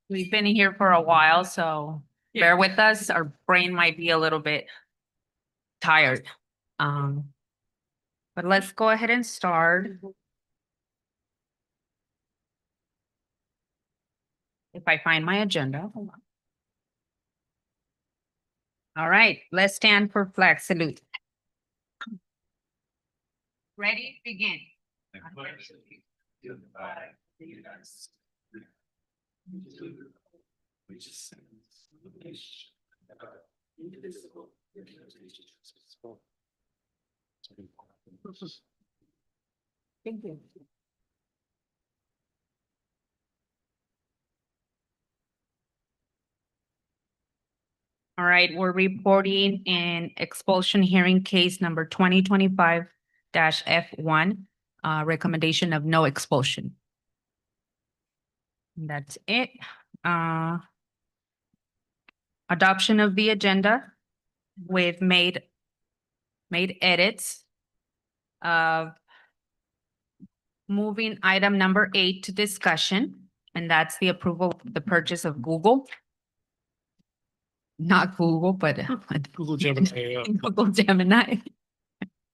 We've been here for a while, so bear with us. Our brain might be a little bit tired. But let's go ahead and start. If I find my agenda. Hold on. All right, let's stand for flag salute. Ready, begin. Thank you. All right, we're reporting in expulsion hearing case number 2025-F1, recommendation of no expulsion. That's it. Adoption of the agenda with made edits of moving item number 8 to discussion, and that's the approval of the purchase of Google. Not Google, but Google Gemini. Google Gemini.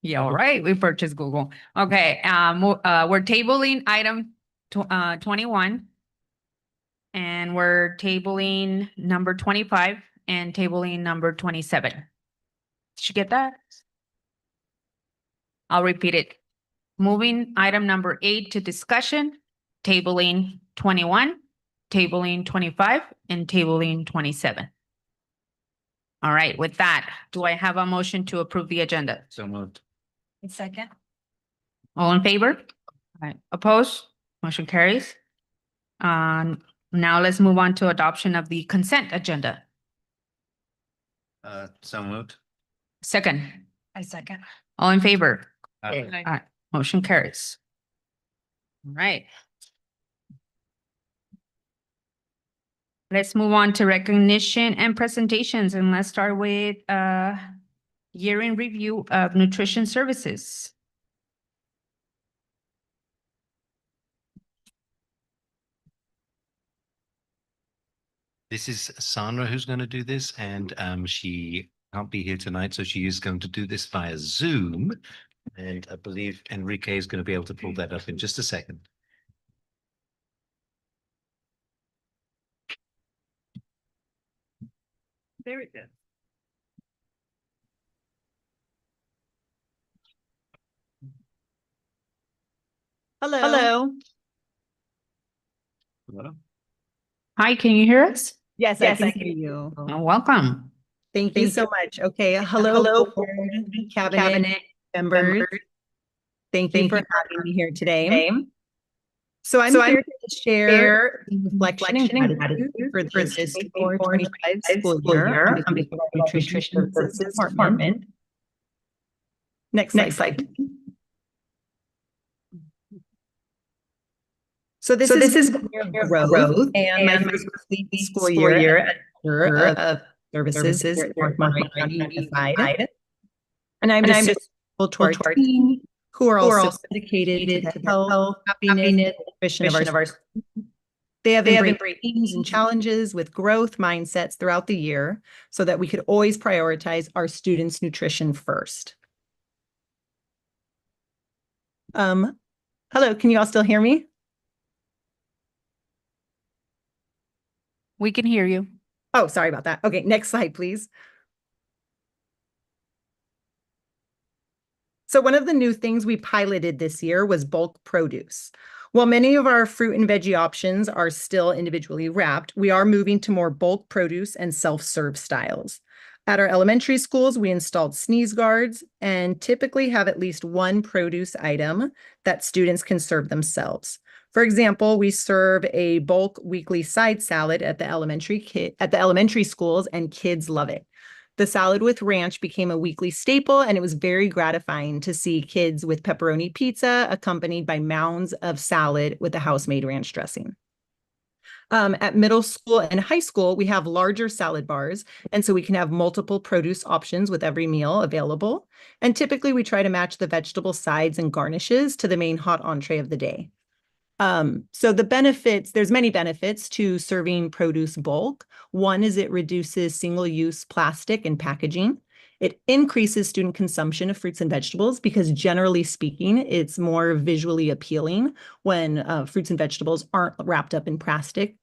Yeah, all right, we purchased Google. Okay, we're tabling item 21. And we're tabling number 25 and tabling number 27. Did you get that? I'll repeat it. Moving item number 8 to discussion, tabling 21, tabling 25, and tabling 27. All right, with that, do I have a motion to approve the agenda? So moved. Second. All in favor? All right, opposed? Motion carries. Now let's move on to adoption of the consent agenda. So moved. Second. I second. All in favor? Aye. All right, motion carries. All right. Let's move on to recognition and presentations, and let's start with year in review of nutrition services. This is Sandra who's going to do this, and she can't be here tonight, so she is going to do this via Zoom. And I believe Enrique is going to be able to pull that up in just a second. Very good. Hello. Hello. Hi, can you hear us? Yes, I can hear you. Welcome. Thank you so much. Okay. Hello, board, cabinet members. Thank you for having me here today. So I'm here to share reflection and gratitude for this 24-25 school year on behalf of our nutrition services department. Next slide. So this is growth and my first school year as director of services here at North Monterey Unified. And I'm just grateful to our team who are also dedicated to the health, happiness, and nutrition of our students. They have embraced themes and challenges with growth mindsets throughout the year so that we could always prioritize our students' nutrition first. Hello, can you all still hear me? We can hear you. Oh, sorry about that. Okay, next slide, please. So one of the new things we piloted this year was bulk produce. While many of our fruit and veggie options are still individually wrapped, we are moving to more bulk produce and self-serve styles. At our elementary schools, we installed sneeze guards and typically have at least one produce item that students can serve themselves. For example, we serve a bulk weekly side salad at the elementary schools, and kids love it. The salad with ranch became a weekly staple, and it was very gratifying to see kids with pepperoni pizza accompanied by mounds of salad with the house-made ranch dressing. At middle school and high school, we have larger salad bars, and so we can have multiple produce options with every meal available. And typically we try to match the vegetable sides and garnishes to the main hot entree of the day. So the benefits, there's many benefits to serving produce bulk. One is it reduces single-use plastic and packaging. It increases student consumption of fruits and vegetables because generally speaking, it's more visually appealing when fruits and vegetables aren't wrapped up in plastic.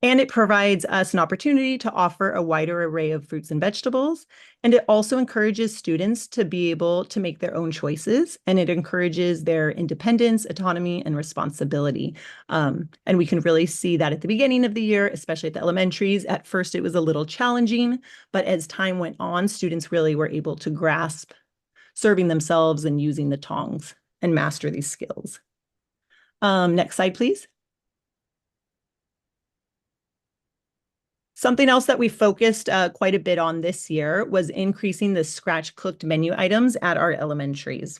And it provides us an opportunity to offer a wider array of fruits and vegetables. And it also encourages students to be able to make their own choices. And it encourages their independence, autonomy, and responsibility. And we can really see that at the beginning of the year, especially at the elementaries. At first, it was a little challenging, but as time went on, students really were able to grasp serving themselves and using the tongs and master these skills. Next slide, please. Something else that we focused quite a bit on this year was increasing the scratch cooked menu items at our elementaries.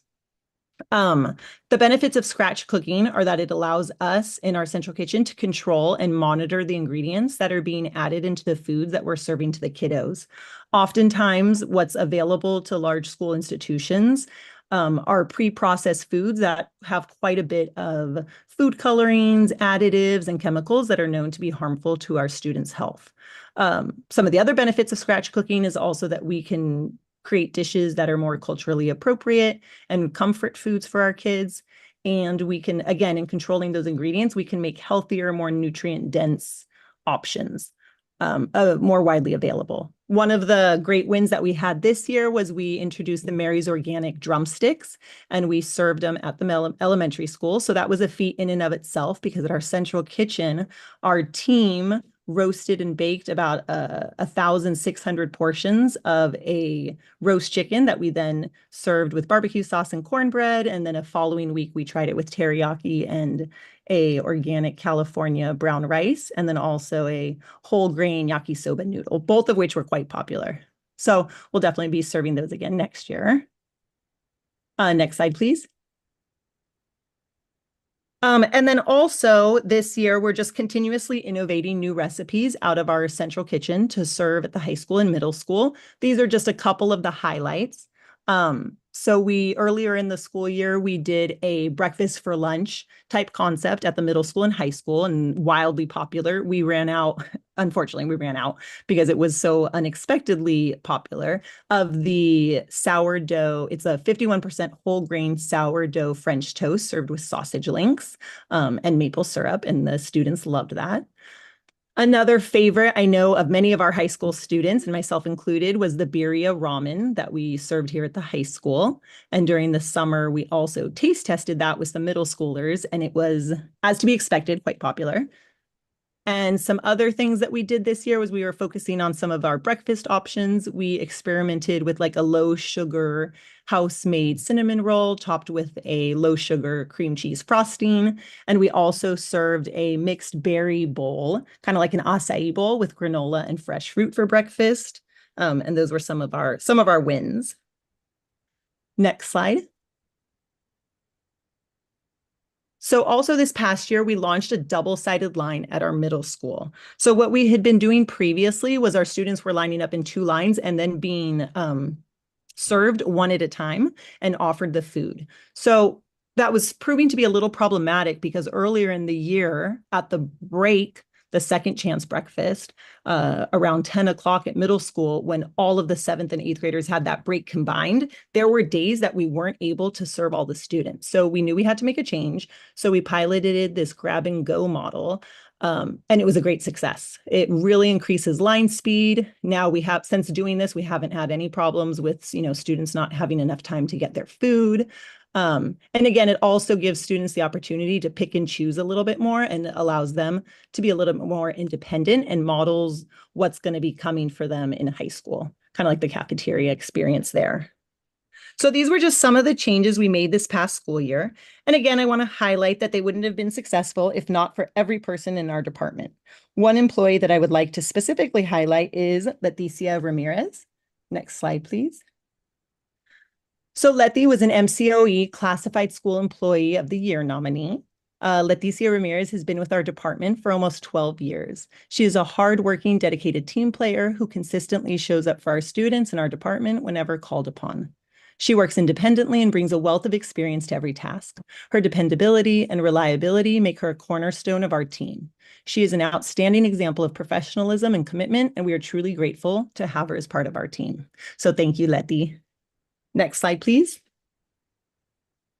The benefits of scratch cooking are that it allows us in our central kitchen to control and monitor the ingredients that are being added into the foods that we're serving to the kiddos. Oftentimes, what's available to large school institutions are pre-processed foods that have quite a bit of food colorings, additives, and chemicals that are known to be harmful to our students' health. Some of the other benefits of scratch cooking is also that we can create dishes that are more culturally appropriate and comfort foods for our kids. And we can, again, in controlling those ingredients, we can make healthier, more nutrient-dense options more widely available. One of the great wins that we had this year was we introduced the Mary's Organic drumsticks, and we served them at the elementary school. So that was a feat in and of itself, because at our central kitchen, our team roasted and baked about 1,600 portions of a roast chicken that we then served with barbecue sauce and cornbread. And then a following week, we tried it with teriyaki and a organic California brown rice, and then also a whole grain yakisoba noodle, both of which were quite popular. So we'll definitely be serving those again next year. Next slide, please. And then also this year, we're just continuously innovating new recipes out of our central kitchen to serve at the high school and middle school. These are just a couple of the highlights. So earlier in the school year, we did a breakfast for lunch type concept at the middle school and high school, and wildly popular. We ran out, unfortunately, because it was so unexpectedly popular, of the sourdough. It's a 51% whole grain sourdough French toast served with sausage links and maple syrup, and the students loved that. Another favorite I know of many of our high school students, and myself included, was the birria ramen that we served here at the high school. And during the summer, we also taste tested that with some middle schoolers, and it was, as to be expected, quite popular. And some other things that we did this year was we were focusing on some of our breakfast options. We experimented with like a low sugar house-made cinnamon roll topped with a low sugar cream cheese frosting. And we also served a mixed berry bowl, kind of like an acai bowl with granola and fresh fruit for breakfast. And those were some of our wins. Next slide. So also this past year, we launched a double-sided line at our middle school. So what we had been doing previously was our students were lining up in two lines and then being served one at a time and offered the food. So that was proving to be a little problematic because earlier in the year at the break, the second chance breakfast, around 10 o'clock at middle school, when all of the 7th and 8th graders had that break combined, there were days that we weren't able to serve all the students. So we knew we had to make a change. So we piloted this grab and go model. And it was a great success. It really increases line speed. Now since doing this, we haven't had any problems with, students not having enough time to get their food. And again, it also gives students the opportunity to pick and choose a little bit more and allows them to be a little bit more independent and models what's going to be coming for them in high school, kind of like the cafeteria experience there. So these were just some of the changes we made this past school year. And again, I want to highlight that they wouldn't have been successful if not for every person in our department. One employee that I would like to specifically highlight is Leticia Ramirez. Next slide, please. So Letty was an MCOE Classified School Employee of the Year nominee. Leticia Ramirez has been with our department for almost 12 years. She is a hardworking, dedicated team player who consistently shows up for our students in our department whenever called upon. She works independently and brings a wealth of experience to every task. Her dependability and reliability make her a cornerstone of our team. She is an outstanding example of professionalism and commitment, and we are truly grateful to have her as part of our team. So thank you, Letty. Next slide, please.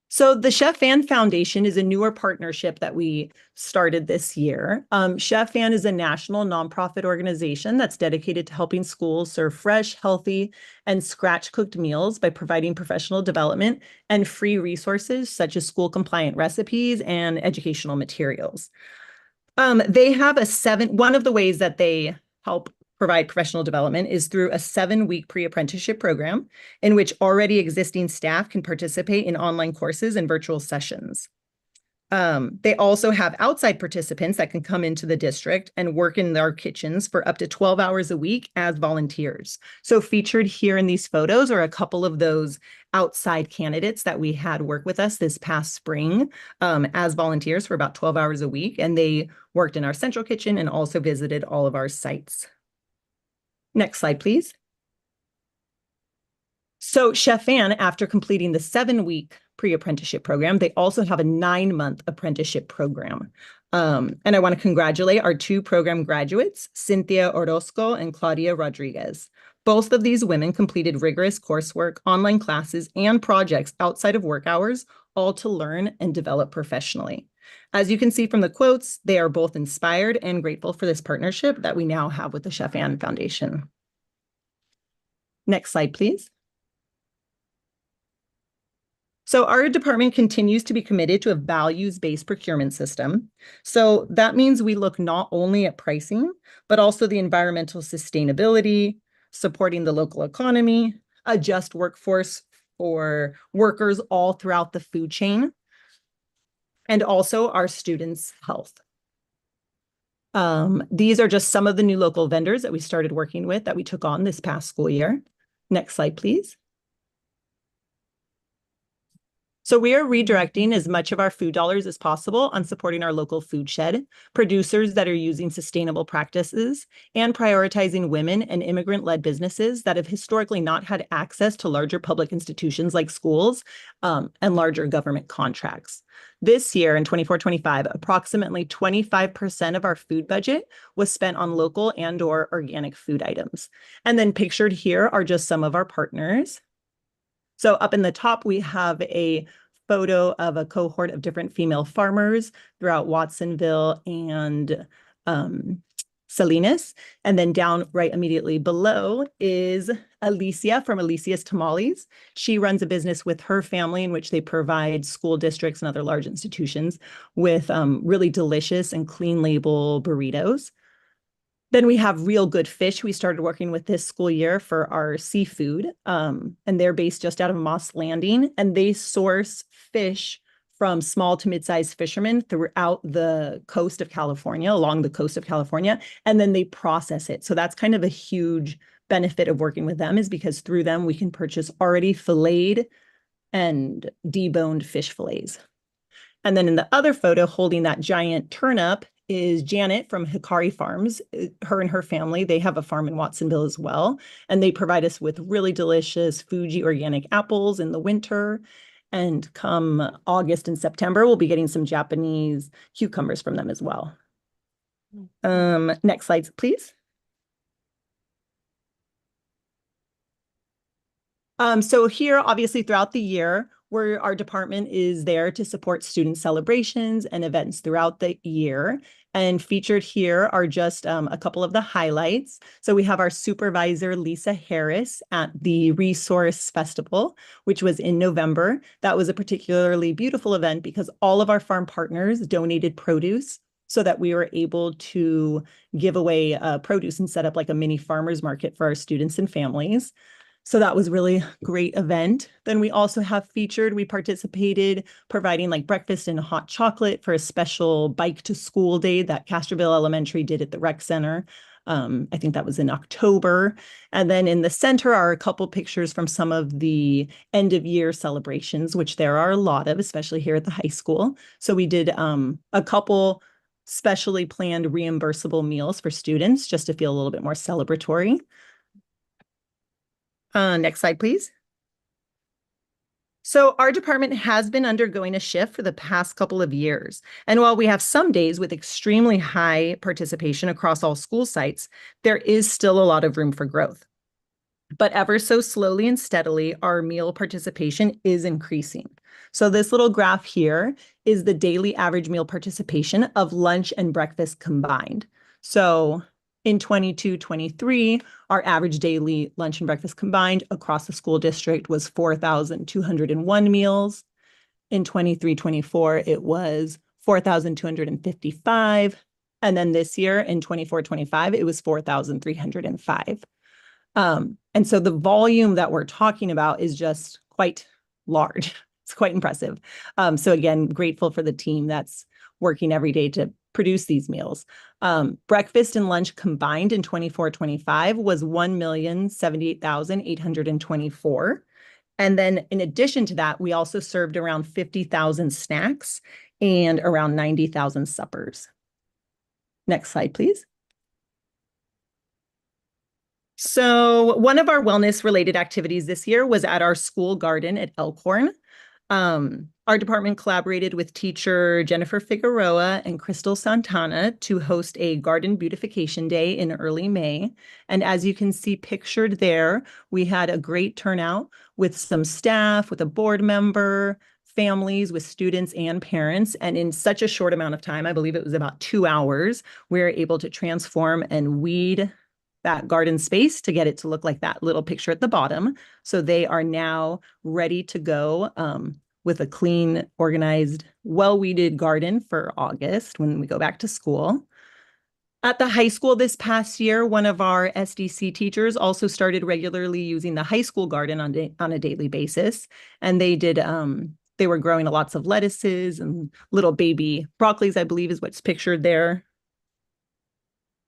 So the Chef Ann Foundation is a newer partnership that we started this year. Chef Ann is a national nonprofit organization that's dedicated to helping schools serve fresh, healthy, and scratch-cooked meals by providing professional development and free resources such as school-compliant recipes and educational materials. They have one of the ways that they help provide professional development is through a 7-week pre-apprenticeship program in which already existing staff can participate in online courses and virtual sessions. They also have outside participants that can come into the district and work in their kitchens for up to 12 hours a week as volunteers. So featured here in these photos are a couple of those outside candidates that we had work with us this past spring as volunteers for about 12 hours a week. And they worked in our central kitchen and also visited all of our sites. Next slide, please. So Chef Ann, after completing the 7-week pre-apprenticeship program, they also have a 9-month apprenticeship program. And I want to congratulate our 2 program graduates, Cynthia Orozco and Claudia Rodriguez. Both of these women completed rigorous coursework, online classes, and projects outside of work hours, all to learn and develop professionally. As you can see from the quotes, they are both inspired and grateful for this partnership that we now have with the Chef Ann Foundation. Next slide, please. So our department continues to be committed to a values-based procurement system. So that means we look not only at pricing, but also the environmental sustainability, supporting the local economy, a just workforce for workers all throughout the food chain, and also our students' health. These are just some of the new local vendors that we started working with that we took on this past school year. Next slide, please. So we are redirecting as much of our food dollars as possible on supporting our local food shed, producers that are using sustainable practices, and prioritizing women and immigrant-led businesses that have historically not had access to larger public institutions like schools and larger government contracts. This year in 24-25, approximately 25% of our food budget was spent on local and/or organic food items. And then pictured here are just some of our partners. So up in the top, we have a photo of a cohort of different female farmers throughout Watsonville and Salinas. And then down right immediately below is Alicia from Alicia's Tamales. She runs a business with her family in which they provide school districts and other large institutions with really delicious and clean label burritos. Then we have Real Good Fish. We started working with this school year for our seafood, and they're based just out of Moss Landing, and they source fish from small to mid-sized fishermen throughout the coast of California, along the coast of California, and then they process it. So that's kind of a huge benefit of working with them, is because through them we can purchase already filleted and deboned fish fillets. And then in the other photo holding that giant turnip is Janet from Hikari Farms. Her and her family, they have a farm in Watsonville as well. And they provide us with really delicious Fuji organic apples in the winter. And come August and September, we'll be getting some Japanese cucumbers from them as well. Next slide, please. So here, obviously, throughout the year, our department is there to support student celebrations and events throughout the year. And featured here are just a couple of the highlights. So we have our supervisor, Lisa Harris, at the Resource Festival, which was in November. That was a particularly beautiful event because all of our farm partners donated produce so that we were able to give away produce and set up like a mini farmers market for our students and families. So that was really a great event. Then we also have featured, we participated providing like breakfast and hot chocolate for a special bike to school day that Castroville Elementary did at the rec center. I think that was in October. And then in the center are a couple pictures from some of the end of year celebrations, which there are a lot of, especially here at the high school. So we did a couple specially planned reimbursable meals for students just to feel a little bit more celebratory. Next slide, please. So our department has been undergoing a shift for the past couple of years. And while we have some days with extremely high participation across all school sites, there is still a lot of room for growth. But ever so slowly and steadily, our meal participation is increasing. So this little graph here is the daily average meal participation of lunch and breakfast combined. So in 22-23, our average daily lunch and breakfast combined across the school district was 4,201 meals. In 23-24, it was 4,255. And then this year in 24-25, it was 4,305. And so the volume that we're talking about is just quite large. It's quite impressive. So again, grateful for the team that's working every day to produce these meals. Breakfast and lunch combined in 24-25 was 1,078,824. And then in addition to that, we also served around 50,000 snacks and around 90,000 suppers. Next slide, please. So one of our wellness related activities this year was at our school garden at Elkhorn. Our department collaborated with teacher Jennifer Figueroa and Crystal Santana to host a garden beautification day in early May. And as you can see pictured there, we had a great turnout with some staff, with a board member, families, with students and parents. And in such a short amount of time, I believe it was about 2 hours, we were able to transform and weed that garden space to get it to look like that little picture at the bottom. So they are now ready to go with a clean, organized, well-weeded garden for August when we go back to school. At the high school this past year, one of our SDC teachers also started regularly using the high school garden on a daily basis. And they did, they were growing lots of lettuces and little baby broccolis, I believe is what's pictured there.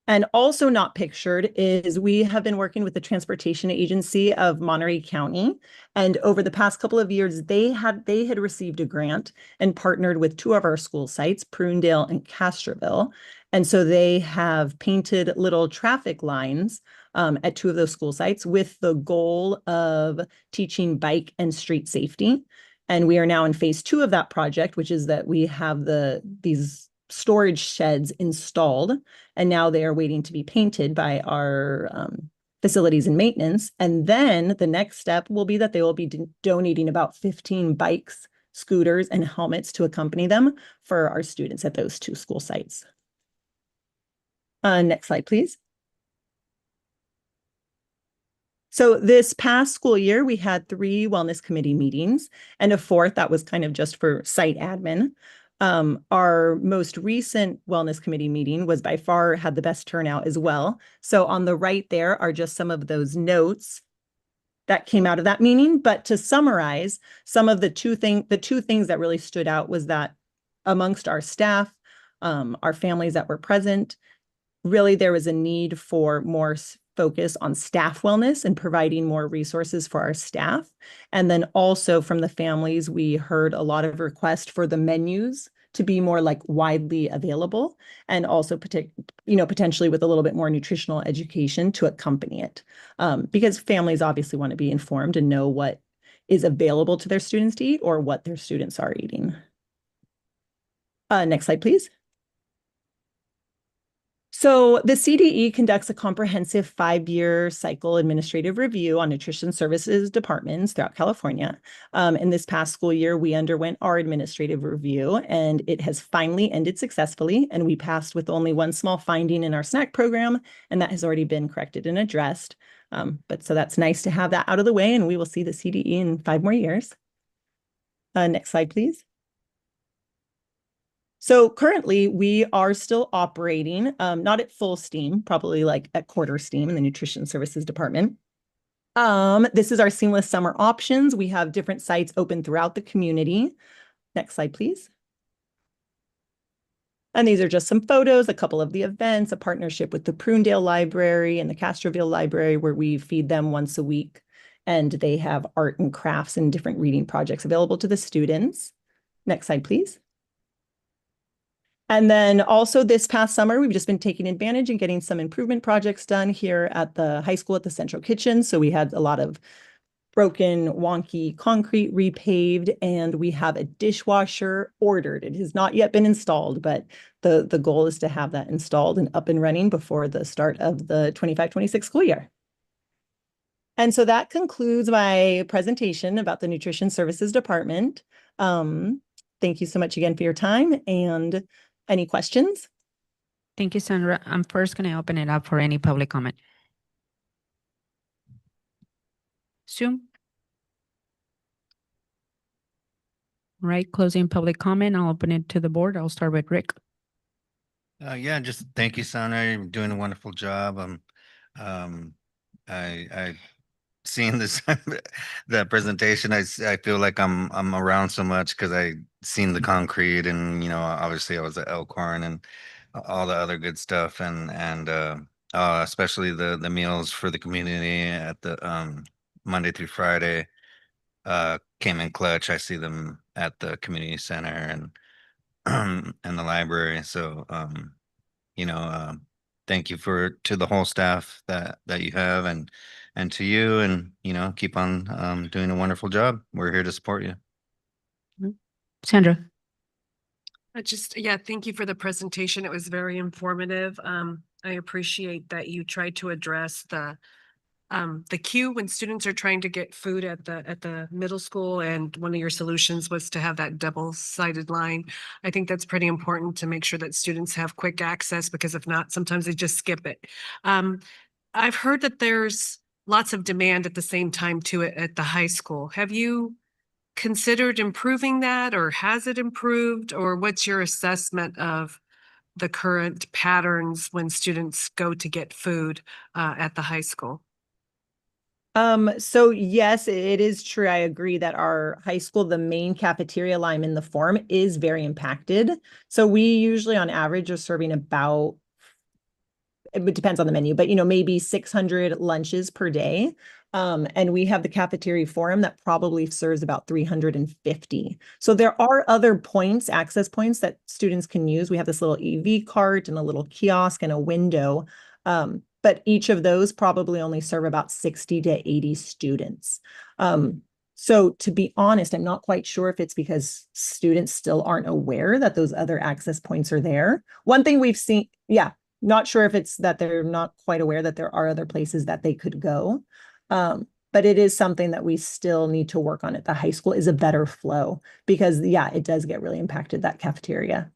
And also not pictured is we have been working with the Transportation Agency of Monterey County. And over the past couple of years, they had received a grant and partnered with 2 of our school sites, Prunedale and Castroville. And so they have painted little traffic lines at 2 of those school sites with the goal of teaching bike and street safety. And we are now in phase 2 of that project, which is that we have these storage sheds installed, and now they are waiting to be painted by our facilities and maintenance. And then the next step will be that they will be donating about 15 bikes, scooters, and helmets to accompany them for our students at those 2 school sites. Next slide, please. So this past school year, we had 3 wellness committee meetings and a 4th that was kind of just for site admin. Our most recent wellness committee meeting was by far had the best turnout as well. So on the right there are just some of those notes that came out of that meeting. But to summarize, some of the two things that really stood out was that amongst our staff, our families that were present, really there was a need for more focus on staff wellness and providing more resources for our staff. And then also from the families, we heard a lot of requests for the menus to be more like widely available, and also potentially with a little bit more nutritional education to accompany it. Because families obviously want to be informed and know what is available to their students to eat or what their students are eating. Next slide, please. So the CDE conducts a comprehensive 5-year cycle administrative review on nutrition services departments throughout California. In this past school year, we underwent our administrative review, and it has finally ended successfully. And we passed with only one small finding in our snack program, and that has already been corrected and addressed. But so that's nice to have that out of the way, and we will see the CDE in 5 more years. Next slide, please. So currently we are still operating, not at full steam, probably like at quarter steam in the nutrition services department. This is our seamless summer options. We have different sites open throughout the community. Next slide, please. And these are just some photos, a couple of the events, a partnership with the Prunedale Library and the Castroville Library, where we feed them once a week. And they have art and crafts and different reading projects available to the students. Next slide, please. And then also this past summer, we've just been taking advantage and getting some improvement projects done here at the high school at the central kitchen. So we had a lot of broken, wonky concrete repaved, and we have a dishwasher ordered. It has not yet been installed, but the goal is to have that installed and up and running before the start of the 25-26 school year. And so that concludes my presentation about the Nutrition Services Department. Thank you so much again for your time, and any questions? Thank you, Sandra. I'm first going to open it up for any public comment. Zoom. Right, closing public comment. I'll open it to the board. I'll start with Rick. Yeah, just thank you, Sandra. You're doing a wonderful job. I seeing this the presentation. I feel like I'm around so much because I seen the concrete, and obviously I was at Elkhorn and all the other good stuff, and especially the meals for the community at the Monday through Friday came in clutch. I see them at the community center and and the library. So thank you to the whole staff that you have, and to you, and keep on doing a wonderful job. We're here to support you. Sandra. Yeah, thank you for the presentation. It was very informative. I appreciate that you tried to address the queue when students are trying to get food at the middle school, and one of your solutions was to have that double-sided line. I think that's pretty important to make sure that students have quick access, because if not, sometimes they just skip it. I've heard that there's lots of demand at the same time to it at the high school. Have you considered improving that, or has it improved, or what's your assessment of the current patterns when students go to get food at the high school? So yes, it is true. I agree that our high school, the main cafeteria line in the form is very impacted. So we usually on average are serving about, it depends on the menu, but maybe 600 lunches per day. And we have the cafeteria forum that probably serves about 350. So there are other points, access points that students can use. We have this little EV cart and a little kiosk and a window. But each of those probably only serve about 60 to 80 students. So to be honest, I'm not quite sure if it's because students still aren't aware that those other access points are there. One thing we've seen, not sure if it's that they're not quite aware that there are other places that they could go. But it is something that we still need to work on at the high school, is a better flow, because it does get really impacted, that cafeteria.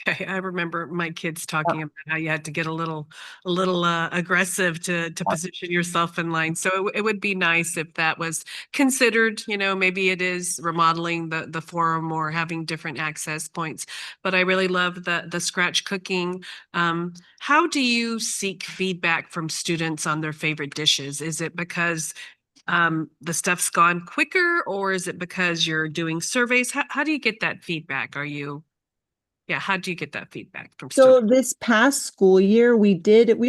Okay, I remember my kids talking about how you had to get a little aggressive to position yourself in line. So it would be nice if that was considered. Maybe it is remodeling the forum or having different access points. But I really love the scratch cooking. How do you seek feedback from students on their favorite dishes? Is it because the stuff's gone quicker, or is it because you're doing surveys? How do you get that feedback? How do you get that feedback from So students? this past school year, we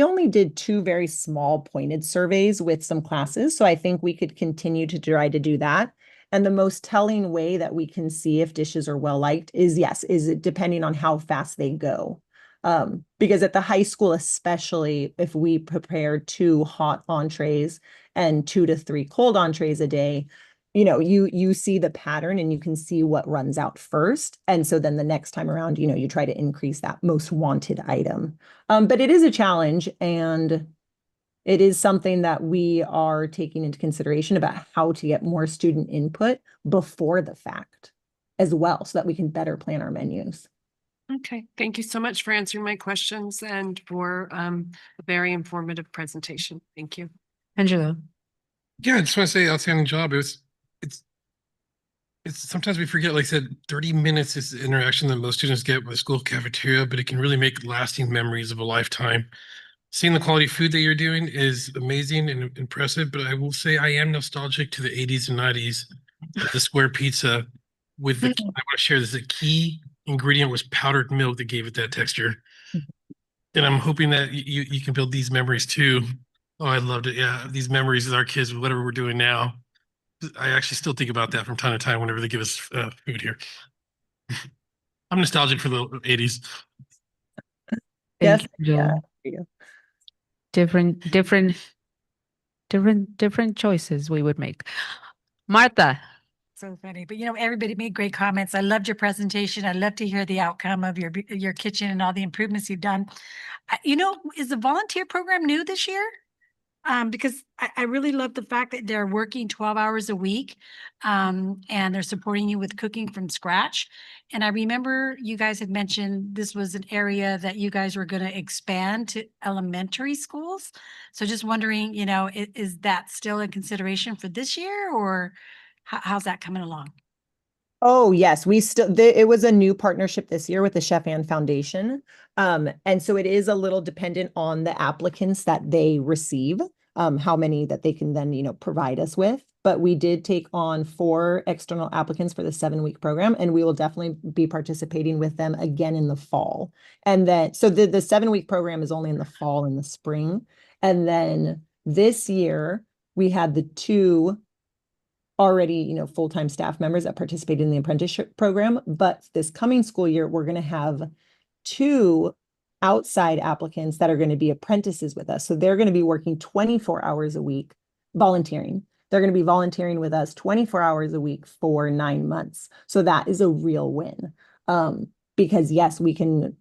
only did 2 very small pointed surveys with some classes. So I think we could continue to try to do that. And the most telling way that we can see if dishes are well liked is it depending on how fast they go. Because at the high school, especially if we prepare 2 hot entrees and 2 to 3 cold entrees a day, you see the pattern and you can see what runs out first. And so then the next time around, you try to increase that most wanted item. But it is a challenge, and it is something that we are taking into consideration about how to get more student input before the fact as well, so that we can better plan our menus. Okay, thank you so much for answering my questions and for a very informative presentation. Thank you. Angelo. Yeah, I just want to say outstanding job. It's sometimes we forget, like I said, 30 minutes is the interaction that most students get with the school cafeteria, but it can really make lasting memories of a lifetime. Seeing the quality food that you're doing is amazing and impressive, but I will say I am nostalgic to the 80s and 90s. The square pizza with I want to share this, the key ingredient was powdered milk that gave it that texture. And I'm hoping that you can build these memories too. Oh, I loved it. Yeah, these memories with our kids, with whatever we're doing now. I actually still think about that from time to time whenever they give us food here. I'm nostalgic for the 80s. Thank Yes, you, Angelo. yeah. Different different choices we would make. Martha. So funny, but everybody made great comments. I loved your presentation. I'd love to hear the outcome of your kitchen and all the improvements you've done. Is the volunteer program new this year? Because I really love the fact that they're working 12 hours a week, and they're supporting you with cooking from scratch. And I remember you guys had mentioned this was an area that you guys were going to expand to elementary schools. So just wondering, is that still a consideration for this year, or how's that coming along? Oh, yes, it was a new partnership this year with the Chef Ann Foundation. And so it is a little dependent on the applicants that they receive, how many that they can then, provide us with. But we did take on 4 external applicants for the 7-week program, and we will definitely be participating with them again in the fall. And then, so the 7-week program is only in the fall and the spring. And then this year we had the 2 already, full-time staff members that participated in the apprenticeship program. But this coming school year, we're going to have 2 outside applicants that are going to be apprentices with us. So they're going to be working 24 hours a week, volunteering. They're going to be volunteering with us 24 hours a week for 9 months. So that is a real win. Because yes, we can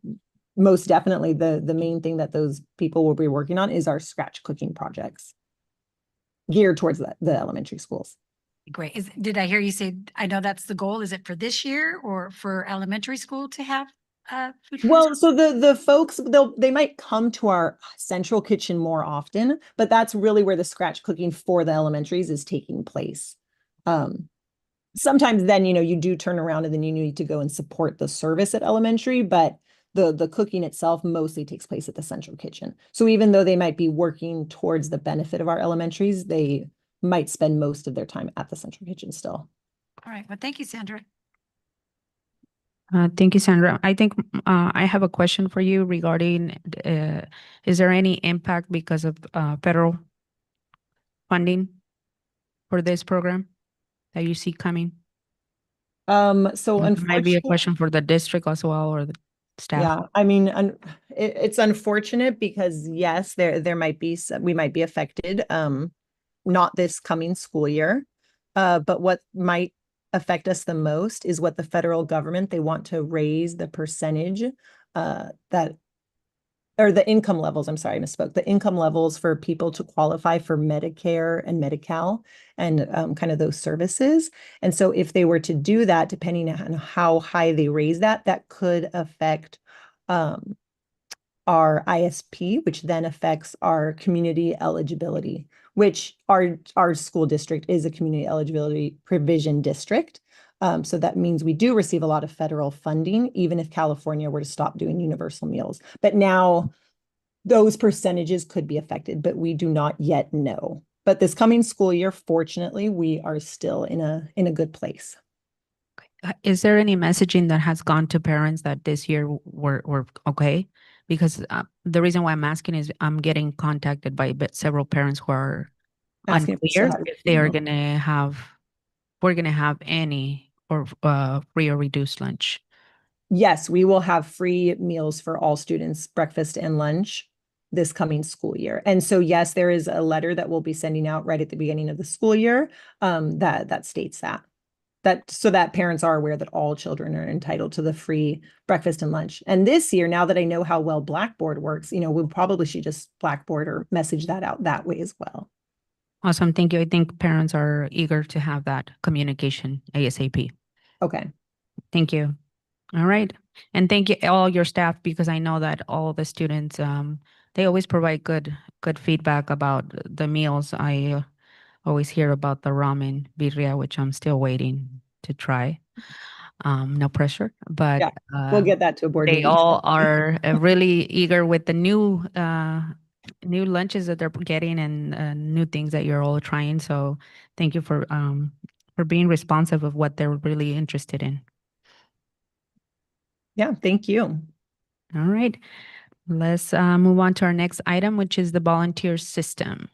most definitely, the main thing that those people will be working on is our scratch cooking projects geared towards the elementary schools. Great. Did I hear you say, I know that's the goal. Is it for this year or for elementary school to have food? Well, so the folks, they might come to our central kitchen more often, but that's really where the scratch cooking for the elementaries is taking place. Sometimes then, you do turn around and then you need to go and support the service at elementary, but the cooking itself mostly takes place at the central kitchen. So even though they might be working towards the benefit of our elementaries, they might spend most of their time at the central kitchen still. All right. Well, thank you, Sandra. Thank you, Sandra. I think I have a question for you regarding, is there any impact because of federal funding for this program that you see coming? So It might be a unfortunately, question for the district as well, or the staff. yeah, I mean, it's unfortunate because yes, there might be we might be affected. Not this coming school year, but what might affect us the most is what the federal government, they want to raise the percentage or the income levels, I'm sorry, I misspoke, the income levels for people to qualify for Medicare and Medi-Cal and kind of those services. And so if they were to do that, depending on how high they raise that, that could affect our ISP, which then affects our community eligibility, which our school district is a community eligibility provision district. So that means we do receive a lot of federal funding, even if California were to stop doing universal meals. But now those percentages could be affected, but we do not yet know. But this coming school year, fortunately, we are still in a good place. Is there any messaging that has gone to parents that this year were okay? Because the reason why I'm asking is I'm getting contacted by several parents who are Asking if we still unclear have- if they are we're gonna have any or free or reduced lunch. Yes, we will have free meals for all students, breakfast and lunch this coming school year. And so, yes, there is a letter that we'll be sending out right at the beginning of the school year that states that so that parents are aware that all children are entitled to the free breakfast and lunch. And this year, now that I know how well Blackboard works, we probably should just Blackboard or message that out that way as well. Awesome. Thank you. I think parents are eager to have that communication ASAP. Okay. Thank you. All right. And thank you all your staff, because I know that all the students, they always provide good feedback about the meals. I always hear about the ramen birria, which I'm still waiting to try. No pressure, but Yeah, we'll get that to a board they meeting. all are really eager with the new lunches that they're getting and new things that you're all trying. So thank you for being responsive of what they're really interested in. Yeah, thank you. All right. Let's move on to our next item, which is the volunteer system.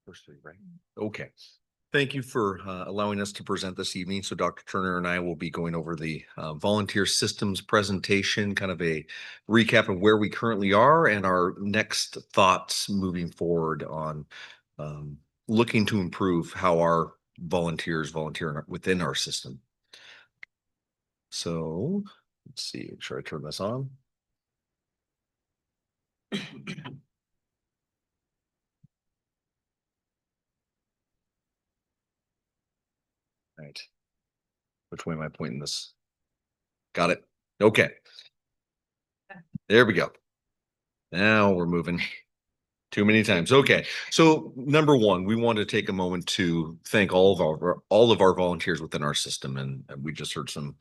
First three, right? Okay. Thank you for allowing us to present this evening. So Dr. Turner and I will be going over the volunteer systems presentation, kind of a recap of where we currently are and our next thoughts moving forward on looking to improve how our volunteers volunteer within our system. So let's see, make sure I turn this on. Right. Which way am I pointing this? Got it. Okay. There we go. Now we're moving. Too many times. Okay. So number one, we want to take a moment to thank all of our volunteers within our system. And we just heard some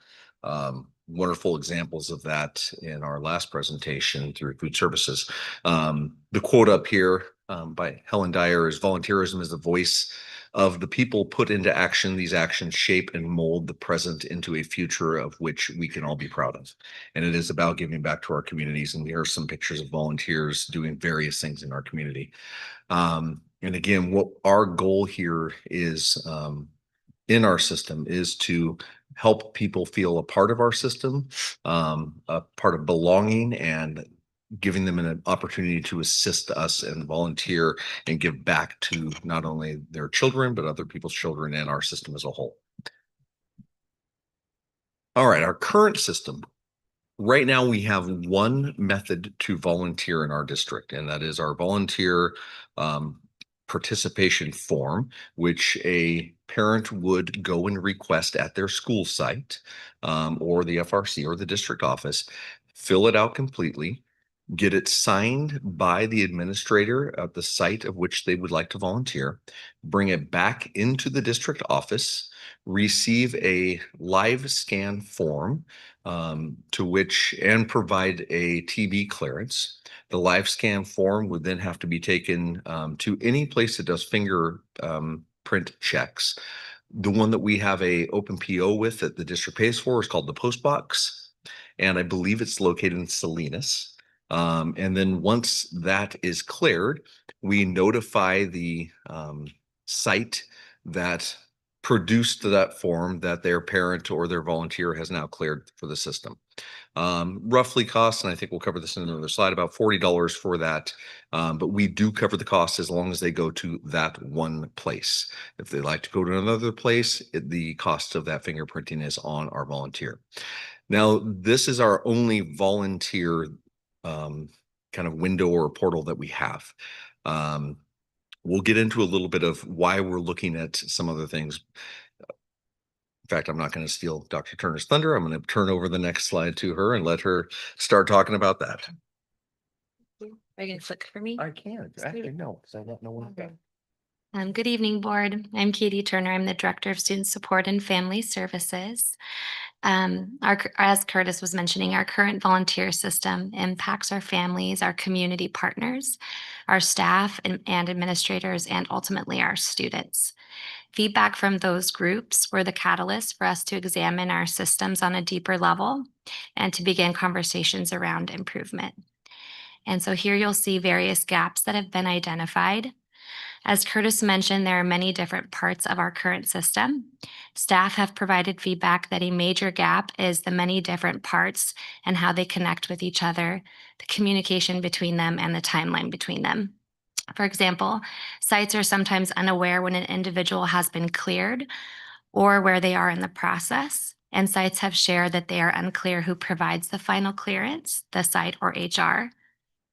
wonderful examples of that in our last presentation through food services. The quote up here by Helen Dyer is, "Volunteerism is the voice of the people put into action. These actions shape and mold the present into a future of which we can all be proud of." And it is about giving back to our communities. And here are some pictures of volunteers doing various things in our community. And again, what our goal here is in our system is to help people feel a part of our system, a part of belonging, and giving them an opportunity to assist us and volunteer and give back to not only their children, but other people's children and our system as a whole. All right, our current system. Right now, we have one method to volunteer in our district, and that is our volunteer participation form, which a parent would go and request at their school site or the FRC or the district office, fill it out completely, get it signed by the administrator of the site of which they would like to volunteer, bring it back into the district office, receive a live scan form to which and provide a TB clearance. The live scan form would then have to be taken to any place that does fingerprint checks. The one that we have a open PO with that the district pays for is called the Post Box, and I believe it's located in Salinas. And then once that is cleared, we notify the site that produced that form that their parent or their volunteer has now cleared for the system. Roughly costs, and I think we'll cover this in another slide, about $40 for that. But we do cover the cost as long as they go to that one place. If they like to go to another place, the cost of that fingerprinting is on our volunteer. Now, this is our only volunteer kind of window or portal that we have. We'll get into a little bit of why we're looking at some other things. In fact, I'm not going to steal Dr. Turner's thunder. I'm going to turn over the next slide to her and let her start talking about that. Are you going to click for me? I can. Actually, no, because I don't know what that. Good evening, board. I'm Katie Turner. I'm the Director of Student Support and Family Services. As Curtis was mentioning, our current volunteer system impacts our families, our community partners, our staff and administrators, and ultimately our students. Feedback from those groups were the catalyst for us to examine our systems on a deeper level and to begin conversations around improvement. And so here you'll see various gaps that have been identified. As Curtis mentioned, there are many different parts of our current system. Staff have provided feedback that a major gap is the many different parts and how they connect with each other, the communication between them, and the timeline between them. For example, sites are sometimes unaware when an individual has been cleared or where they are in the process, and sites have shared that they are unclear who provides the final clearance, the site or HR.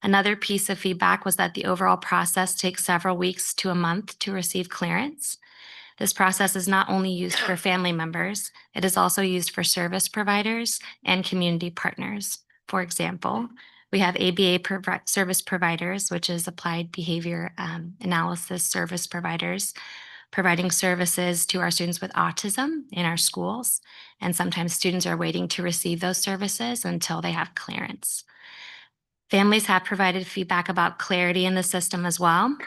Another piece of feedback was that the overall process takes several weeks to a month to receive clearance. This process is not only used for family members, it is also used for service providers and community partners. For example, we have ABA service providers, which is applied behavior analysis service providers, providing services to our students with autism in our schools. And sometimes students are waiting to receive those services until they have clearance. Families have provided feedback about clarity in the system as well,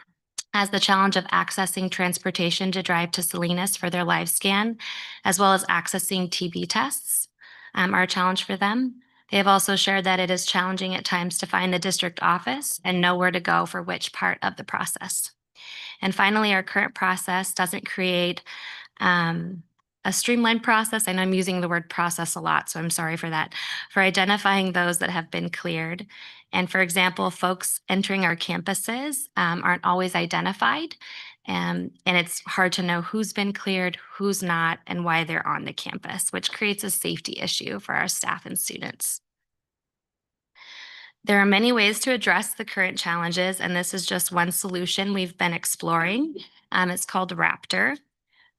as the challenge of accessing transportation to drive to Salinas for their live scan, as well as accessing TB tests, are a challenge for them. They have also shared that it is challenging at times to find the district office and know where to go for which part of the process. And finally, our current process doesn't create a streamlined process. I know I'm using the word process a lot, so I'm sorry for that, for identifying those that have been cleared. And for example, folks entering our campuses aren't always identified. And it's hard to know who's been cleared, who's not, and why they're on the campus, which creates a safety issue for our staff and students. There are many ways to address the current challenges, and this is just one solution we've been exploring. It's called Raptor.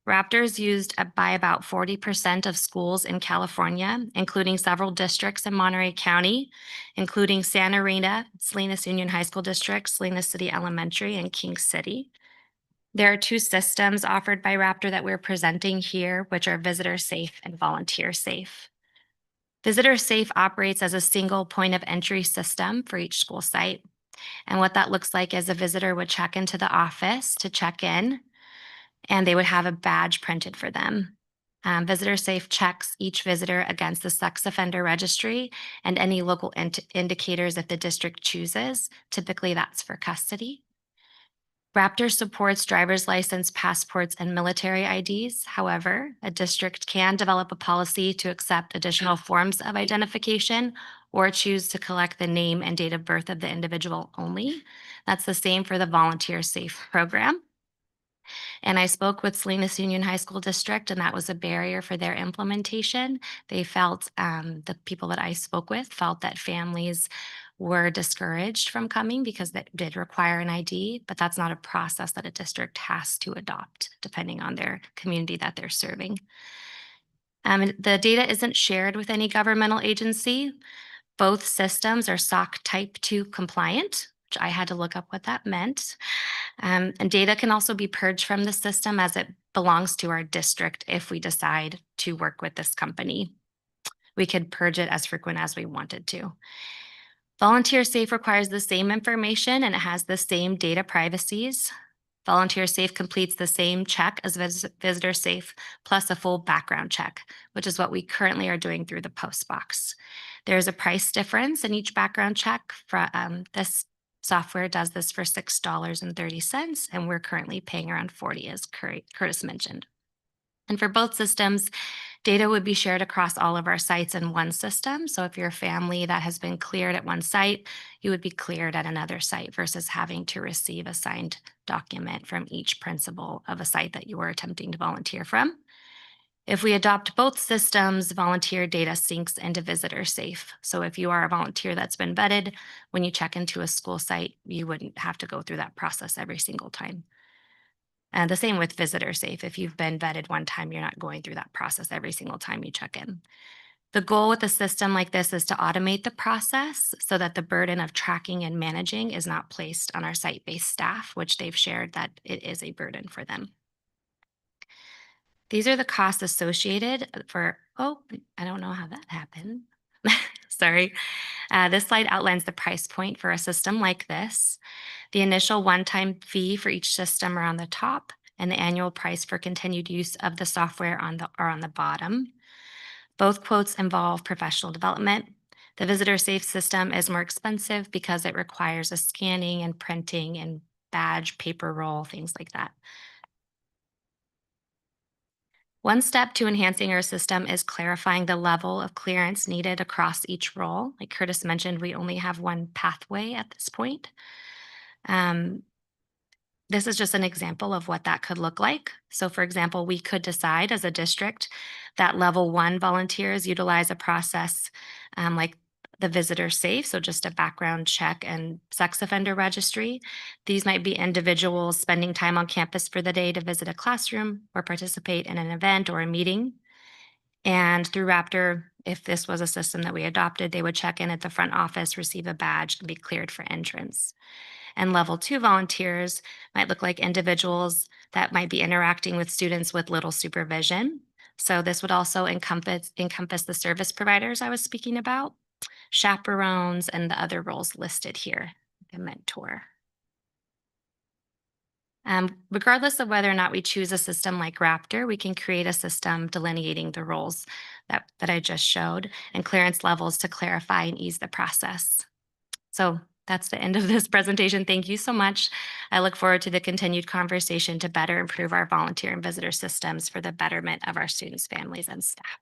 Raptor is used by about 40% of schools in California, including several districts in Monterey County, including Santa Rita, Salinas Union High School District, Salinas City Elementary, and King City. There are two systems offered by Raptor that we're presenting here, which are Visitor Safe and Volunteer Safe. Visitor Safe operates as a single point of entry system for each school site. And what that looks like is a visitor would check into the office to check in, and they would have a badge printed for them. Visitor Safe checks each visitor against the sex offender registry and any local indicators if the district chooses. Typically, that's for custody. Raptor supports driver's license, passports, and military IDs. However, a district can develop a policy to accept additional forms of identification or choose to collect the name and date of birth of the individual only. That's the same for the Volunteer Safe program. And I spoke with Salinas Union High School District, and that was a barrier for their implementation. They felt, the people that I spoke with felt that families were discouraged from coming because that did require an ID, but that's not a process that a district has to adopt depending on their community that they're serving. The data isn't shared with any governmental agency. Both systems are SOC Type 2 compliant, which I had to look up what that meant. And data can also be purged from the system as it belongs to our district if we decide to work with this company. We could purge it as frequent as we wanted to. Volunteer Safe requires the same information and it has the same data privacies. Volunteer Safe completes the same check as Visitor Safe, plus a full background check, which is what we currently are doing through the post box. There's a price difference in each background check. This software does this for $6.30, and we're currently paying around $40, as Curtis mentioned. And for both systems, data would be shared across all of our sites in one system. So if you're a family that has been cleared at one site, you would be cleared at another site versus having to receive a signed document from each principal of a site that you were attempting to volunteer from. If we adopt both systems, volunteer data syncs into Visitor Safe. So if you are a volunteer that's been vetted, when you check into a school site, you wouldn't have to go through that process every single time. And the same with Visitor Safe. If you've been vetted one time, you're not going through that process every single time you check in. The goal with a system like this is to automate the process so that the burden of tracking and managing is not placed on our site-based staff, which they've shared that it is a burden for them. These are the costs associated for, I don't know how that happened. Sorry. This slide outlines the price point for a system like this. The initial one-time fee for each system are on the top, and the annual price for continued use of the software are on the bottom. Both quotes involve professional development. The Visitor Safe system is more expensive because it requires a scanning and printing and badge, paper roll, things like that. One step to enhancing our system is clarifying the level of clearance needed across each role. Like Curtis mentioned, we only have one pathway at this point. This is just an example of what that could look like. So for example, we could decide as a district that level 1 volunteers utilize a process like the Visitor Safe, so just a background check and sex offender registry. These might be individuals spending time on campus for the day to visit a classroom or participate in an event or a meeting. And through Raptor, if this was a system that we adopted, they would check in at the front office, receive a badge, and be cleared for entrance. And level 2 volunteers might look like individuals that might be interacting with students with little supervision. So this would also encompass the service providers I was speaking about, chaperones, and the other roles listed here, the mentor. Regardless of whether or not we choose a system like Raptor, we can create a system delineating the roles that I just showed and clearance levels to clarify and ease the process. So that's the end of this presentation. Thank you so much. I look forward to the continued conversation to better improve our volunteer and visitor systems for the betterment of our students, families, and staff.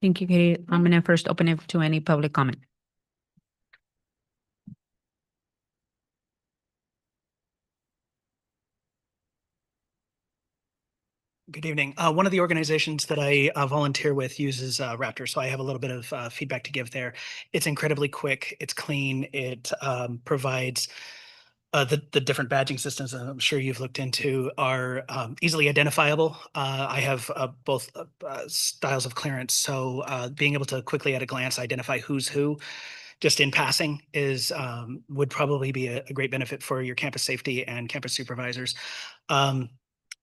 Thank you, Katie. I'm gonna first open it to any public comment. Good evening. One of the organizations that I volunteer with uses Raptor, so I have a little bit of feedback to give there. It's incredibly quick. It's clean. It provides the different badging systems that I'm sure you've looked into are easily identifiable. I have both styles of clearance, so being able to quickly at a glance identify who's who just in passing is would probably be a great benefit for your campus safety and campus supervisors.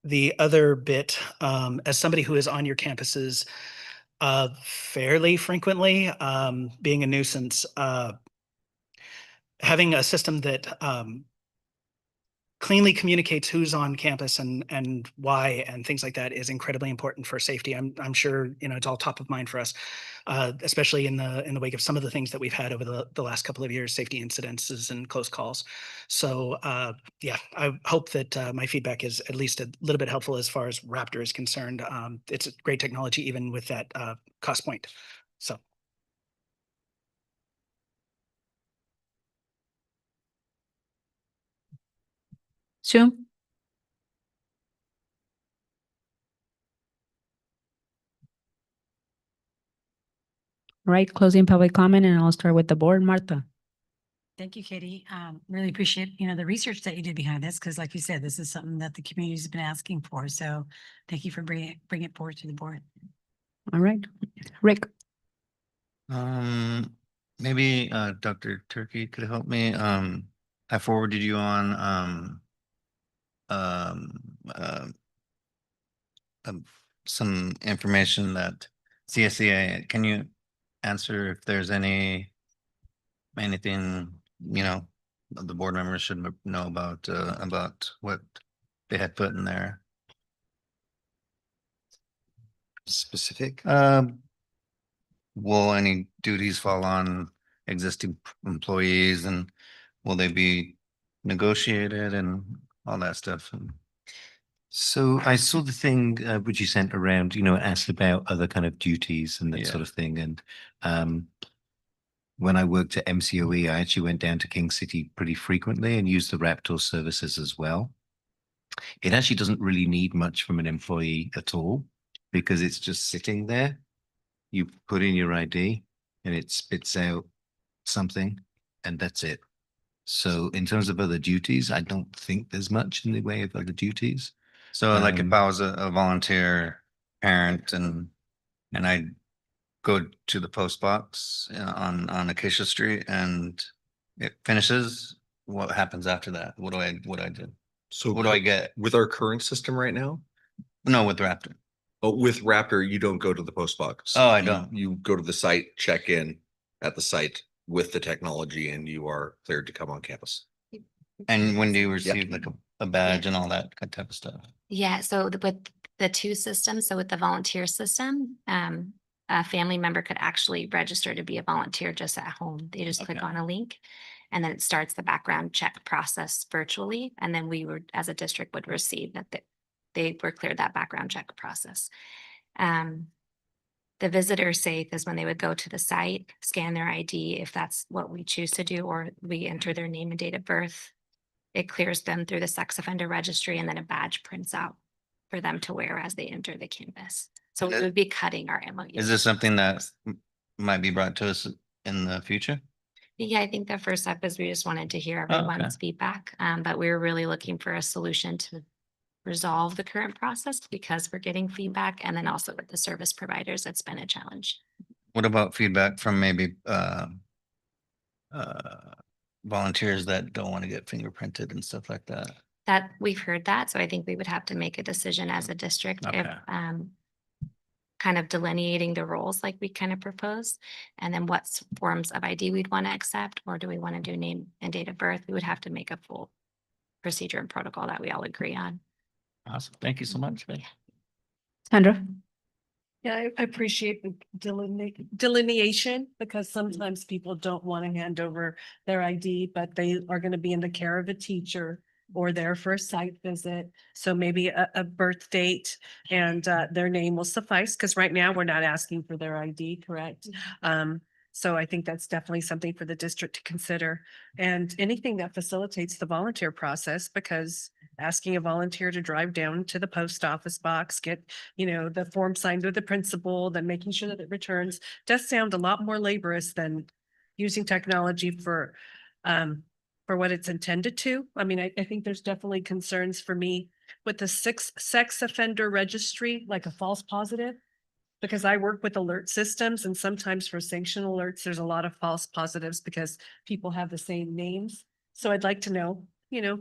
The other bit, as somebody who is on your campuses fairly frequently, being a nuisance, having a system that cleanly communicates who's on campus and why and things like that is incredibly important for safety. I'm sure it's all top of mind for us, especially in the wake of some of the things that we've had over the last couple of years, safety incidences and close calls. So yeah, I hope that my feedback is at least a little bit helpful as far as Raptor is concerned. It's a great technology even with that cost point. So. Sue? All right, closing public comment, and I'll start with the board. Martha? Thank you, Katie. Really appreciate, the research that you did behind this, because like you said, this is something that the community's been asking for. So thank you for bringing it forward to the board. All right, Rick? Maybe Dr. Turkey could help me. I forwarded you on some information that CSEA, can you answer if there's anything, the board members should know about what they had put in there? Specific? Will any duties fall on existing employees, and will they be negotiated and all that stuff? So I saw the thing which you sent around, asked about other kind of duties and that sort of thing. And when I worked at MCOE, I actually went down to King City pretty frequently and used the Raptor services as well. It actually doesn't really need much from an employee at all, because it's just sitting there. You put in your ID and it spits out something, and that's it. So in terms of other duties, I don't think there's much in the way of other duties. So like if I was a volunteer parent and I go to the post box on Acacia Street and it finishes, what happens after that? What do I do? So What do I get? with our current system right now? No, with Raptor. Oh, with Raptor, you don't go to the post box. Oh, I You- don't. You go to the site, check in at the site with the technology, and you are cleared to come on campus. And when do you receive like a badge and all that type of stuff? Yeah, so with the two systems, so with the volunteer system, a family member could actually register to be a volunteer just at home. They just click Okay. on a link, and then it starts the background check process virtually. And then we were, as a district, would receive that they were cleared that background check process. The visitor safe is when they would go to the site, scan their ID, if that's what we choose to do, or we enter their name and date of birth. It clears them through the sex offender registry, and then a badge prints out for them to wear as they enter the campus. So we would be cutting our MOU. Is this something that might be brought to us in the future? Yeah, I think the first step is we just wanted to hear Oh, okay. everyone's feedback. But we were really looking for a solution to resolve the current process, because we're getting feedback, and then also with the service providers, it's been a challenge. What about feedback from maybe volunteers that don't want to get fingerprinted and stuff like that? That we've heard that, so I think we would have to make a decision as a district if Okay. kind of delineating the roles like we kind of proposed, and then what forms of ID we'd want to accept, or do we want to do name and date of birth? We would have to make a full procedure and protocol that we all agree on. Awesome. Thank you so much. Sandra? Yeah, I appreciate the delineation because sometimes people don't want to hand over their ID, but they are going to be in the care of a teacher or there for a site visit. So maybe a birth date and their name will suffice because right now we're not asking for their ID, correct? So I think that's definitely something for the district to consider and anything that facilitates the volunteer process, because asking a volunteer to drive down to the post office box, get, the form signed with the principal, then making sure that it returns does sound a lot more laborious than using technology for what it's intended to. I mean, I think there's definitely concerns for me with the sex offender registry, like a false positive. Because I work with alert systems and sometimes for sanction alerts, there's a lot of false positives because people have the same names. So I'd like to know,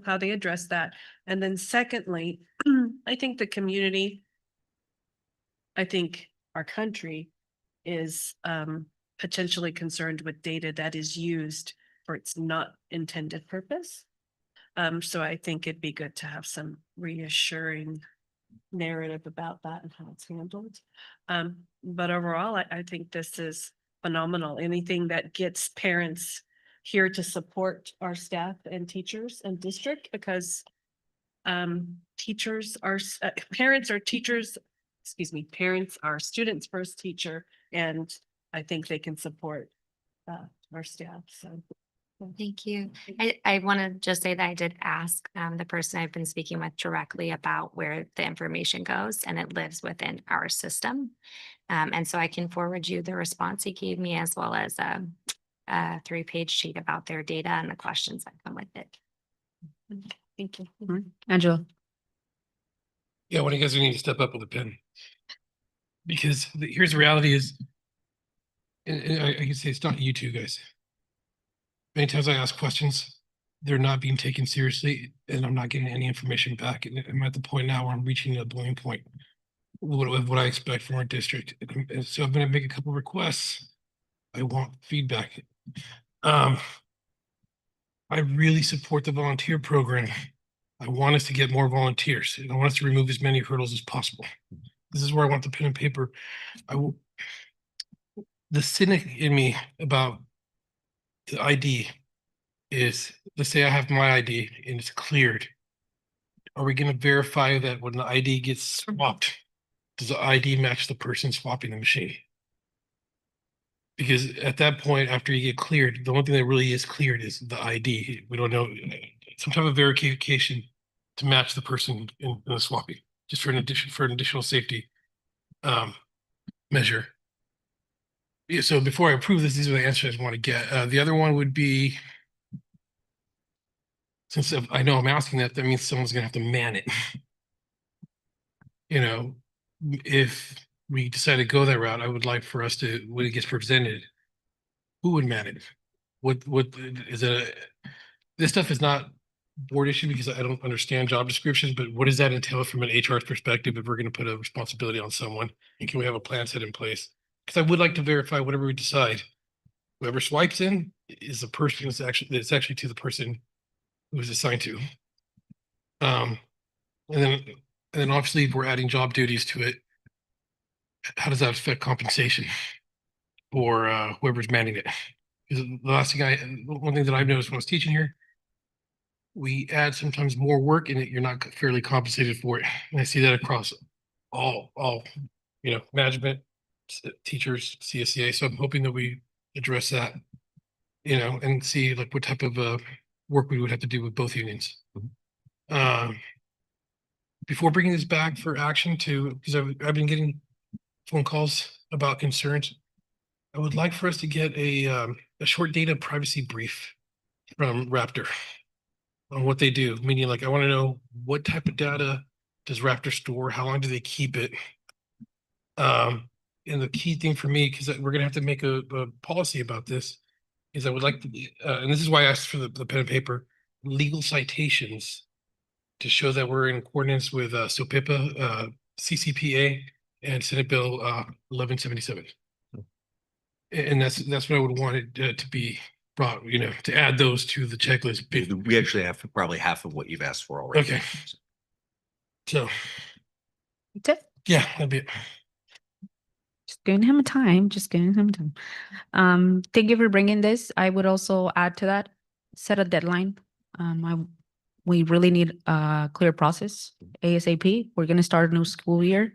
how they address that. And then secondly, I think the community, I think our country is potentially concerned with data that is used for its not intended purpose. So I think it'd be good to have some reassuring narrative about that and how it's handled. But overall, I think this is phenomenal. Anything that gets parents here to support our staff and teachers and district, because teachers are, parents are teachers, parents are students' first teacher, and I think they can support our staff, so. Thank you. I want to just say that I did ask the person I've been speaking with directly about where the information goes, and it lives within our system. And so I can forward you the response he gave me, as well as a 3-page sheet about their data and the questions that come with it. Thank you. Angela. Yeah, one of you guys need to step up with a pen. Because here's the reality is, and I can say it's not you two guys. Many times I ask questions, they're not being taken seriously, and I'm not getting any information back. And I'm at the point now where I'm reaching a boiling point with what I expect from our district. And so I'm going to make a couple of requests. I want feedback. I really support the volunteer program. I want us to get more volunteers, and I want us to remove as many hurdles as possible. This is where I want the pen and paper. The cynic in me about the ID is, let's say I have my ID and it's cleared. Are we going to verify that when the ID gets swapped, does the ID match the person swapping the machine? Because at that point, after you get cleared, the only thing that really is cleared is the ID. We don't know, some type of verification to match the person in the swapping, just for an additional safety measure. Yeah, so before I approve this, these are the answers I want to get. The other one would be, since I know I'm asking that means someone's gonna have to man it. If we decide to go that route, I would like for us to, when it gets presented, who would man it? What is it? This stuff is not board issue because I don't understand job descriptions, but what does that entail from an HR perspective if we're going to put a responsibility on someone? And can we have a plan set in place? Because I would like to verify whatever we decide. Whoever swipes in is the person that's actually to the person who is assigned to. And then obviously if we're adding job duties to it, how does that affect compensation for whoever's manning it? Because one thing that I've noticed when I was teaching here, we add sometimes more work and you're not fairly compensated for it. And I see that across all management, teachers, CSCA. So I'm hoping that we address that, and see like what type of work we would have to do with both unions. Before bringing this back for action because I've been getting phone calls about concerns. I would like for us to get a short data privacy brief from Raptor on what they do. Meaning, like, I want to know what type of data does Raptor store? How long do they keep it? And the key thing for me, because we're going to have to make a policy about this, is I would like to, and this is why I asked for the pen and paper, legal citations to show that we're in accordance with SOPIPA, CCPA, and Senate Bill 1177. And that's what I would want it to be brought, to add those to the checklist. We actually have probably half of what you've asked for already. Okay. So, That's it. yeah, that'd be it. giving him time, just giving him time. Thank you for bringing this. I would also add to that, set a deadline. We really need a clear process ASAP. We're gonna start a new school year.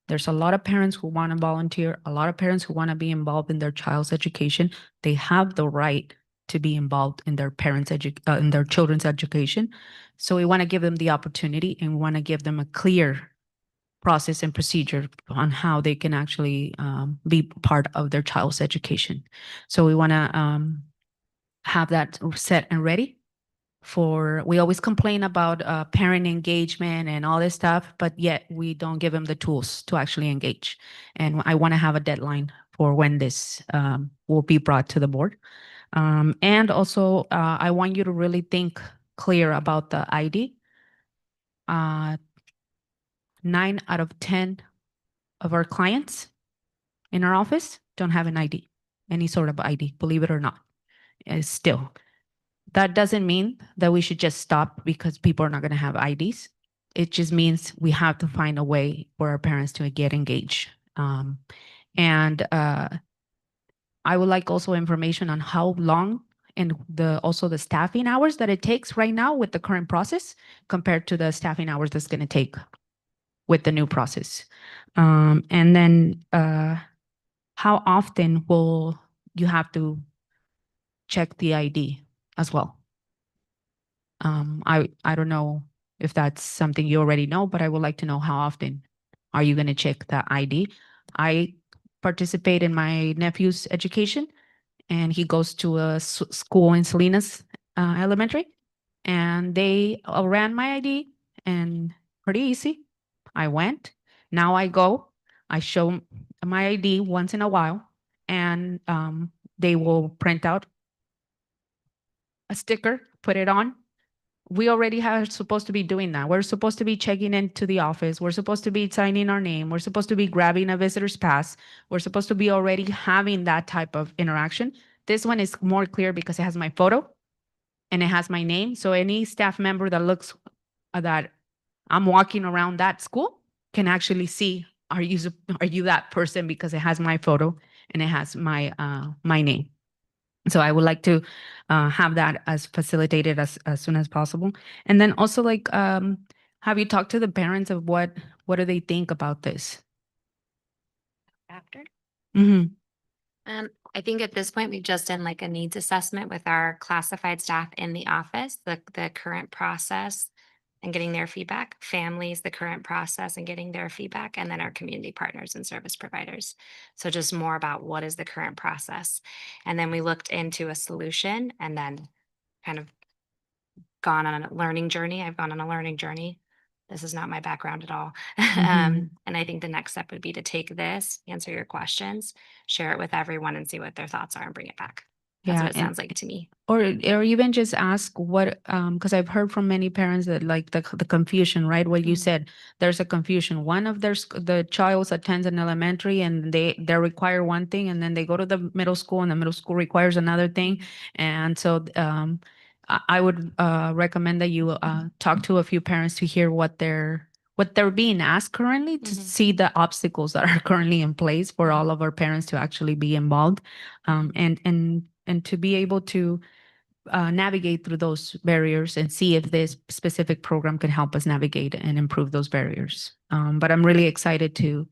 There's a lot of parents who want to volunteer, a lot of parents who want to be involved in their child's education. They have the right to be involved in their in their children's education. So we want to give them the opportunity, and we want to give them a clear process and procedure on how they can actually be part of their child's education. So we want to have that set and ready. We always complain about parent engagement and all this stuff, but yet we don't give them the tools to actually engage. And I want to have a deadline for when this will be brought to the board. And also, I want you to really think clear about the ID. 9 out of 10 of our clients in our office don't have an ID, any sort of ID, believe it or not. Still, that doesn't mean that we should just stop because people are not going to have IDs. It just means we have to find a way for our parents to get engaged. I would like also information on how long and also the staffing hours that it takes right now with the current process compared to the staffing hours that's going to take with the new process. And then how often will you have to check the ID as well? I don't know if that's something you already know, but I would like to know how often are you going to check the ID? I participate in my nephew's education, and he goes to a school in Salinas Elementary, and they ran my ID, and pretty easy. I went. Now I go. I show my ID once in a while, and they will print out a sticker, put it on. We already are supposed to be doing that. We're supposed to be checking into the office. We're supposed to be signing our name. We're supposed to be grabbing a visitor's pass. We're supposed to be already having that type of interaction. This one is more clear because it has my photo and it has my name. So any staff member that looks that I'm walking around that school can actually see, are you that person, because it has my photo and it has my name. So I would like to have that as facilitated as soon as possible. And then also, like, have you talked to the parents of what do they think about this? After? Mm-hmm. I think at this point, we've just done like a needs assessment with our classified staff in the office, the current process and getting their feedback, families, the current process and getting their feedback, and then our community partners and service providers. So just more about what is the current process. And then we looked into a solution and then kind of gone on a learning journey. I've gone on a learning journey. This is not my background at all. And I think the next step would be to take this, answer your questions, share it with everyone and see what their thoughts are and bring it back. That's what it sounds like to me. Or even just ask what, because I've heard from many parents that like the confusion, right? What you said, there's a confusion. One of the child attends an elementary and they require one thing, and then they go to the middle school and the middle school requires another thing. And so I would recommend that you talk to a few parents to hear what they're being asked currently, to see the obstacles that are currently in place for all of our parents to actually be involved, and to be able to navigate through those barriers and see if this specific program can help us navigate and improve those barriers. But I'm really excited to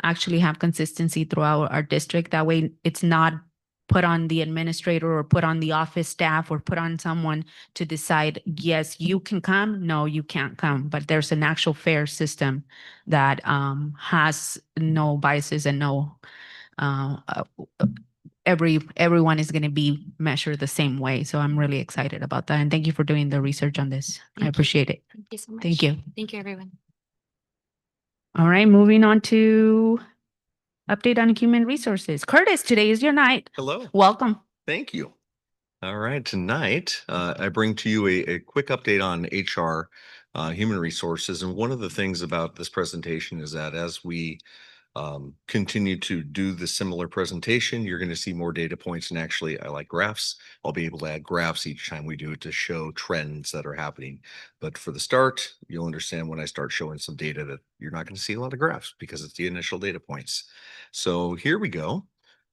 actually have consistency throughout our district. That way it's not put on the administrator or put on the office staff or put on someone to decide, yes, you can come, no, you can't come. But there's an actual fair system that has no biases and no everyone is going to be measured the same way. So I'm really excited about that. And thank you for doing the research on this. I appreciate it. Thank you so much. Thank you. Thank you, everyone. All right, moving on to update on human resources. Curtis, today is your night. Hello. Welcome. Thank you. All right. Tonight, I bring to you a quick update on HR, human resources. And one of the things about this presentation is that as we Continue to do the similar presentation. You're going to see more data points, and actually I like graphs. I'll be able to add graphs each time we do it to show trends that are happening. But for the start, you'll understand when I start showing some data that you're not going to see a lot of graphs because it's the initial data points. So here we go.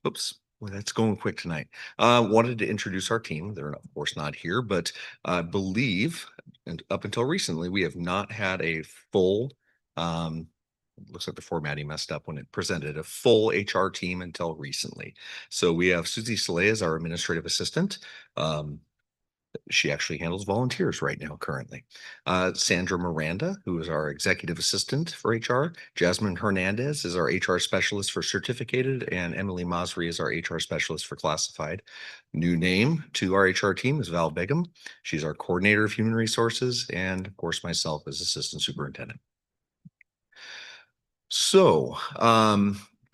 Oops. Well, that's going quick tonight. Wanted to introduce our team. They're of course not here, but I believe, and up until recently, we have not had a full, looks like the formatting messed up when it presented, a full HR team until recently. So we have Susie Soleil as our administrative assistant. She actually handles volunteers right now currently. Sandra Miranda, who is our executive assistant for HR. Jasmine Hernandez is our HR specialist for certificated, and Emily Masri is our HR specialist for classified. New name to our HR team is Val Begum. She's our coordinator of human resources, and of course myself as assistant superintendent. So,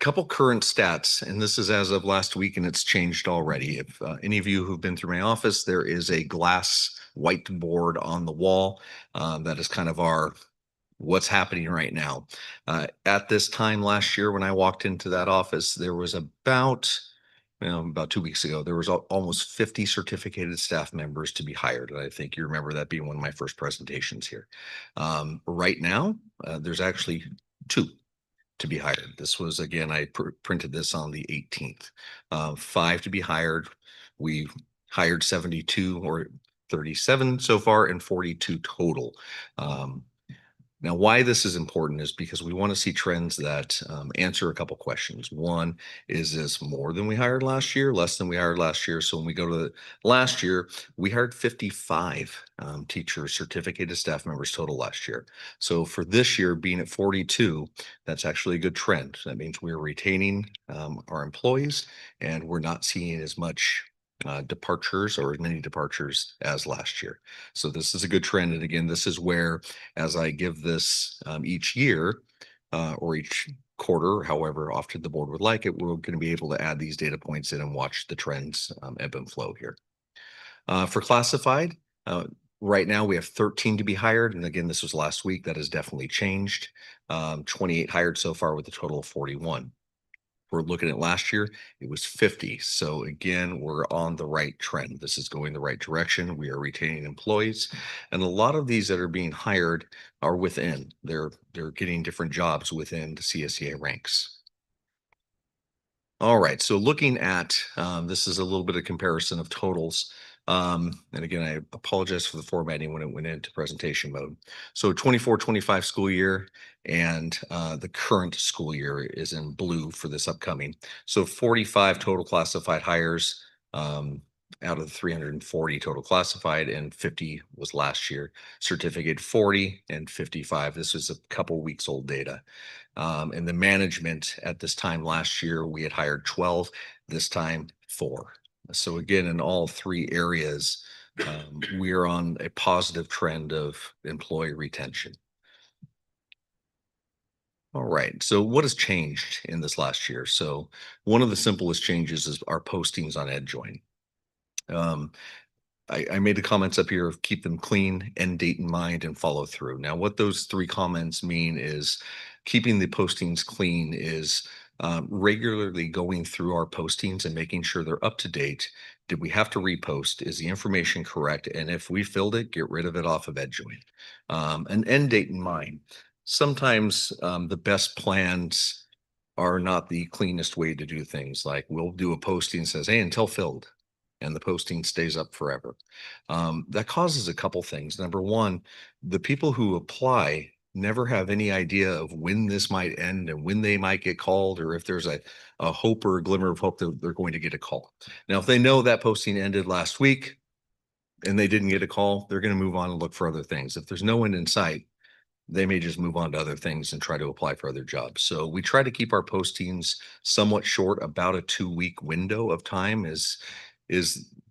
couple current stats, and this is as of last week, and it's changed already. If any of you who've been through my office, there is a glass whiteboard on the wall. That is kind of our what's happening right now. At this time last year, when I walked into that office, there was about 2 weeks ago, there was almost 50 certificated staff members to be hired. And I think you remember that being one of my first presentations here. Right now, there's actually 2 to be hired. This was, again, I printed this on the 18th. 5 to be hired. We hired 72 or 37 so far and 42 total. Now, why this is important is because we want to see trends that answer a couple questions. One, is this more than we hired last year, less than we hired last year? So when we go to the last year, we hired 55 teacher certificated staff members total last year. So for this year being at 42, that's actually a good trend. That means we're retaining our employees, and we're not seeing as much departures or as many departures as last year. So this is a good trend. And again, this is where, as I give this each year or each quarter, however often the board would like it, we're going to be able to add these data points in and watch the trends ebb and flow here. For classified, right now we have 13 to be hired. And again, this was last week. That has definitely changed. 28 hired so far with a total of 41. We're looking at last year, it was 50. So again, we're on the right trend. This is going the right direction. We are retaining employees. And a lot of these that are being hired are within. They're getting different jobs within the CSEA ranks. All right, so looking at, this is a little bit of comparison of totals. And again, I apologize for the formatting when it went into presentation mode. So 24-25 school year, and the current school year is in blue for this upcoming. So 45 total classified hires out of the 340 total classified, and 50 was last year. Certificate 40 and 55. This was a couple weeks old data. And the management at this time last year, we had hired 12, this time 4. So again, in all 3 areas, we are on a positive trend of employee retention. All right, so what has changed in this last year? So one of the simplest changes is our postings on EdJoin. I made the comments up here of keep them clean, end date in mind, and follow through. Now, what those 3 comments mean is keeping the postings clean is regularly going through our postings and making sure they're up to date. Did we have to repost? Is the information correct? And if we filled it, get rid of it off of EdJoin. An end date in mind. Sometimes the best plans are not the cleanest way to do things. Like we'll do a posting that says, hey, until filled, and the posting stays up forever. That causes a couple things. Number one, the people who apply never have any idea of when this might end and when they might get called, or if there's a hope or a glimmer of hope that they're going to get a call. Now, if they know that posting ended last week and they didn't get a call, they're going to move on and look for other things. If there's no end in sight, they may just move on to other things and try to apply for other jobs. So we try to keep our postings somewhat short. About a 2-week window of time is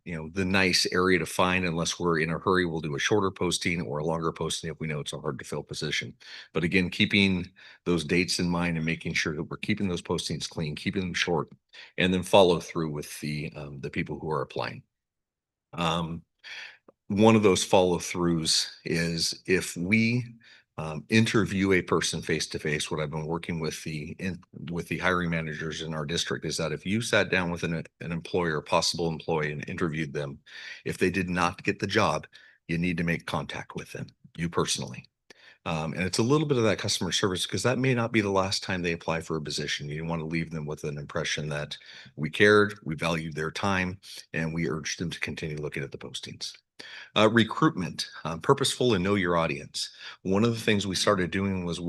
the nice area to find. Unless we're in a hurry, we'll do a shorter posting or a longer posting if we know it's a hard to fill position. But again, keeping those dates in mind and making sure that we're keeping those postings clean, keeping them short, and then follow through with the people who are applying. One of those follow throughs is if we interview a person face to face. What I've been working with with the hiring managers in our district is that if you sat down with an employer, a possible employee, and interviewed them, if they did not get the job, you need to make contact with them, you personally. And it's a little bit of that customer service because that may not be the last time they apply for a position. You want to leave them with an impression that we cared, we valued their time, and we urged them to continue looking at the postings. Recruitment, purposeful and know your audience. One of the things we started doing was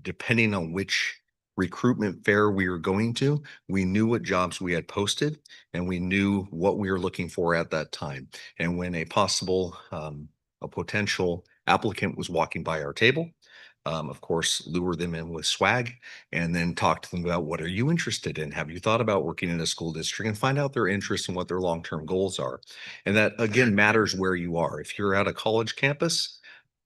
depending on which recruitment fair we were going to, we knew what jobs we had posted and we knew what we were looking for at that time. And when a potential applicant was walking by our table, of course, lure them in with swag and then talk to them about what are you interested in? Have you thought about working in a school district, and find out their interests and what their long-term goals are? And that again matters where you are. If you're at a college campus,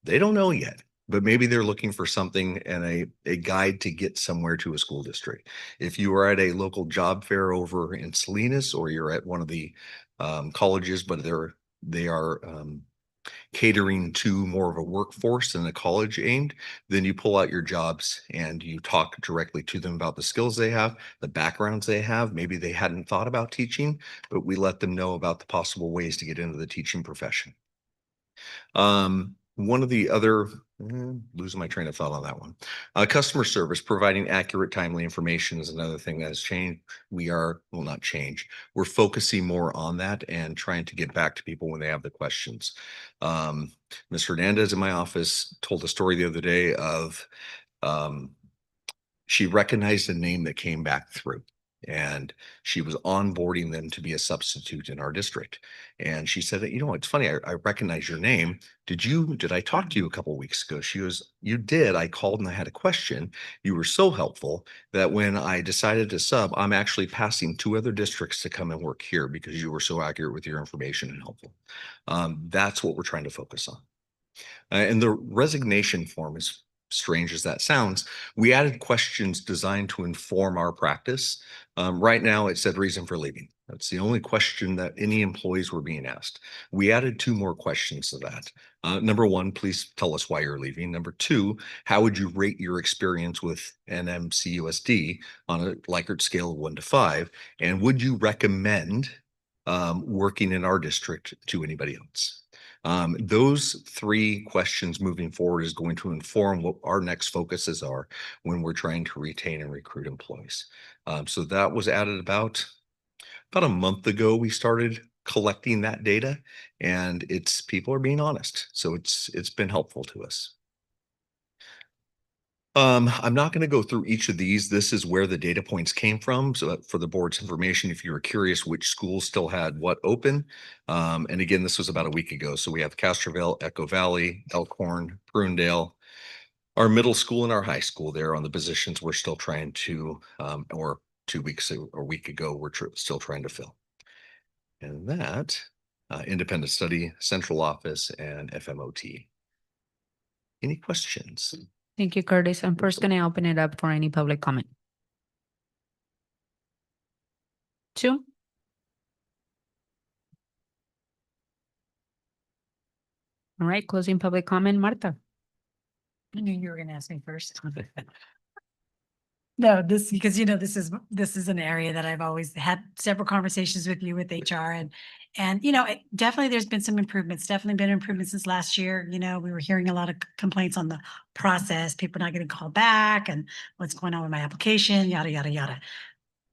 they don't know yet, but maybe they're looking for something and a guide to get somewhere to a school district. If you are at a local job fair over in Salinas, or you're at one of the colleges, but they are catering to more of a workforce than a college aimed, then you pull out your jobs and you talk directly to them about the skills they have, the backgrounds they have. Maybe they hadn't thought about teaching, but we let them know about the possible ways to get into the teaching profession. One of the other, losing my train of thought on that one. Customer service, providing accurate, timely information is another thing that has changed. Not change. We're focusing more on that and trying to get back to people when they have the questions. Ms. Hernandez in my office told a story the other day of, she recognized a name that came back through, and she was onboarding them to be a substitute in our district. And she said, you know, it's funny, I recognize your name. Did I talk to you a couple of weeks ago? She goes, you did. I called and I had a question. You were so helpful that when I decided to sub, I'm actually passing 2 other districts to come and work here because you were so accurate with your information and helpful. That's what we're trying to focus on. And the resignation form, as strange as that sounds, we added questions designed to inform our practice. Right now, it said reason for leaving. That's the only question that any employees were being asked. We added 2 more questions to that. Number 1, please tell us why you're leaving. Number 2, how would you rate your experience with NMCUSD on a Likert scale of 1 to 5? And would you recommend working in our district to anybody else? Those 3 questions moving forward is going to inform what our next focuses are when we're trying to retain and recruit employees. So that was added about a month ago. We started collecting that data, and people are being honest. So it's been helpful to us. I'm not going to go through each of these. This is where the data points came from. So for the board's information, if you were curious which schools still had what open. And again, this was about a week ago. So we have Castroville, Echo Valley, Elkhorn, Prunedale, our middle school and our high school there on the positions we're still trying to, or 2 weeks or a week ago, we're still trying to fill. And that independent study, central office, and FMOT. Any questions? Thank you, Curtis. I'm first going to open it up for any public comment. 2. All right, closing public comment, Marta. I knew you were going to ask me first. No, because this is an area that I've always had several conversations with you with HR and definitely there's been some improvements, definitely been improvements since last year. We were hearing a lot of complaints on the process, people not getting called back and what's going on with my application, yada, yada, yada.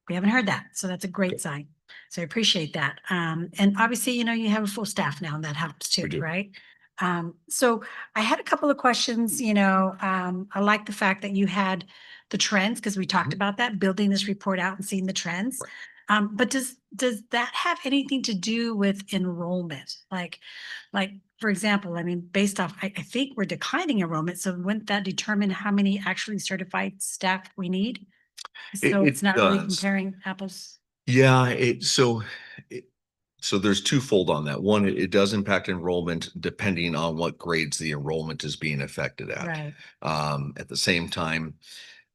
We haven't heard that. So that's a great sign. So I appreciate that. And obviously, you have a full staff now and that helps too, right? So I had a couple of questions, I like the fact that you had the trends because we talked about that, building this report out and seeing the trends. But does that have anything to do with enrollment? Like for example, based off, I think we're declining enrollment. So wouldn't that determine how many actually certified staff we need? So it's not really comparing apples. Yeah, so there's twofold on that. One, it does impact enrollment depending on what grades the enrollment is being affected at. Right. At the same time,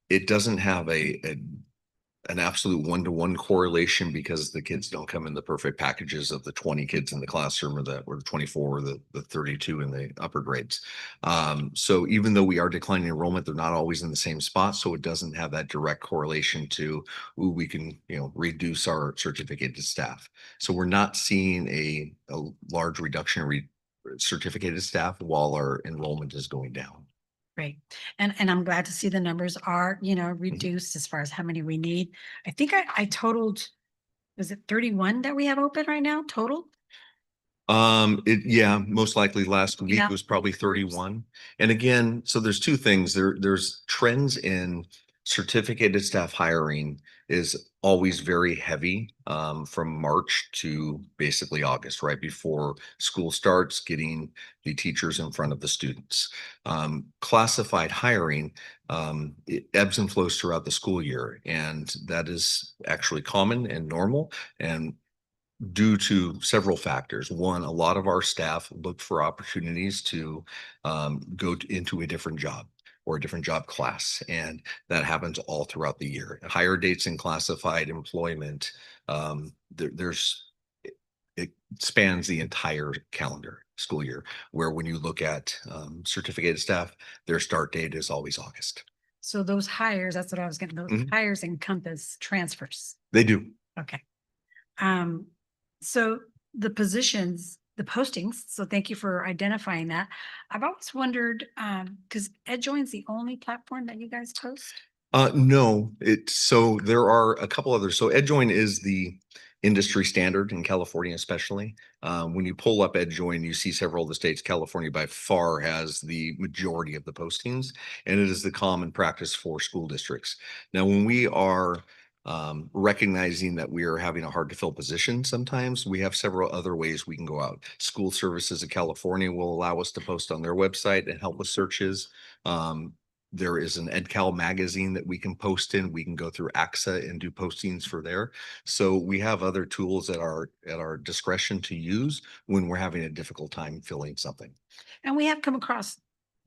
it doesn't have a an absolute one-to-one correlation because the kids don't come in the perfect packages of the 20 kids in the classroom or the 24 or the 32 in the upper grades. So even though we are declining enrollment, they're not always in the same spot. So it doesn't have that direct correlation to, ooh, we can, reduce our certificated staff. So we're not seeing a large reduction in certificated staff while our enrollment is going down. Great. And I'm glad to see the numbers are, reduced as far as how many we need. I think I totaled, was it 31 that we have open right now total? Yeah, most likely last week Yeah. was probably 31. And again, so there's two things. There's trends in certificated staff hiring is always very heavy from March to basically August, right before school starts, getting the teachers in front of the students. Classified hiring, it ebbs and flows throughout the school year, and that is actually common and normal. And due to several factors. One, a lot of our staff look for opportunities to into a different job or a different job class. And that happens all throughout the year. Higher dates in classified employment, it spans the entire calendar school year, where when you look at certificated staff, their start date is always August. So those hires, that's what I was getting, those Mhm. hires encompass transfers. They do. Okay. So the positions, the postings, so thank you for identifying that. I've always wondered, because EdJoin's the only platform that you guys post? No, so there are a couple others. So EdJoin is the industry standard in California, especially. When you pull up EdJoin, you see several of the states. California by far has the majority of the postings, and it is the common practice for school districts. Now, when we are recognizing that we are having a hard to fill position, sometimes we have several other ways we can go out. School Services of California will allow us to post on their website and help with searches. There is an EdCal magazine that we can post in. We can go through AXA and do postings for there. So we have other tools at our discretion to use when we're having a difficult time filling something. And we have come across,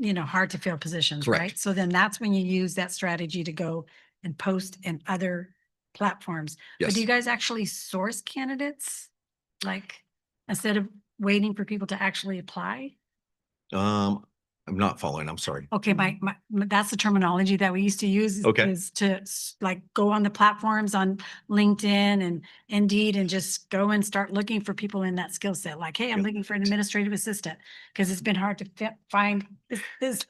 hard to fill positions, Correct. right? So then that's when you use that strategy to go and post in other platforms. But Yes. do you guys actually source candidates? Like, instead of waiting for people to actually apply? I'm not following. I'm sorry. Okay, that's the terminology that we used to use Okay. is to like go on the platforms on LinkedIn and Indeed and just go and start looking for people in that skill set. Like, hey, I'm Yep. looking for an administrative assistant because it's been hard to find this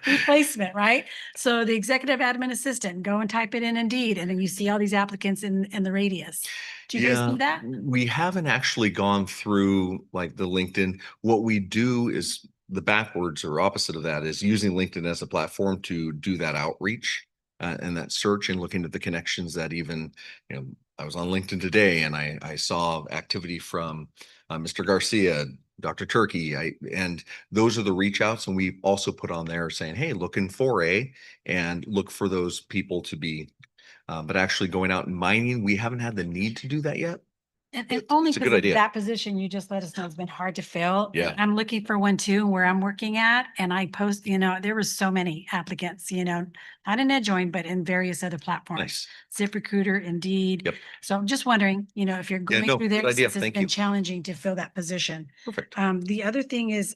replacement, right? So the executive admin assistant, go and type it in Indeed, and then you see all these applicants in the radius. Do you guys do that? We haven't actually gone through like the LinkedIn. What we do is the backwards or opposite of that is using LinkedIn as a platform to do that outreach and that search and looking at the connections that even, I was on LinkedIn today and I saw activity from Mr. Garcia, Dr. Turkey, and those are the reach outs. And we also put on there saying, hey, looking for and look for those people to be, but actually going out and mining, we haven't had the need to do that yet. And It's only a good because of idea. that position you just let us know has been hard to fill. Yeah. I'm looking for one too, where I'm working at, and I post, there was so many applicants, not in EdJoin, but in various other platforms. Nice. ZipRecruiter, Indeed. Yep. So I'm just wondering, if you're going no, through good there, idea. since it's Thank been you. challenging to fill that position. Perfect. The other thing is,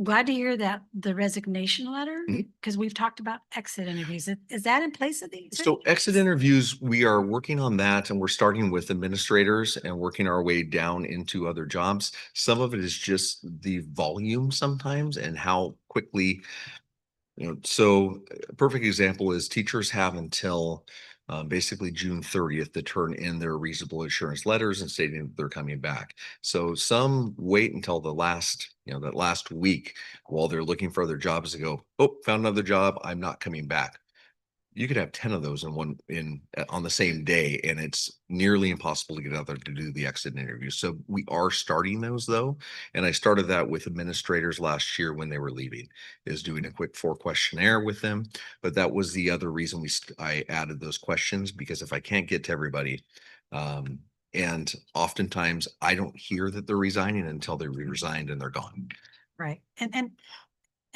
glad to hear that the resignation letter, Mhm. because we've talked about exit interviews. Is that in place of these? So exit interviews, we are working on that and we're starting with administrators and working our way down into other jobs. Some of it is just the volume sometimes and how quickly, so a perfect example is teachers have until basically June 30th to turn in their reasonable assurance letters and stating that they're coming back. So some wait until the last, that last week while they're looking for other jobs to go, oh, found another job, I'm not coming back. You could have 10 of those on the same day, and it's nearly impossible to get out there to do the exit interview. So we are starting those though. And I started that with administrators last year when they were leaving, is doing a quick 4 questionnaire with them. But that was the other reason I added those questions, because if I can't get to everybody, and oftentimes I don't hear that they're resigning until they resigned and they're gone. Right. And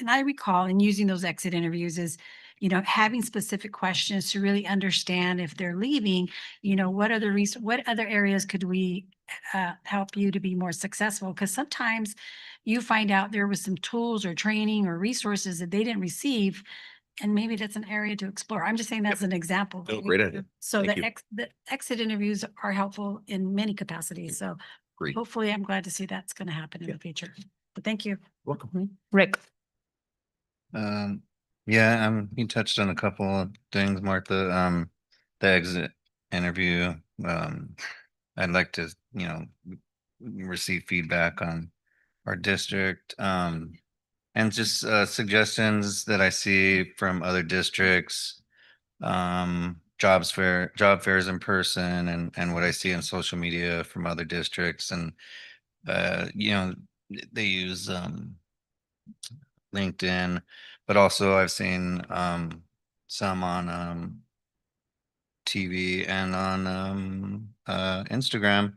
I recall in using those exit interviews is having specific questions to really understand if they're leaving, what other areas could we help you to be more successful? Because sometimes you find out there was some tools or training or resources that they didn't receive, and maybe that's an area to explore. I'm just saying that's an example. No, right? great idea. So Thank the you. the exit interviews are helpful in many capacities. So Great. hopefully I'm glad to see that's going to happen in the future. But thank you. Welcome. Rick. Yeah, you touched on a couple of things, Martha. The exit interview. I'd like to, receive feedback on our district. And just suggestions that I see from other districts. Job fairs in person and what I see on social media from other districts. And they use LinkedIn, but also I've seen some on TV and on Instagram.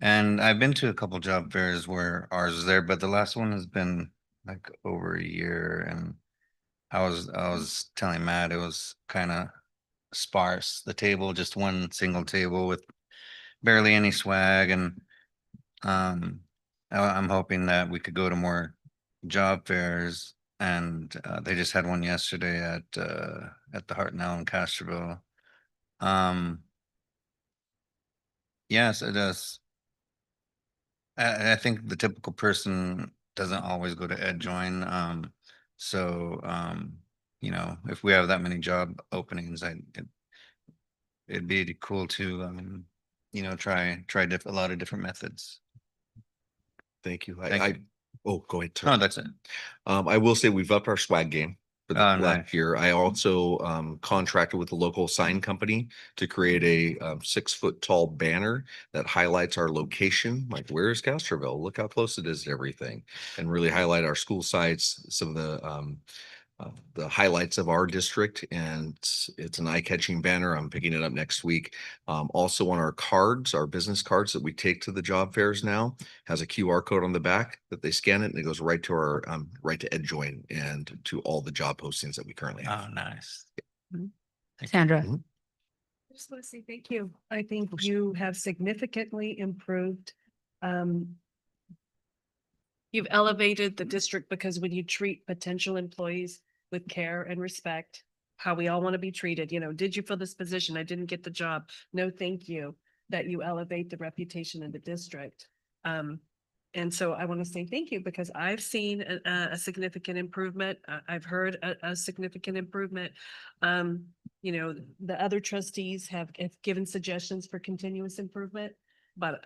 And I've been to a couple job fairs where ours is there, but the last one has been like over a year. And I was telling Matt it was kind of sparse. The table, just one single table with barely any swag. And I'm hoping that we could go to more job fairs. And they just had one yesterday at the Hartnell in Castroville. Yes, it does. I think the typical person doesn't always go to EdJoin. So if we have that many job openings, it'd be cool to try a lot of different methods. Thank you. Thank you. Oh, go ahead. No, that's it. I will say we've upped our swag game for the Oh, last nice. year. I also contracted with a local sign company to create a 6-foot tall banner that highlights our location. Like, where is Castroville? Look how close it is to everything, and really highlight our school sites, some of the highlights of our district. And it's an eye-catching banner. I'm picking it up next week. Also on our cards, our business cards that we take to the job fairs now, has a QR code on the back that they scan it, and it goes right to our right to EdJoin and to all the job postings that we currently have. Oh, nice. Sandra. Mhm. I just want to say thank you. I think you have significantly improved. You've elevated the district, because when you treat potential employees with care and respect, how we all want to be treated, did you fill this position? I didn't get the job. No, thank you. That you elevate the reputation in the district. And so I want to say thank you, because I've seen a significant improvement. I've heard a significant improvement. The other trustees have given suggestions for continuous improvement. But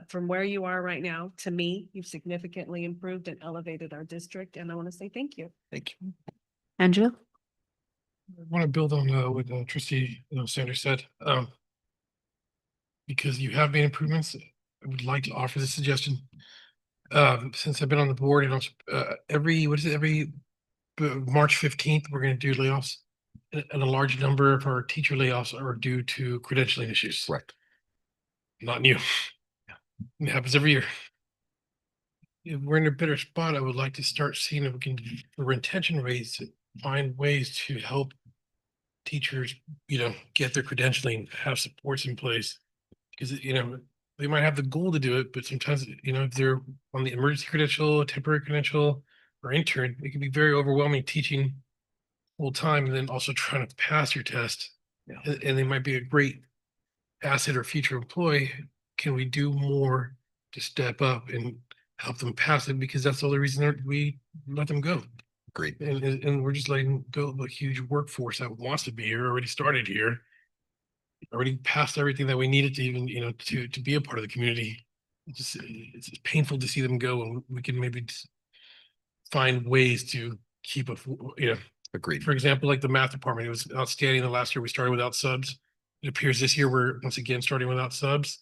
from where you are right now, to me, you've significantly improved and elevated our district. And I want to say thank you. Thank you. Angela. I want to build on what Trustee Sanders said. Because you have made improvements, I would like to offer this suggestion. Since I've been on the board, and every March 15th, we're going to do layoffs, and a large number of our teacher layoffs are due to credentialing issues. Correct. Not new. It happens every year. If we're in a better spot, I would like to start seeing if we can, for retention rates, find ways to help teachers, get their credentialing, have supports in place. Because, they might have the goal to do it, but sometimes, if they're on the emergency credential, temporary credential, or intern, it can be very overwhelming teaching full time and then also trying to pass your test. Yeah. And they might be a great asset or future employee. Can we do more to step up and help them pass it? Because that's the only reason we let them go. Great. And we're just letting go of a huge workforce that wants to be here, already started here, already passed everything that we needed to even, to be a part of the community. It's painful to see them go, and we can maybe find ways to keep Agreed. For example, like the math department, it was outstanding. The last year we started without subs. It appears this year we're once again starting without subs.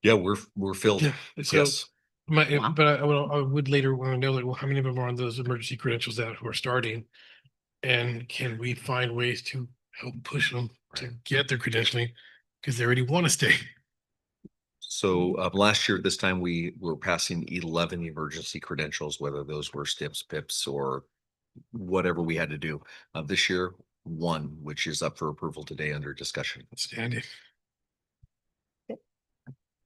Yeah, we're filled. Yeah, so Yes. Wow. but I would later want to know, like, well, how many of them are on those emergency credentials that who are starting, and can we find ways to help push them to get their credentialing because they already want to stay. So last year at this time, we were passing 11 emergency credentials, whether those were STIPs, PIPs, or whatever we had to do. This year, one, which is up for approval today under discussion. Outstanding.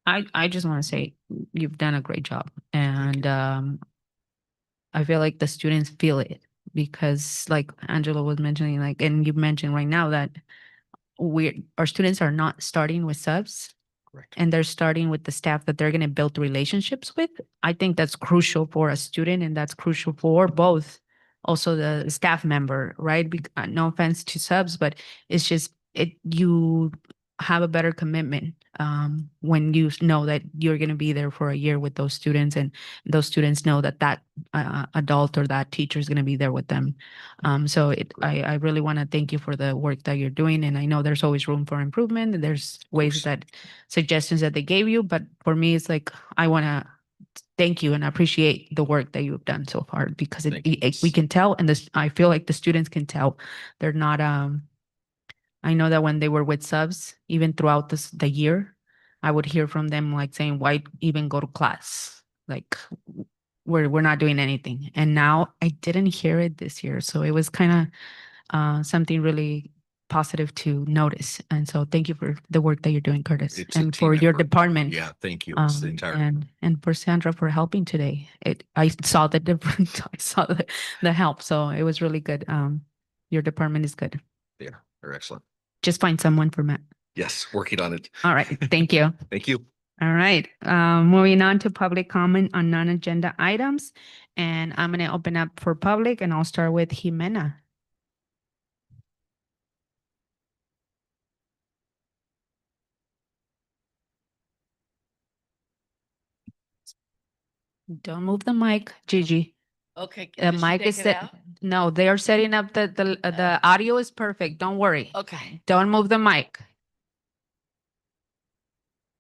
I just want to say you've done a great job, and I feel like the students feel it because, like Angela was mentioning, like, and you mentioned right now that our students are not starting with subs. Correct. And they're starting with the staff that they're going to build relationships with. I think that's crucial for a student, and that's crucial for both, also the staff member, right? No offense to subs, but it's just you have a better commitment when you know that you're going to be there for a year with those students, and those students know that adult or that teacher is going to be there with them. So I really want to thank you for the work that you're doing, and I know there's always room for improvement, and there's ways that suggestions that they gave you, but for me, it's like I want to thank you and appreciate the work that you've done so far, because we can tell, and I feel like the students can tell. They're not I know that when they were with subs, even throughout the year, I would hear from them like saying, why even go to class? Like we're not doing anything. And now I didn't hear it this year. So it was kind of something really positive to notice. And so thank you for the work that you're doing, Curtis, It's a and team for your effort. department. Yeah, thank you. It's the entire. And for Sandra for helping today. I saw the difference. I saw the help. So it was really good. Your department is good. Yeah, they're excellent. Just find someone for Matt. Yes, working on it. All right. Thank you. Thank you. All right. Moving on to public comment on non-agenda items. And I'm going to open up for public, and I'll start with Jimena. Don't move the mic, Gigi. Okay. The did she mic take is it set. out? No, they are setting up the audio is perfect. Don't worry. Okay. Don't move the mic.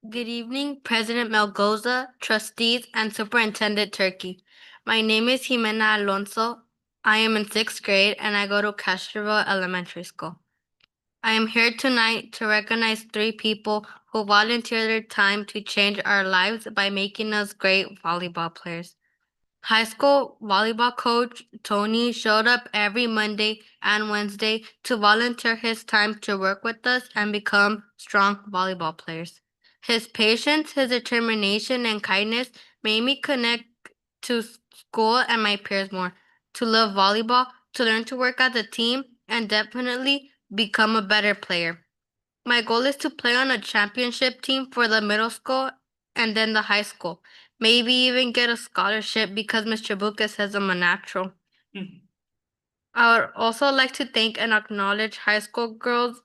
Good evening, President Melgoza, trustees, and Superintendent Turkey. My name is Jimena Alonso. I am in 6th grade and I go to Castroville Elementary School. I am here tonight to recognize 3 people who volunteer their time to change our lives by making us great volleyball players. High school volleyball coach Tony showed up every Monday and Wednesday to volunteer his time to work with us and become strong volleyball players. His patience, his determination, and kindness made me connect to school and my peers more, to love volleyball, to learn to work as a team, and definitely become a better player. My goal is to play on a championship team for the middle school and then the high school. Maybe even get a scholarship because Mr. Buca says I'm a natural. I would also like to thank and acknowledge high school girls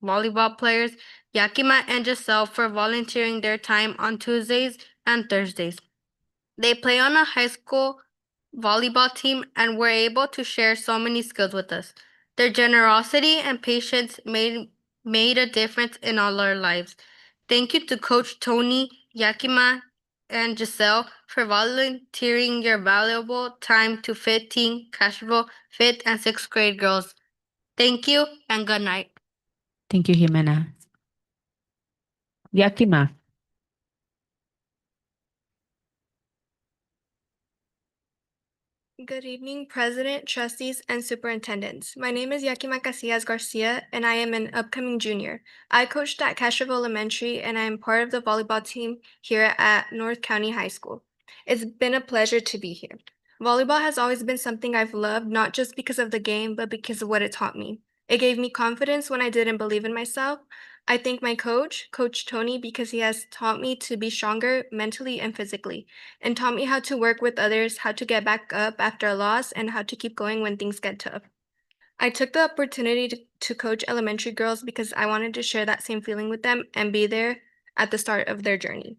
volleyball players Yakima and Giselle for volunteering their time on Tuesdays and Thursdays. They play on a high school volleyball team and were able to share so many skills with us. Their generosity and patience made a difference in all our lives. Thank you to Coach Tony, Yakima, and Giselle for volunteering your valuable time to 15 Cashville 5th and 6th grade girls. Thank you and good night. Thank you, Jimena. Yakima. Good evening, President, trustees, and superintendents. My name is Yakima Casillas Garcia, and I am an upcoming junior. I coached at Castroville Elementary, and I am part of the volleyball team here at North County High School. It's been a pleasure to be here. Volleyball has always been something I've loved, not just because of the game, but because of what it taught me. It gave me confidence when I didn't believe in myself. I thank my coach, Coach Tony, because he has taught me to be stronger mentally and physically, and taught me how to work with others, how to get back up after a loss, and how to keep going when things get tough. I took the opportunity to coach elementary girls because I wanted to share that same feeling with them and be there at the start of their journey.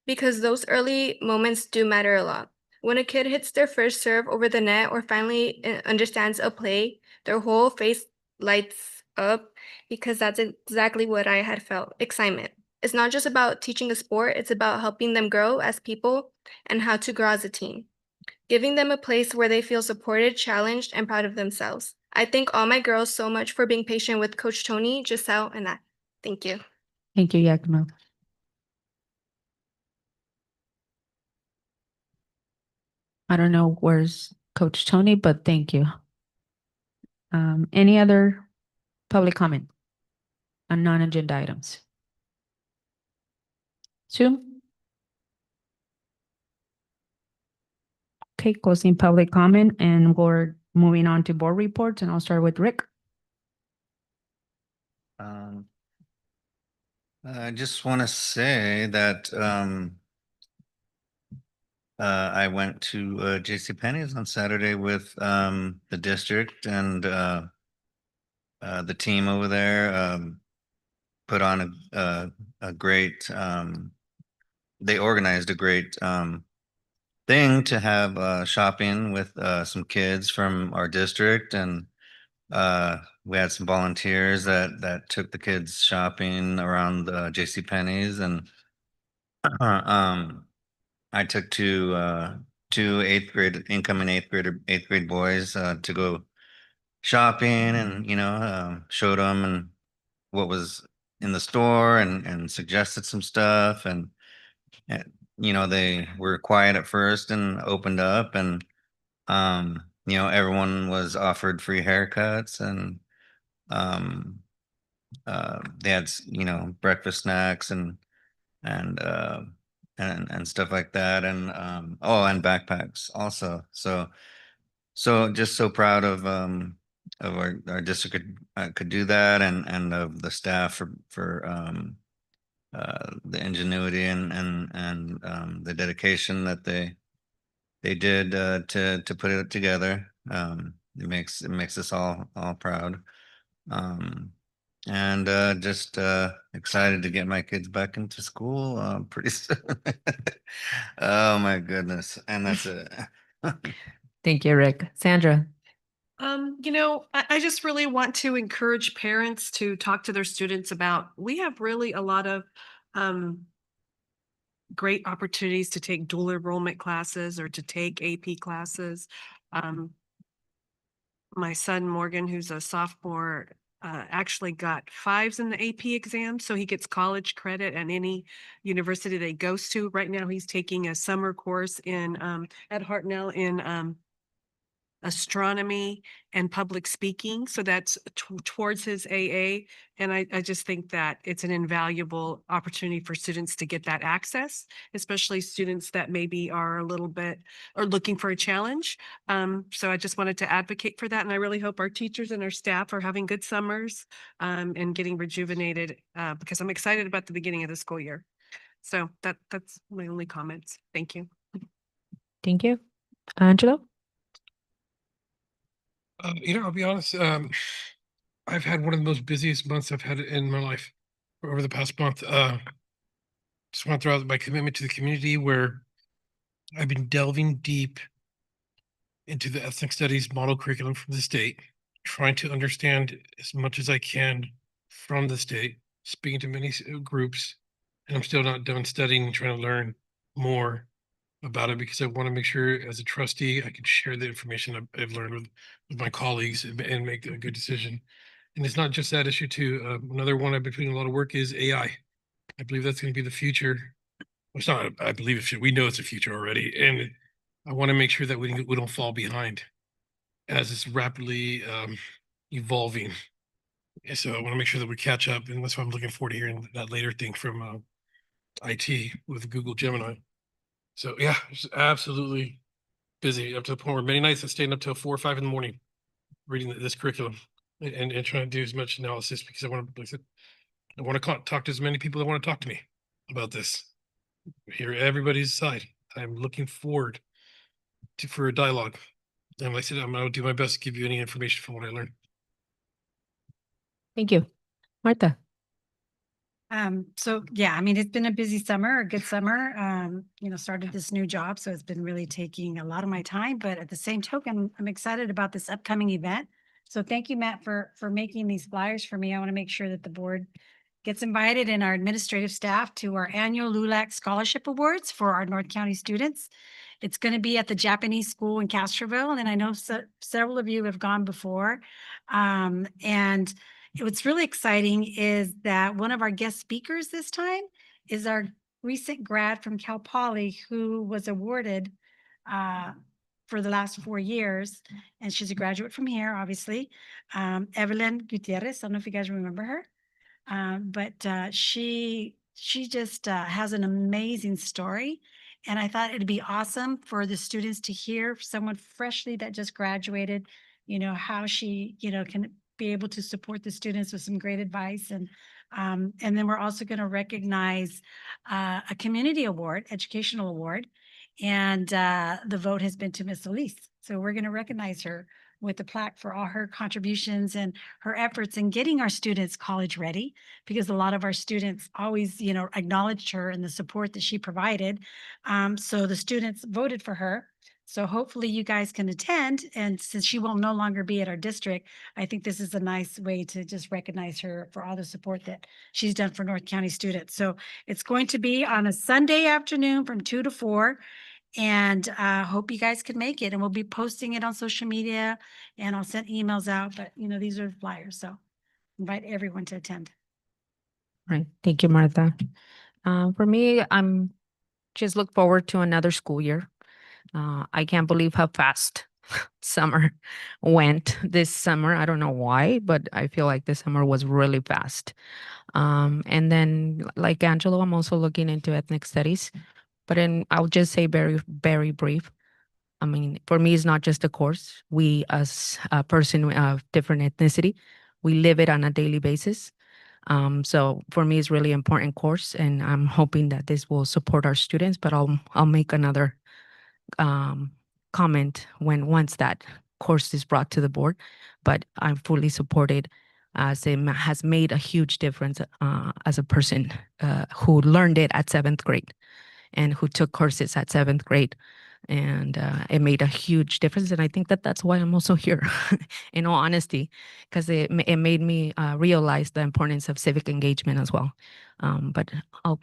Because those early moments do matter a lot. When a kid hits their first serve over the net or finally understands a play, their whole face lights up, because that's exactly what I had felt, excitement. It's not just about teaching a sport, it's about helping them grow as people and how to grow as a team. Giving them a place where they feel supported, challenged, and proud of themselves. I thank all my girls so much for being patient with Coach Tony, Giselle, and I. Thank you. Thank you, Yakima. I don't know where's Coach Tony, but thank you. Any other public comment on non-agenda items? Sue? Okay, closing public comment, and we're moving on to board reports, and I'll start with Rick. I just want to say that I went to JCPenney's on Saturday with the district and the team over there. Put on a great. They organized a great thing to have shopping with some kids from our district, and we had some volunteers that took the kids shopping around the JCPenney's, and I took two incoming eighth grade boys to go shopping, and showed them and what was in the store, and suggested some stuff, and they were quiet at first and opened up, and everyone was offered free haircuts, and um they had breakfast snacks, and and stuff like that, and and backpacks also. So just so proud of our district could do that, and of the staff for the ingenuity and the dedication that they did to put it together. It makes us all proud. Um, and just excited to get my kids back into school pretty soon. Oh my goodness. And that's it. Thank you, Rick. Sandra? I just really want to encourage parents to talk to their students about, we have really a lot of great opportunities to take dual enrollment classes or to take AP classes. My son Morgan, who's a sophomore, actually got 5s in the AP exam, so he gets college credit at any university that he goes to. Right now, he's taking a summer course in at Hartnell in astronomy and public speaking. So that's towards his AA. And I just think that it's an invaluable opportunity for students to get that access, especially students that maybe are a little bit or looking for a challenge. So I just wanted to advocate for that. And I really hope our teachers and our staff are having good summers and getting rejuvenated because I'm excited about the beginning of the school year. So that's my only comments. Thank you. Thank you. Angelo? I'll be honest. I've had one of the most busiest months I've had in my life over the past month. Just want to throw out my commitment to the community, where I've been delving deep into the ethnic studies model curriculum from the state, trying to understand as much as I can from the state, speaking to many groups, and I'm still not done studying and trying to learn more about it, because I want to make sure as a trustee I can share the information I've learned with my colleagues and make a good decision. And it's not just that issue too. Another one I've been putting a lot of work is AI. I believe that's going to be the future. Well, it's not, I believe we know it's the future already. And I want to make sure that we don't fall behind as it's rapidly evolving. And so I want to make sure that we catch up. And that's why I'm looking forward to hearing that later thing from IT with Google Gemini. So yeah, it's absolutely busy up to the point where many nights I'm staying up till 4 or 5 in the morning reading this curriculum and trying to do as much analysis, because I want to, like I said, I want to talk to as many people that want to talk to me about this. Hear everybody's side. I'm looking forward for a dialogue. And like I said, I'm going to do my best to give you any information from what I learned. Thank you. Martha? So yeah, I mean, it's been a busy summer, a good summer. Started this new job, so it's been really taking a lot of my time, but at the same token, I'm excited about this upcoming event. So thank you, Matt, for making these flyers for me. I want to make sure that the board gets invited and our administrative staff to our annual LULAC Scholarship Awards for our North County students. It's going to be at the Japanese school in Castroville, and I know several of you have gone before. And what's really exciting is that one of our guest speakers this time is our recent grad from Cal Poly, who was awarded for the last 4 years, and she's a graduate from here, obviously. Evelyn Gutierrez, I don't know if you guys remember her. But she just has an amazing story. And I thought it'd be awesome for the students to hear someone freshly that just graduated, how she, can be able to support the students with some great advice. And then we're also going to recognize a community award, educational award. And the vote has been to Miss Solis. So we're going to recognize her with the plaque for all her contributions and her efforts in getting our students college ready, because a lot of our students always, acknowledged her and the support that she provided. So the students voted for her. So hopefully you guys can attend. And since she will no longer be at our district, I think this is a nice way to just recognize her for all the support that she's done for North County students. So it's going to be on a Sunday afternoon from 2 to 4. And hope you guys can make it. And we'll be posting it on social media, and I'll send emails out. But these are flyers, so invite everyone to attend. Right. Thank you, Martha. For me, I'm just look forward to another school year. I can't believe how fast summer went this summer. I don't know why, but I feel like this summer was really fast. And then, like Angelo, I'm also looking into ethnic studies. But I'll just say very, very brief. I mean, for me, it's not just a course. We, as a person of different ethnicity, we live it on a daily basis. So for me, it's really important course, and I'm hoping that this will support our students. But I'll make another comment once that course is brought to the board. But I'm fully supported, as it has made a huge difference as a person who learned it at 7th grade. And who took courses at 7th grade. And it made a huge difference. And I think that that's why I'm also here, in all honesty, because it made me realize the importance of civic engagement as well. But I'll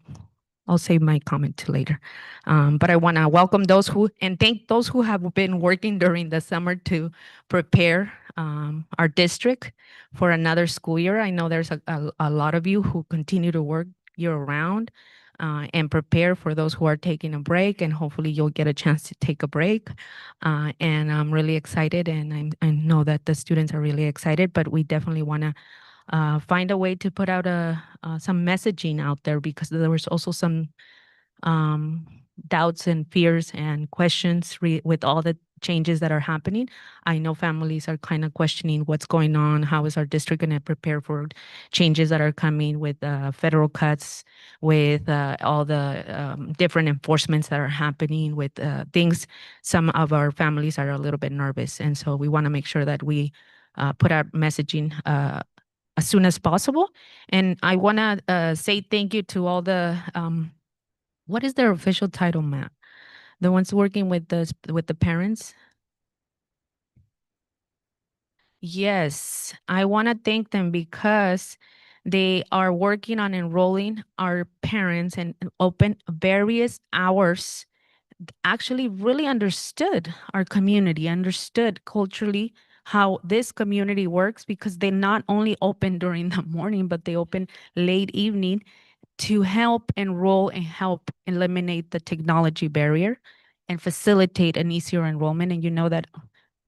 save my comment to later. But I want to welcome those and thank those who have been working during the summer to prepare our district for another school year. I know there's a lot of you who continue to work year round. And prepare for those who are taking a break, and hopefully you'll get a chance to take a break. And I'm really excited, and I know that the students are really excited, but we definitely want to find a way to put out some messaging out there, because there was also some doubts and fears and questions with all the changes that are happening. I know families are kind of questioning what's going on. How is our district going to prepare for changes that are coming with federal cuts, with all the different enforcements that are happening with things? Some of our families are a little bit nervous. And so we want to make sure that we put out messaging as soon as possible. And I want to say thank you to all the, what is their official title, Matt? The ones working with the parents? Yes, I want to thank them, because they are working on enrolling our parents and open various hours. Actually really understood our community, understood culturally how this community works, because they not only open during the morning, but they open late evening to help enroll and help eliminate the technology barrier and facilitate an easier enrollment. And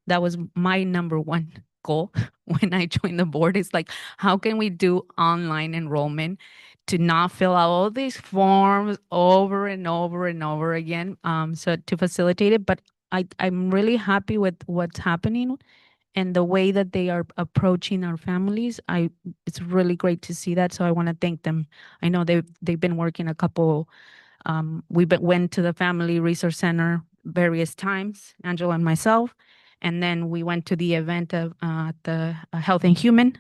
that was my number one goal when I joined the board, is like, how can we do online enrollment to not fill out all these forms over and over and over again, so to facilitate it. But I'm really happy with what's happening and the way that they are approaching our families. It's really great to see that. So I want to thank them. I know they've been working a couple. We went to the Family Resource Center various times, Angela and myself, and then we went to the event of the Health and Human,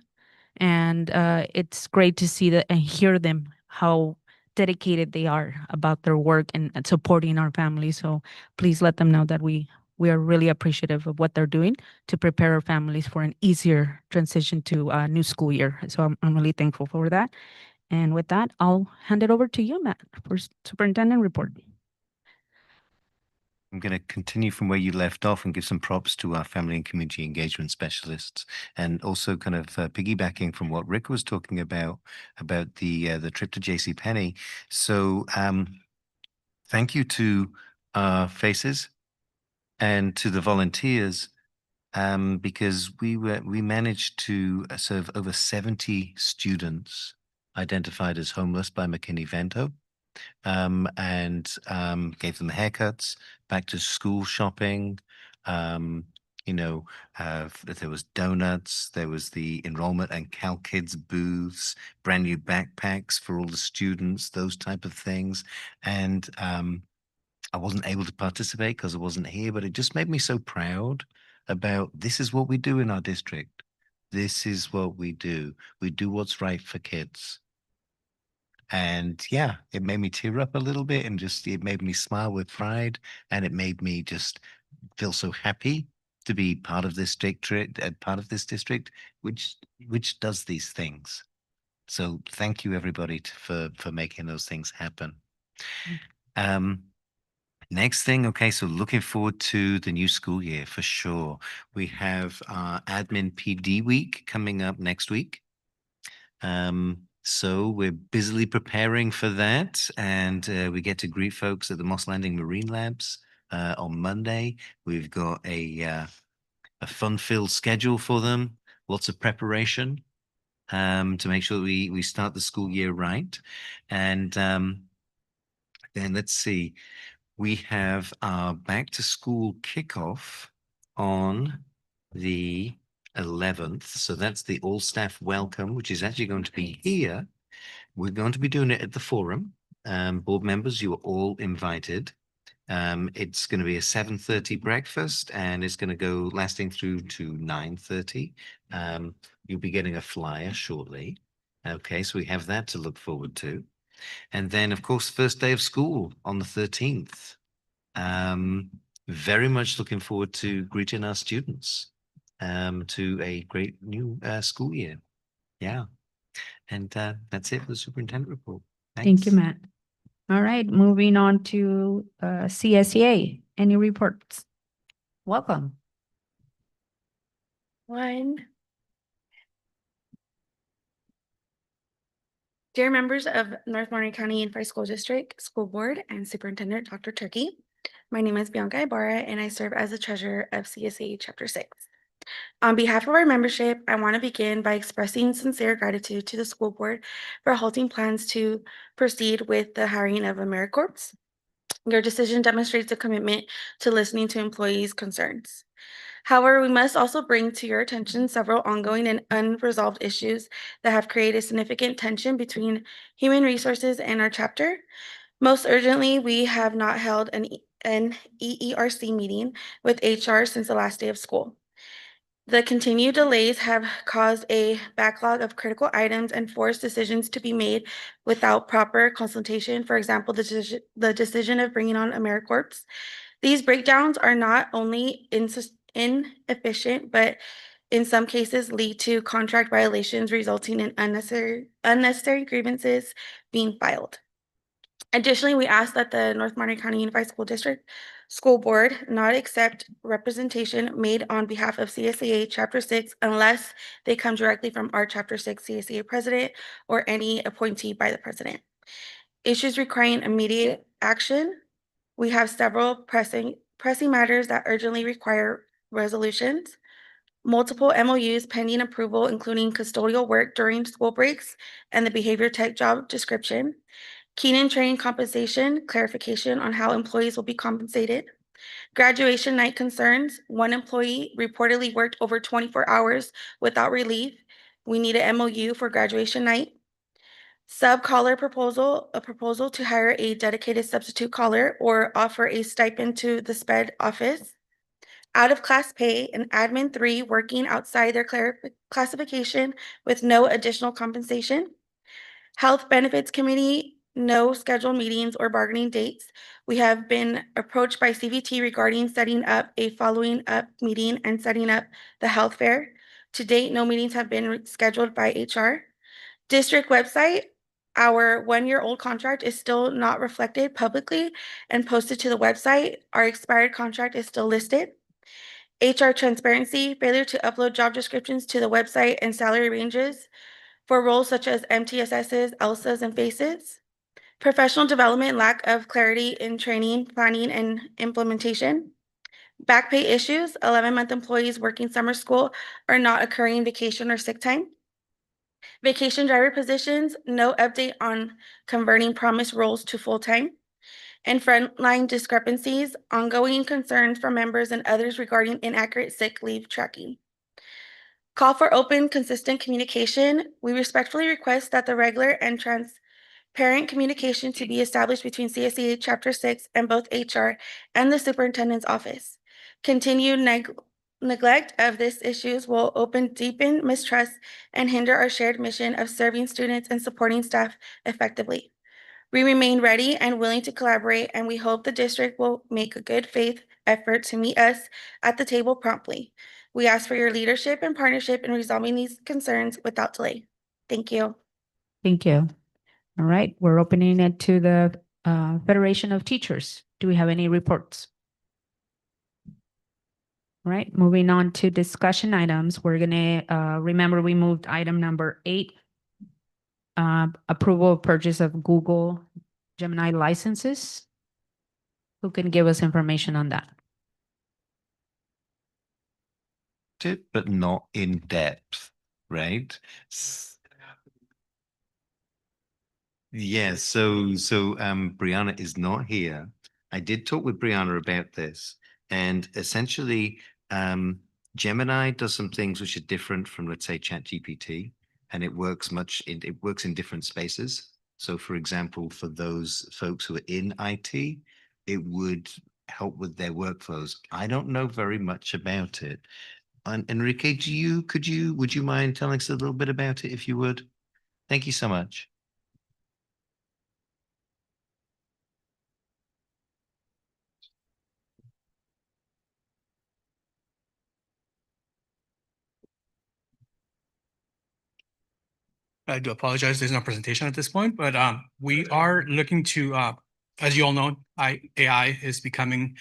and it's great to see that and hear them, how dedicated they are about their work and supporting our families. So please let them know that we are really appreciative of what they're doing to prepare our families for an easier transition to a new school year. So I'm really thankful for that. And with that, I'll hand it over to you, Matt, for superintendent report. I'm going to continue from where you left off and give some props to our family and community engagement specialists, and also kind of piggybacking from what Rick was talking about the trip to JCPenney. So thank you to Faces and to the volunteers, because we managed to serve over 70 students identified as homeless by McKinney-Vento, and gave them haircuts, back to school shopping. Um, there was donuts, there was the enrollment and Cal Kids booths, brand new backpacks for all the students, those type of things. And I wasn't able to participate because I wasn't here, but it just made me so proud about this is what we do in our district. This is what we do. We do what's right for kids. And yeah, it made me tear up a little bit and just it made me smile with pride, and it made me just feel so happy to be part of this part of this district, which does these things. So thank you everybody for making those things happen. Next thing, okay, so looking forward to the new school year for sure. We have our admin PD week coming up next week. So we're busily preparing for that, and we get to greet folks at the Moss Landing Marine Labs on Monday. We've got a fun-filled schedule for them, lots of preparation to make sure we start the school year right. And then let's see, we have our back to school kickoff on the 11th. So that's the all staff welcome, which is actually going to be here. We're going to be doing it at the forum. Board members, you are all invited. It's going to be a 7:30 breakfast, and it's going to go lasting through to 9:30. You'll be getting a flyer shortly. Okay, so we have that to look forward to. And then, of course, first day of school on the 13th. Very much looking forward to greeting our students to a great new school year. Yeah. And that's it for the superintendent report. Thank you, Thanks. Matt. All right, moving on to CSEA. Any reports? Welcome. Dear members of North Monterey County Unified School District, School Board, and Superintendent Dr. Turkey, my name is Bianca Ibarra, and I serve as the treasurer of CSA Chapter 6. On behalf of our membership, I want to begin by expressing sincere gratitude to the school board for halting plans to proceed with the hiring of AmeriCorps. Your decision demonstrates a commitment to listening to employees' concerns. However, we must also bring to your attention several ongoing and unresolved issues that have created significant tension between human resources and our chapter. Most urgently, we have not held an EERC meeting with HR since the last day of school. The continued delays have caused a backlog of critical items and forced decisions to be made without proper consultation. For example, the decision of bringing on AmeriCorps. These breakdowns are not only inefficient, but in some cases lead to contract violations resulting in unnecessary grievances being filed. Additionally, we ask that the North Monterey County Unified School District School Board not accept representation made on behalf of CSEA Chapter 6 unless they come directly from our Chapter 6 CSEA president or any appointee by the president. Issues requiring immediate action. We have several pressing matters that urgently require resolutions. Multiple MOUs pending approval, including custodial work during school breaks and the behavior tech job description. Keenan training compensation, clarification on how employees will be compensated. Graduation night concerns. One employee reportedly worked over 24 hours without relief. We need an MOU for graduation night. Sub-caller proposal, a proposal to hire a dedicated substitute caller or offer a stipend to the SPED office. Out-of-class pay, an admin 3 working outside their classification with no additional compensation. Health Benefits Committee, no scheduled meetings or bargaining dates. We have been approached by CVT regarding setting up a following up meeting and setting up the health fair. To date, no meetings have been scheduled by HR. District website, our 1-year-old contract is still not reflected publicly and posted to the website. Our expired contract is still listed. HR transparency, failure to upload job descriptions to the website and salary ranges for roles such as MTSSs, ELSAs, and FACEs. Professional development, lack of clarity in training, planning, and implementation. Back pay issues, 11-month employees working summer school are not occurring vacation or sick time. Vacation driver positions, no update on converting promised roles to full-time. And frontline discrepancies, ongoing concerns from members and others regarding inaccurate sick leave tracking. Call for open, consistent communication. We respectfully request that the regular and transparent communication to be established between CSEA Chapter 6 and both HR and the superintendent's office. Continued neglect of these issues will deepen mistrust and hinder our shared mission of serving students and supporting staff effectively. We remain ready and willing to collaborate, and we hope the district will make a good faith effort to meet us at the table promptly. We ask for your leadership and partnership in resolving these concerns without delay. Thank you. Thank you. All right, we're opening it to the Federation of Teachers. Do we have any reports? All right, moving on to discussion items. We're gonna remember we moved item number 8, approval of purchase of Google Gemini licenses. Who can give us information on that? But not in depth, right? Yes, so Brianna is not here. I did talk with Brianna about this, and essentially Gemini does some things which are different from, let's say, ChatGPT, and it works in different spaces. So for example, for those folks who are in IT, it would help with their workflows. I don't know very much about it. And Enrique, would you mind telling us a little bit about it if you would? Thank you so much. I do apologize. There's no presentation at this point, but we are looking to, as you all know, AI is becoming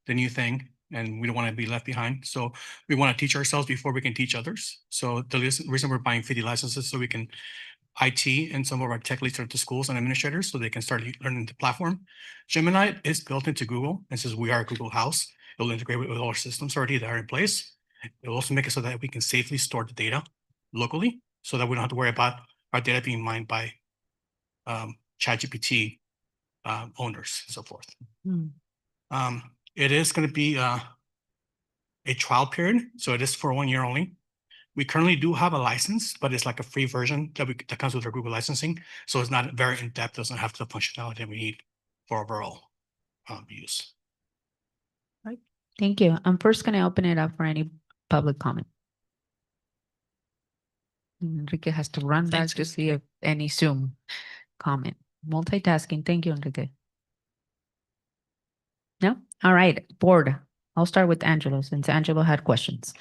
the new thing, and we don't want to be left behind. So we want to teach ourselves before we can teach others. So the reason we're buying 50 licenses so we can IT and some of our tech leads are the schools and administrators so they can start learning the platform. Gemini is built into Google, and since we are a Google house, it'll integrate with all our systems already that are in place. It'll also make it so that we can safely store the data locally so that we don't have to worry about our data being mined by ChatGPT owners and so forth. It is going to be a trial period, so it is for 1 year only. We currently do have a license, but it's like a free version that comes with our Google licensing. So it's not very in-depth, doesn't have the functionality that we need for overall use. Right. Thank you. I'm first going to open it up for any public comment. Enrique has to run back to see if any Zoom comment. Multitasking. Thank you, Enrique. No? All right. Board. I'll start with Angelo since Angelo had questions.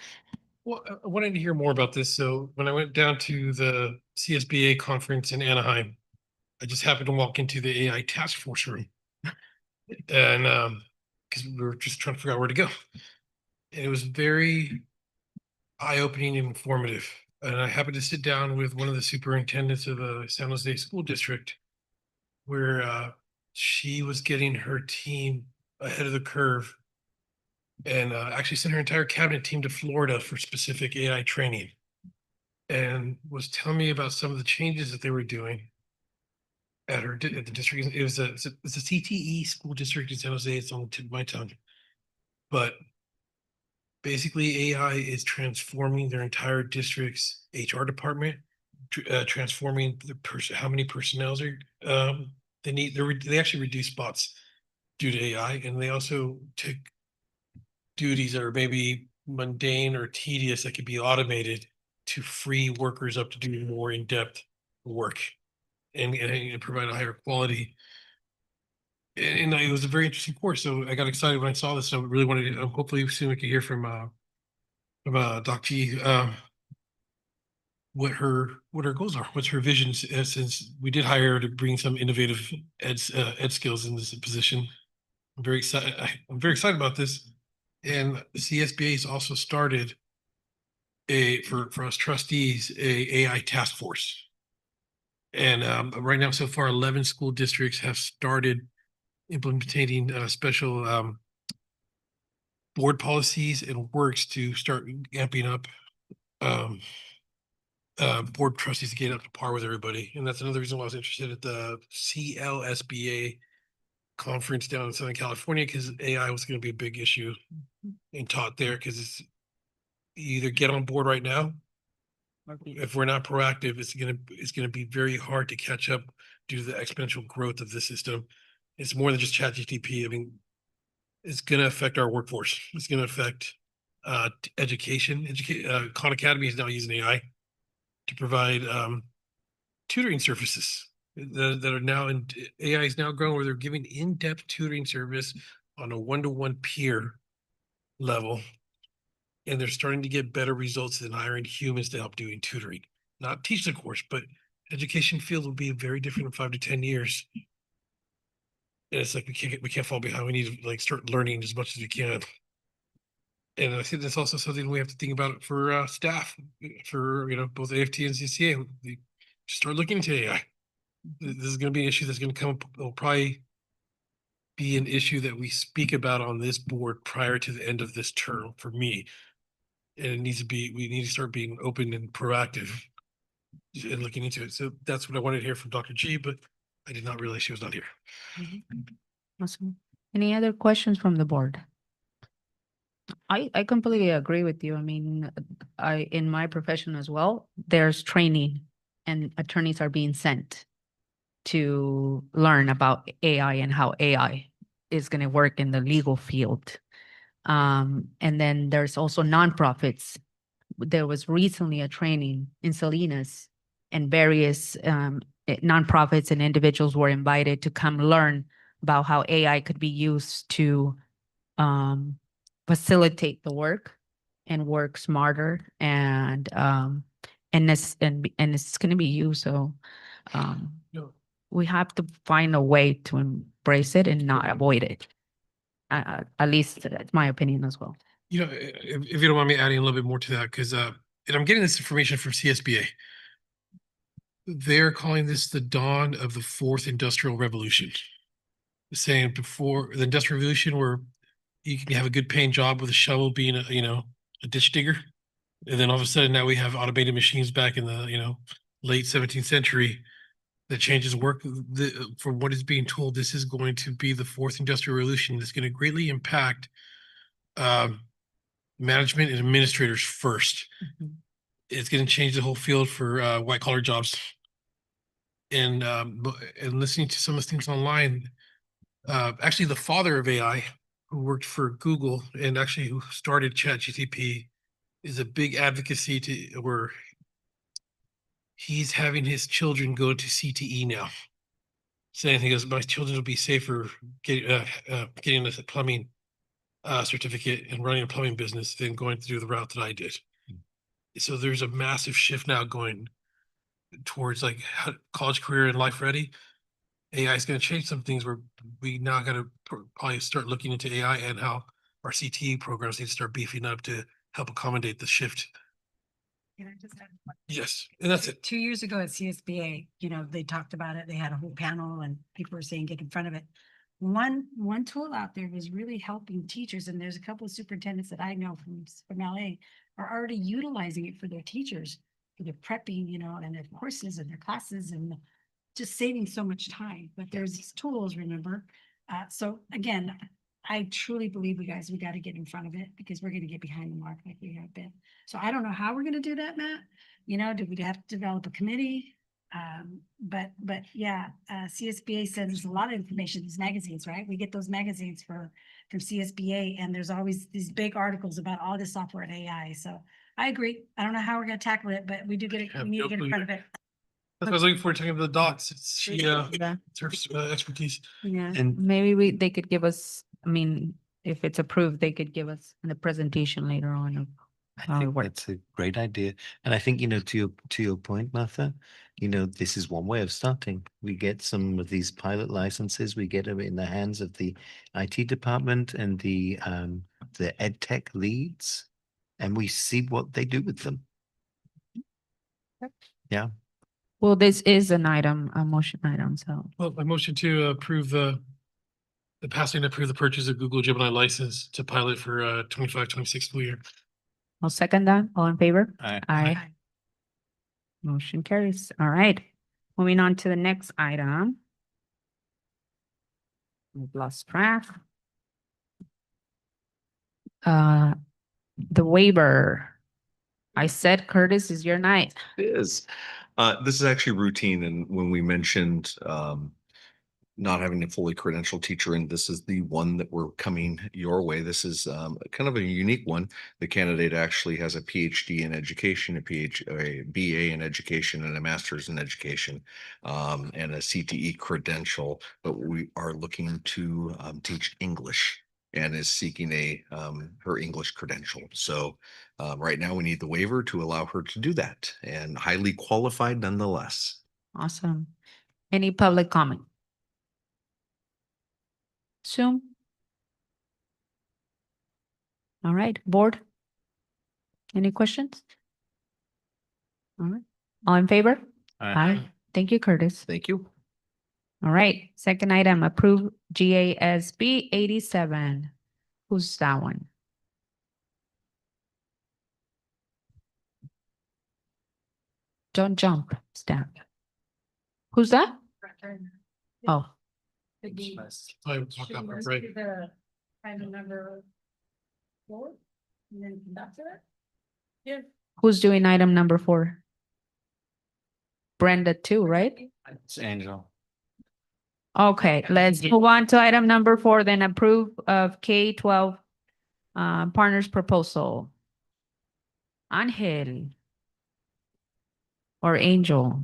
Well, I wanted to hear more about this. So when I went down to the CSBA conference in Anaheim, I just happened to walk into the AI task force room. And because we were just trying to figure out where to go. And it was very eye-opening and informative. And I happened to sit down with one of the superintendents of the San Jose School District, where she was getting her team ahead of the curve and actually sent her entire cabinet team to Florida for specific AI training, and was telling me about some of the changes that they were doing at the district. It's a CTE school district in San Jose. It's on the tip of my tongue, but basically AI is transforming their entire district's HR department, transforming how many personnel they need. They actually reduce spots due to AI, and they also take duties that are maybe mundane or tedious that could be automated to free workers up to do more in-depth work and provide a higher quality. And it was a very interesting course. So I got excited when I saw this. So I really wanted to, hopefully soon we can hear from Doc G, what her goals are, what's her vision, since we did hire her to bring some innovative ed skills in this position. I'm very excited about this. And the CSBA has also started for us trustees, a AI task force. And right now, so far, 11 school districts have started implementing special board policies and works to start amping up board trustees to get up to par with everybody. And that's another reason why I was interested at the CLSBA conference down in Southern California, because AI was going to be a big issue and taught there, because it's you either get on board right now. If we're not proactive, it's gonna be very hard to catch up due to the exponential growth of the system. It's more than just ChatGPT. I mean, it's gonna affect our workforce. It's gonna affect education. Khan Academy is now using AI to provide tutoring services that are now in AI is now growing where they're giving in-depth tutoring service on a one-to-one peer level. And they're starting to get better results than hiring humans to help doing tutoring. Not teach the course, but education field will be very different in 5 to 10 years. And it's like we can't fall behind. We need to like start learning as much as we can. And I think that's also something we have to think about for staff, for both AFT and CCA. We start looking into AI. This is going to be an issue that's going to come up. It'll probably be an issue that we speak about on this board prior to the end of this term for me. And it needs to be, we need to start being open and proactive and looking into it. So that's what I wanted to hear from Dr. G, but I did not realize she was not here. Awesome. Any other questions from the board? I completely agree with you. I mean, in my profession as well, there's training and attorneys are being sent to learn about AI and how AI is going to work in the legal field. And then there's also nonprofits. There was recently a training in Salinas, and various nonprofits and individuals were invited to come learn about how AI could be used to facilitate the work and work smarter, and it's going to be used. So we have to find a way to embrace it and not avoid it. At least that's my opinion as well. If you don't mind me adding a little bit more to that, because and I'm getting this information from CSBA. They're calling this the dawn of the fourth industrial revolution. Saying before the industrial revolution, where you can have a good paying job with a shovel being a ditch digger. And then all of a sudden now we have automated machines back in the, late 17th century that changes work. From what is being told, this is going to be the fourth industrial revolution that's going to greatly impact management and administrators first. Mm-hmm. It's going to change the whole field for white collar jobs. And listening to some of the things online, actually the father of AI, who worked for Google and actually who started ChatGPT, is a big advocacy to where he's having his children go to CTE now. Saying he goes, my children will be safer getting a plumbing certificate and running a plumbing business than going through the route that I did. So there's a massive shift now going towards like college career and life ready. AI is going to change some things where we now got to probably start looking into AI and how our CTE programs need to start beefing up to help accommodate the shift. Can I just add? Yes, and that's it. 2 years ago at CSBA, they talked about it. They had a whole panel and people were saying, get in front of it. One tool out there was really helping teachers. And there's a couple of superintendents that I know from LA are already utilizing it for their teachers, for their prepping, and their courses and their classes, and just saving so much time. But there's these tools, remember? So again, I truly believe we got to get in front of it, because we're going to get behind the mark like we have been. So I don't know how we're going to do that, Matt. Do we have to develop a committee? But yeah, CSBA sends a lot of information, these magazines, right? We get those magazines from CSBA, and there's always these big articles about all this software and AI. So I agree. I don't know how we're going to tackle it, but we need to get in front of it. That's what I was looking for, talking about the docs. It's her expertise. Yeah, And maybe they could give us, I mean, if it's approved, they could give us a presentation later on of how I it think works. that's a great idea. And I think, to your point, Martha, this is one way of starting. We get some of these pilot licenses, we get them in the hands of the IT department and the ed tech leads, and we see what they do with them. Yeah. Well, this is a motion item, so. well, I motion to approve the the passing to approve the purchase of Google Gemini license to pilot for 25-26 school year. I'll second that. All in favor? Aye. Aye. Motion carries. All right. Moving on to the next item. We've lost track. The waiver. I said, Curtis, is your night. It is. This is actually routine, and when we mentioned not having a fully credentialed teacher, and this is the one that we're coming your way. This is kind of a unique one. The candidate actually has a PhD in education, a BA in education, and a master's in education, and a CTE credential. But we are looking to teach English and is seeking her English credential. So right now we need the waiver to allow her to do that, and highly qualified nonetheless. Awesome. Any public comment? Zoom? All right, board? Any questions? All right, all in favor? Aye. Thank you, Curtis. Thank you. All right, second item, approve GASB 87. Who's that one? Don't jump, staff. Who's that? Oh, I will talk about it, right? Item number 4, and then conduct it. Yeah. who's doing item number 4? Brenda too, right? It's Angel. Okay, let's move on to item number 4, then approve of K-12 partners proposal. Angel. Or Angel.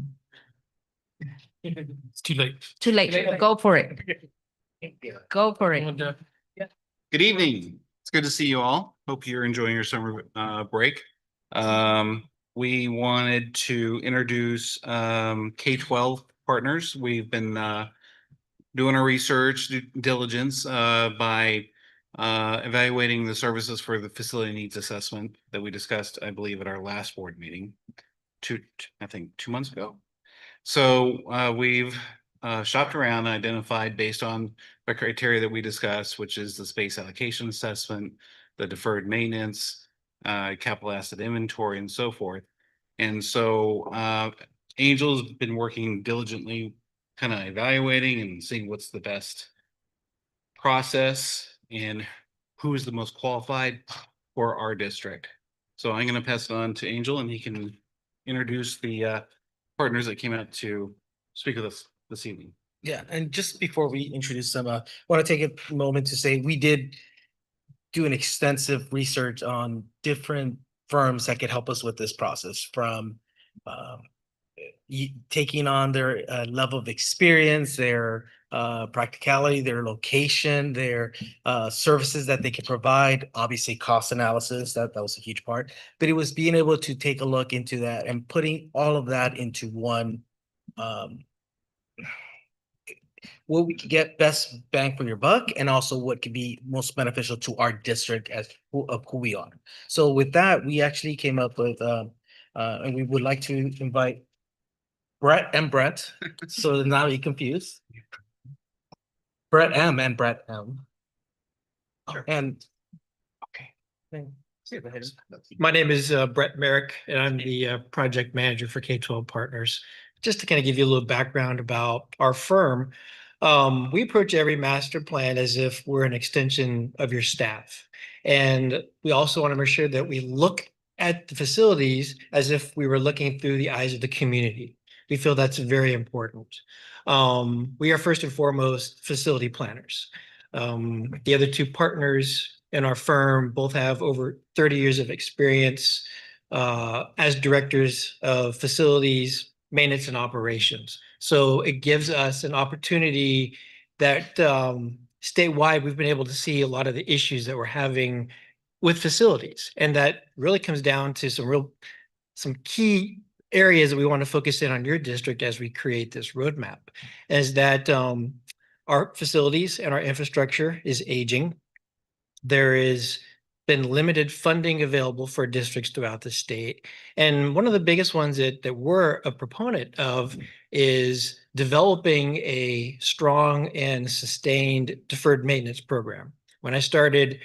It's too late. Too late. Go for it. Go for it. Good evening. It's good to see you all. Hope you're enjoying your summer break. We wanted to introduce K-12 partners. We've been doing our research due diligence by evaluating the services for the facility needs assessment that we discussed, I believe, at our last board meeting, I think 2 months ago. So we've shopped around and identified based on the criteria that we discussed, which is the space allocation assessment, the deferred maintenance, capital asset inventory, and so forth. And so Angel's been working diligently, kind of evaluating and seeing what's the best process and who is the most qualified for our district. So I'm going to pass it on to Angel, and he can introduce the partners that came out to speak with us this evening. Yeah, and just before we introduce them, I want to take a moment to say we did do an extensive research on different firms that could help us with this process, from taking on their level of experience, their practicality, their location, their services that they can provide, obviously cost analysis, that was a huge part, but it was being able to take a look into that and putting all of that into one, what we could get best bang for your buck, and also what could be most beneficial to our district as of who we are. So with that, we actually came up with, and we would like to invite Brett and Brett, so not be confused. Brett M and Brett M. Sure. And Okay. My name is Brett Merrick, and I'm the project manager for K-12 Partners. Just to kind of give you a little background about our firm, we approach every master plan as if we're an extension of your staff. And we also want to make sure that we look at the facilities as if we were looking through the eyes of the community. We feel that's very important. We are first and foremost facility planners. The other 2 partners in our firm both have over 30 years of experience as directors of facilities, maintenance, and operations. So it gives us an opportunity that statewide we've been able to see a lot of the issues that we're having with facilities. And that really comes down to some key areas that we want to focus in on your district as we create this roadmap, is that our facilities and our infrastructure is aging. There is been limited funding available for districts throughout the state. And one of the biggest ones that we're a proponent of is developing a strong and sustained deferred maintenance program. When I started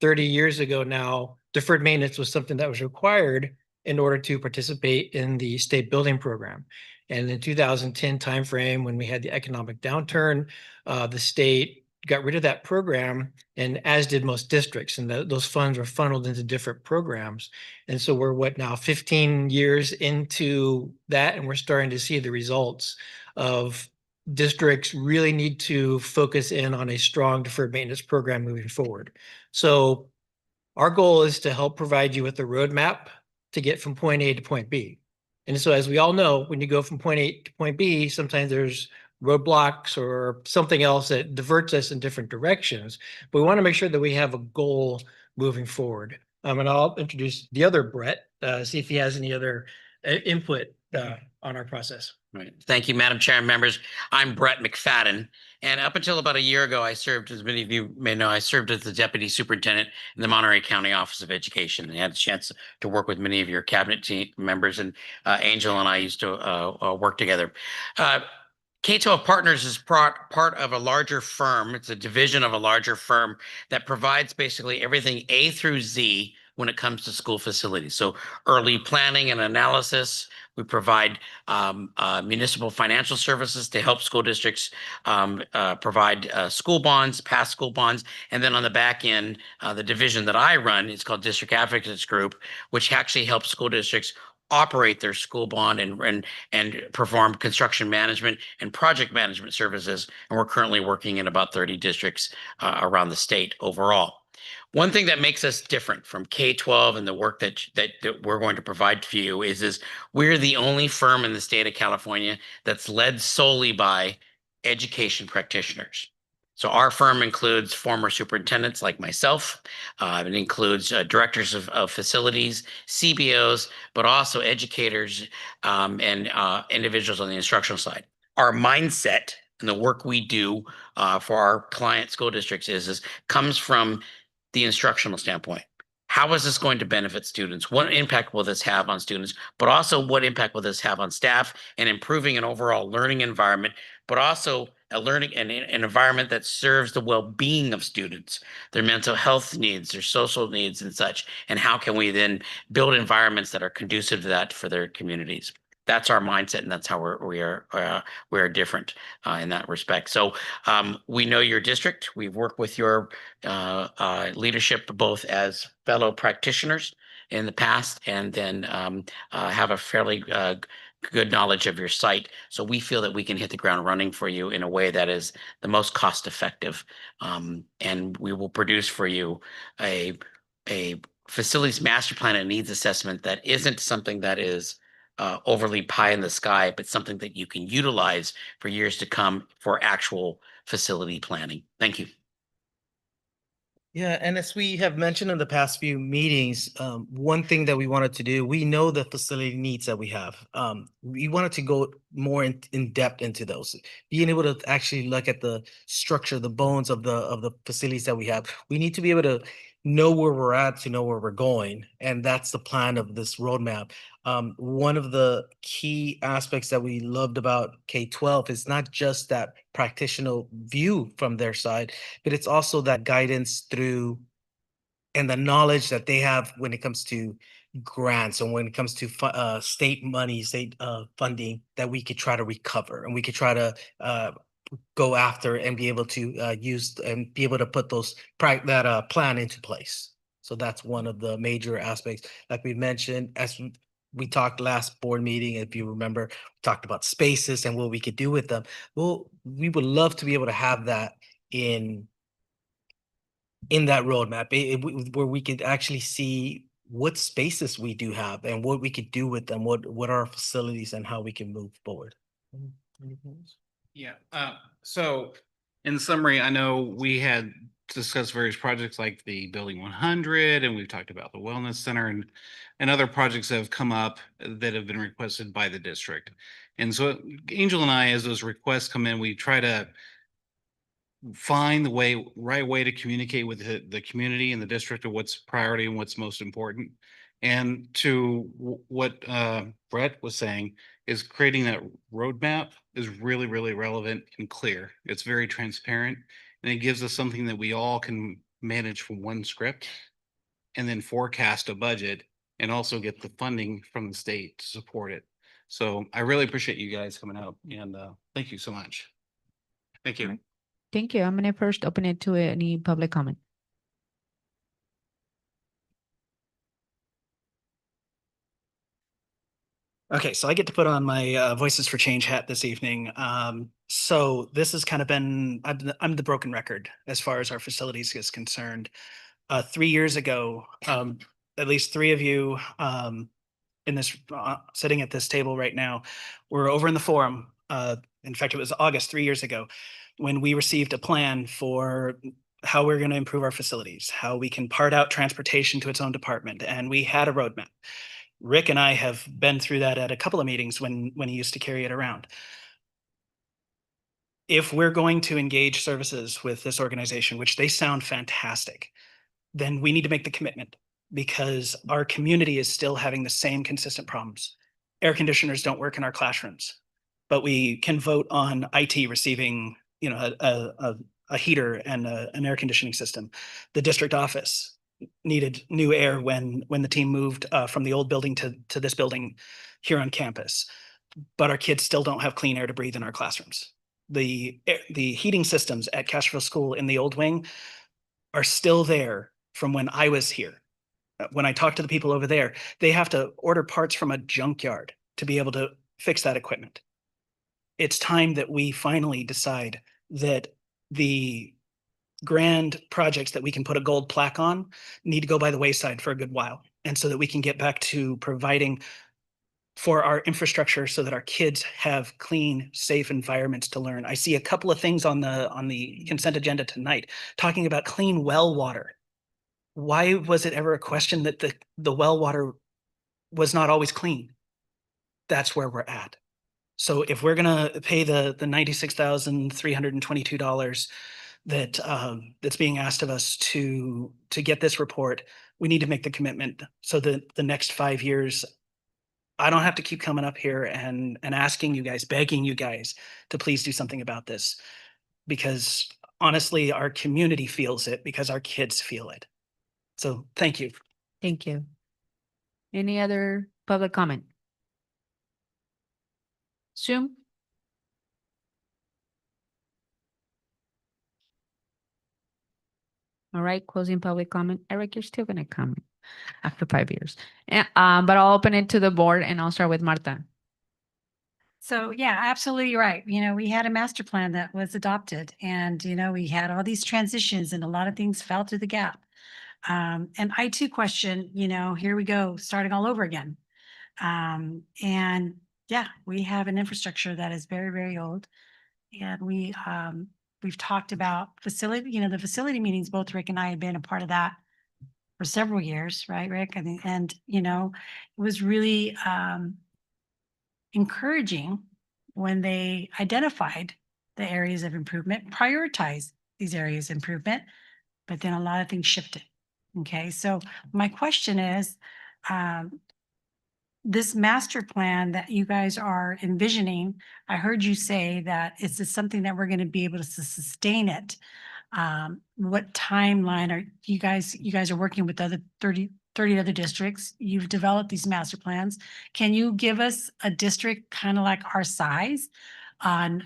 30 years ago now, deferred maintenance was something that was required in order to participate in the state building program. And in 2010 timeframe, when we had the economic downturn, the state got rid of that program, and as did most districts, and those funds were funneled into different programs. And so we're now 15 years into that, and we're starting to see the results of districts really need to focus in on a strong deferred maintenance program moving forward. So our goal is to help provide you with a roadmap to get from point A to point B. And so as we all know, when you go from point A to point B, sometimes there's roadblocks or something else that diverts us in different directions. But we want to make sure that we have a goal moving forward. And I'll introduce the other Brett, see if he has any other input on our process. Right. Thank you, Madam Chair and members. I'm Brett McFadden. And up until about a year ago, I served, as many of you may know, I served as the Deputy Superintendent in the Monterey County Office of Education. And I had a chance to work with many of your cabinet team members, and Angel and I used to work together. K-12 Partners is part of a larger firm. It's a division of a larger firm that provides basically everything A through Z when it comes to school facilities. So early planning and analysis. We provide municipal financial services to help school districts provide school bonds, past school bonds. And then on the back end, the division that I run is called District Advocates Group, which actually helps school districts operate their school bond and perform construction management and project management services. And we're currently working in about 30 districts around the state overall. One thing that makes us different from K-12 and the work that we're going to provide for you is we're the only firm in the state of California that's led solely by education practitioners. So our firm includes former superintendents like myself. It includes directors of facilities, CBOs, but also educators and individuals on the instructional side. Our mindset and the work we do for our client school districts comes from the instructional standpoint. How is this going to benefit students? What impact will this have on students? But also, what impact will this have on staff and improving an overall learning environment, but also a learning and an environment that serves the well-being of students, their mental health needs, their social needs and such, and how can we then build environments that are conducive to that for their communities? That's our mindset, and that's how we are different in that respect. So we know your district. We've worked with your leadership both as fellow practitioners in the past, and then have a fairly good knowledge of your site. So we feel that we can hit the ground running for you in a way that is the most cost effective. And we will produce for you a facilities master plan and needs assessment that isn't something that is overly pie in the sky, but something that you can utilize for years to come for actual facility planning. Thank you. Yeah, and as we have mentioned in the past few meetings, one thing that we wanted to do, we know the facility needs that we have. We wanted to go more in depth into those, being able to actually look at the structure, the bones of the facilities that we have. We need to be able to know where we're at to know where we're going, and that's the plan of this roadmap. One of the key aspects that we loved about K-12 is not just that practitioner view from their side, but it's also that guidance through and the knowledge that they have when it comes to grants and when it comes to state money, state funding that we could try to recover, and we could try to go after and be able to use and be able to put those plan into place. So that's one of the major aspects. Like we mentioned, as we talked last board meeting, if you remember, we talked about spaces and what we could do with them. Well, we would love to be able to have that in that roadmap, where we could actually see what spaces we do have and what we could do with them, what are our facilities and how we can move forward. Yeah. So in summary, I know we had discussed various projects like the Building 100, and we've talked about the Wellness Center and other projects that have come up that have been requested by the district. And so Angel and I, as those requests come in, we try to find the right way to communicate with the community and the district of what's priority and what's most important. And to what Brett was saying is creating that roadmap is really, really relevant and clear. It's very transparent, and it gives us something that we all can manage from one script and then forecast a budget and also get the funding from the state to support it. So I really appreciate you guys coming out, and thank you so much. Thank you. Thank you. I'm gonna first open it to any public comment. Okay, so I get to put on my Voices for Change hat this evening. So this has kind of been, I'm the broken record as far as our facilities is concerned. 3 years ago, at least three of you in this sitting at this table right now were over in the forum. In fact, it was August 3 years ago when we received a plan for how we're going to improve our facilities, how we can part out transportation to its own department, and we had a roadmap. Rick and I have been through that at a couple of meetings when he used to carry it around. If we're going to engage services with this organization, which they sound fantastic, then we need to make the commitment because our community is still having the same consistent problems. Air conditioners don't work in our classrooms, but we can vote on IT receiving, a heater and an air conditioning system. The district office needed new air when the team moved from the old building to this building here on campus, but our kids still don't have clean air to breathe in our classrooms. The heating systems at Castroville School in the old wing are still there from when I was here. When I talk to the people over there, they have to order parts from a junkyard to be able to fix that equipment. It's time that we finally decide that the grand projects that we can put a gold plaque on need to go by the wayside for a good while. And so that we can get back to providing for our infrastructure so that our kids have clean, safe environments to learn. I see a couple of things on the consent agenda tonight talking about clean well water. Why was it ever a question that the well water was not always clean? That's where we're at. So if we're gonna pay the $96,322 that that's being asked of us to get this report, we need to make the commitment so that the next 5 years, I don't have to keep coming up here and asking you guys, begging you guys to please do something about this. Because honestly, our community feels it because our kids feel it. So thank you. Thank you. Any other public comment? Zoom? All right, closing public comment. Eric, you're still gonna comment after 5 years. But I'll open it to the board and I'll start with Marta. So yeah, absolutely right. We had a master plan that was adopted and, we had all these transitions and a lot of things fell through the gap. And I too question, here we go, starting all over again. And yeah, we have an infrastructure that is very, very old. And we've talked about facility, the facility meetings, both Rick and I have been a part of that for several years, right, Rick? I mean, and it was really encouraging when they identified the areas of improvement, prioritized these areas of improvement, but then a lot of things shifted. Okay, so my question is, this master plan that you guys are envisioning, I heard you say that it's something that we're going to be able to sustain it. What timeline are you guys are working with other 30 other districts. You've developed these master plans. Can you give us a district kind of like our size on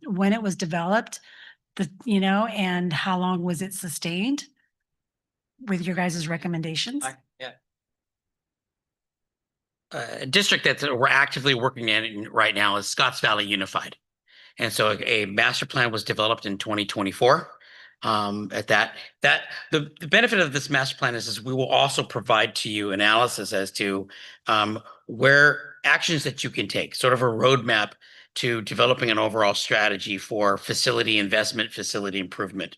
when it was developed, and how long was it sustained with your guys' recommendations? A district that we're actively working in right now is Scotts Valley Unified. And so a master plan was developed in 2024. The benefit of this master plan is we will also provide to you analysis as to where actions that you can take, sort of a roadmap to developing an overall strategy for facility investment, facility improvement.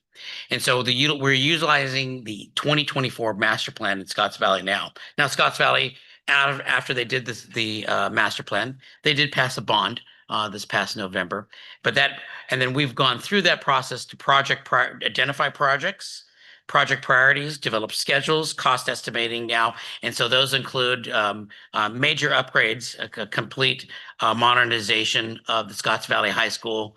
And so we're utilizing the 2024 master plan in Scotts Valley now. Now, Scotts Valley, after they did the master plan, they did pass a bond this past November. But and then we've gone through that process to identify projects, project priorities, develop schedules, cost estimating now. And so those include major upgrades, a complete modernization of the Scotts Valley High School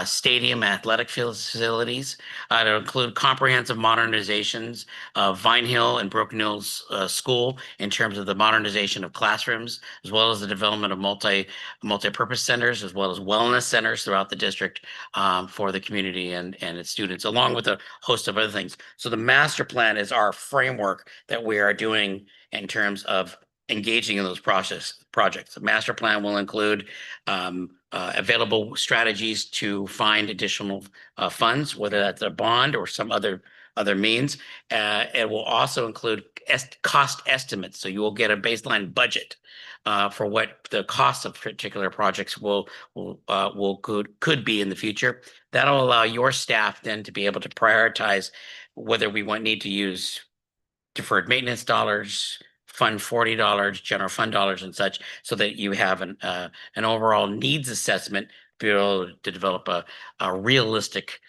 stadium athletic facilities. It'll include comprehensive modernizations of Vine Hill and Broken Hills School in terms of the modernization of classrooms, as well as the development of multi-purpose centers, as well as wellness centers throughout the district for the community and its students, along with a host of other things. So the master plan is our framework that we are doing in terms of engaging in those projects. The master plan will include available strategies to find additional funds, whether that's a bond or some other means. It will also include cost estimates, so you will get a baseline budget for what the cost of particular projects could be in the future. That'll allow your staff then to be able to prioritize whether we need to use deferred maintenance dollars, Fund $40, general fund dollars and such, so that you have an overall needs assessment to be able to develop a realistic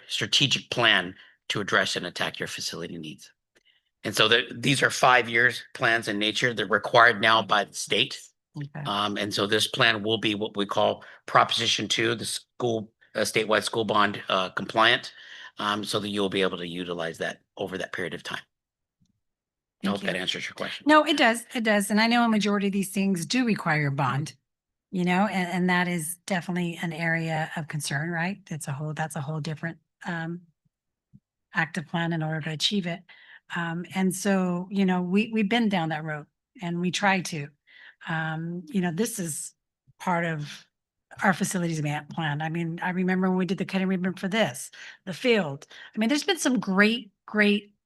strategic plan to address and attack your facility needs. And so these are 5 years plans in nature. They're required now by the state. Okay. And so this plan will be what we call Proposition 2, the statewide school bond compliant, so that you'll be able to utilize that over that period of time. I hope that answers your question. No, it does. It does. And I know a majority of these things do require a bond, and that is definitely an area of concern, right? That's a whole different active plan in order to achieve it. And so, we've been down that road and we try to. This is part of our facilities plan. I mean, I remember when we did the cutting ribbon for this, the field. I mean, there's been some great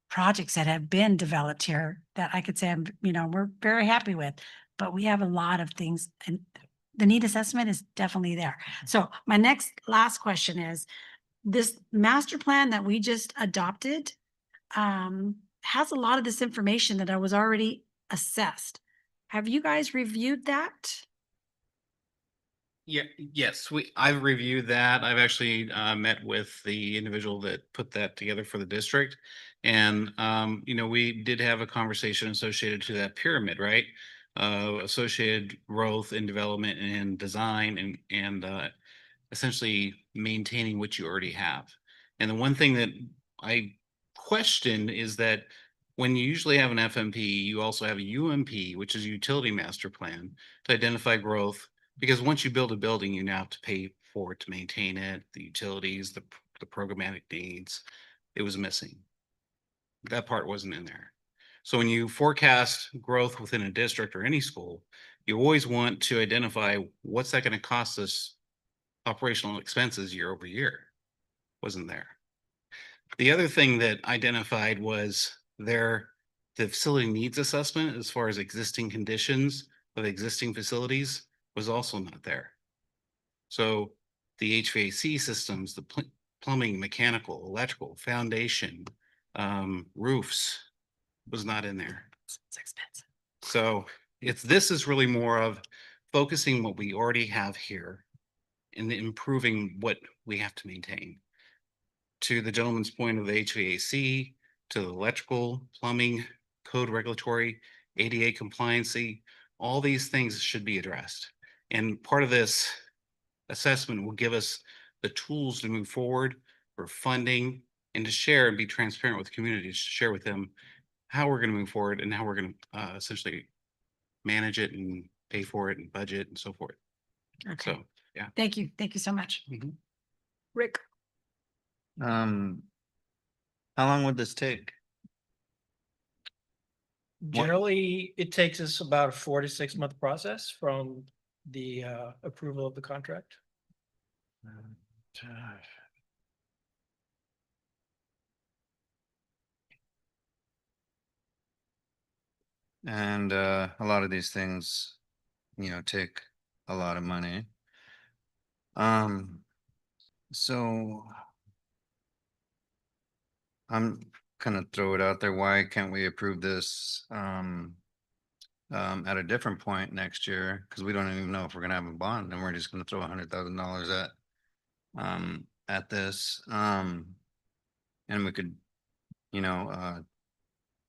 projects that have been developed here that I could say, we're very happy with, but we have a lot of things and the need assessment is definitely there. So my last question is, this master plan that we just adopted has a lot of this information that I was already assessed. Have you guys reviewed that? Yeah, yes, I've reviewed that. I've actually met with the individual that put that together for the district. And we did have a conversation associated to that pyramid, right? Associated growth and development and design and essentially maintaining what you already have. And the one thing that I question is that when you usually have an FMP, you also have a UMP, which is a utility master plan, to identify growth. Because once you build a building, you now have to pay for it to maintain it, the utilities, the programmatic needs. It was missing. That part wasn't in there. So when you forecast growth within a district or any school, you always want to identify what's that going to cost us operational expenses year over year. Wasn't there. The other thing that identified was the facility needs assessment as far as existing conditions of existing facilities was also not there. So the HVAC systems, the plumbing, mechanical, electrical, foundation, roofs was not in there. It's expensive. So this is really more of focusing what we already have here and improving what we have to maintain. To the gentleman's point of the HVAC, to the electrical, plumbing, code regulatory, ADA compliancy, all these things should be addressed. And part of this assessment will give us the tools to move forward for funding and to share and be transparent with the community, to share with them how we're going to move forward and how we're going to essentially manage it and pay for it and budget and so forth. Okay. So, yeah. Thank you. Thank you so much. Rick. How long would this take? Generally, it takes us about a 4 to 6 month process from the approval of the contract. And a lot of these things, take a lot of money. So I'm gonna throw it out there. Why can't we approve this at a different point next year, because we don't even know if we're gonna have a bond, and we're just gonna throw $100,000 at this. And we could,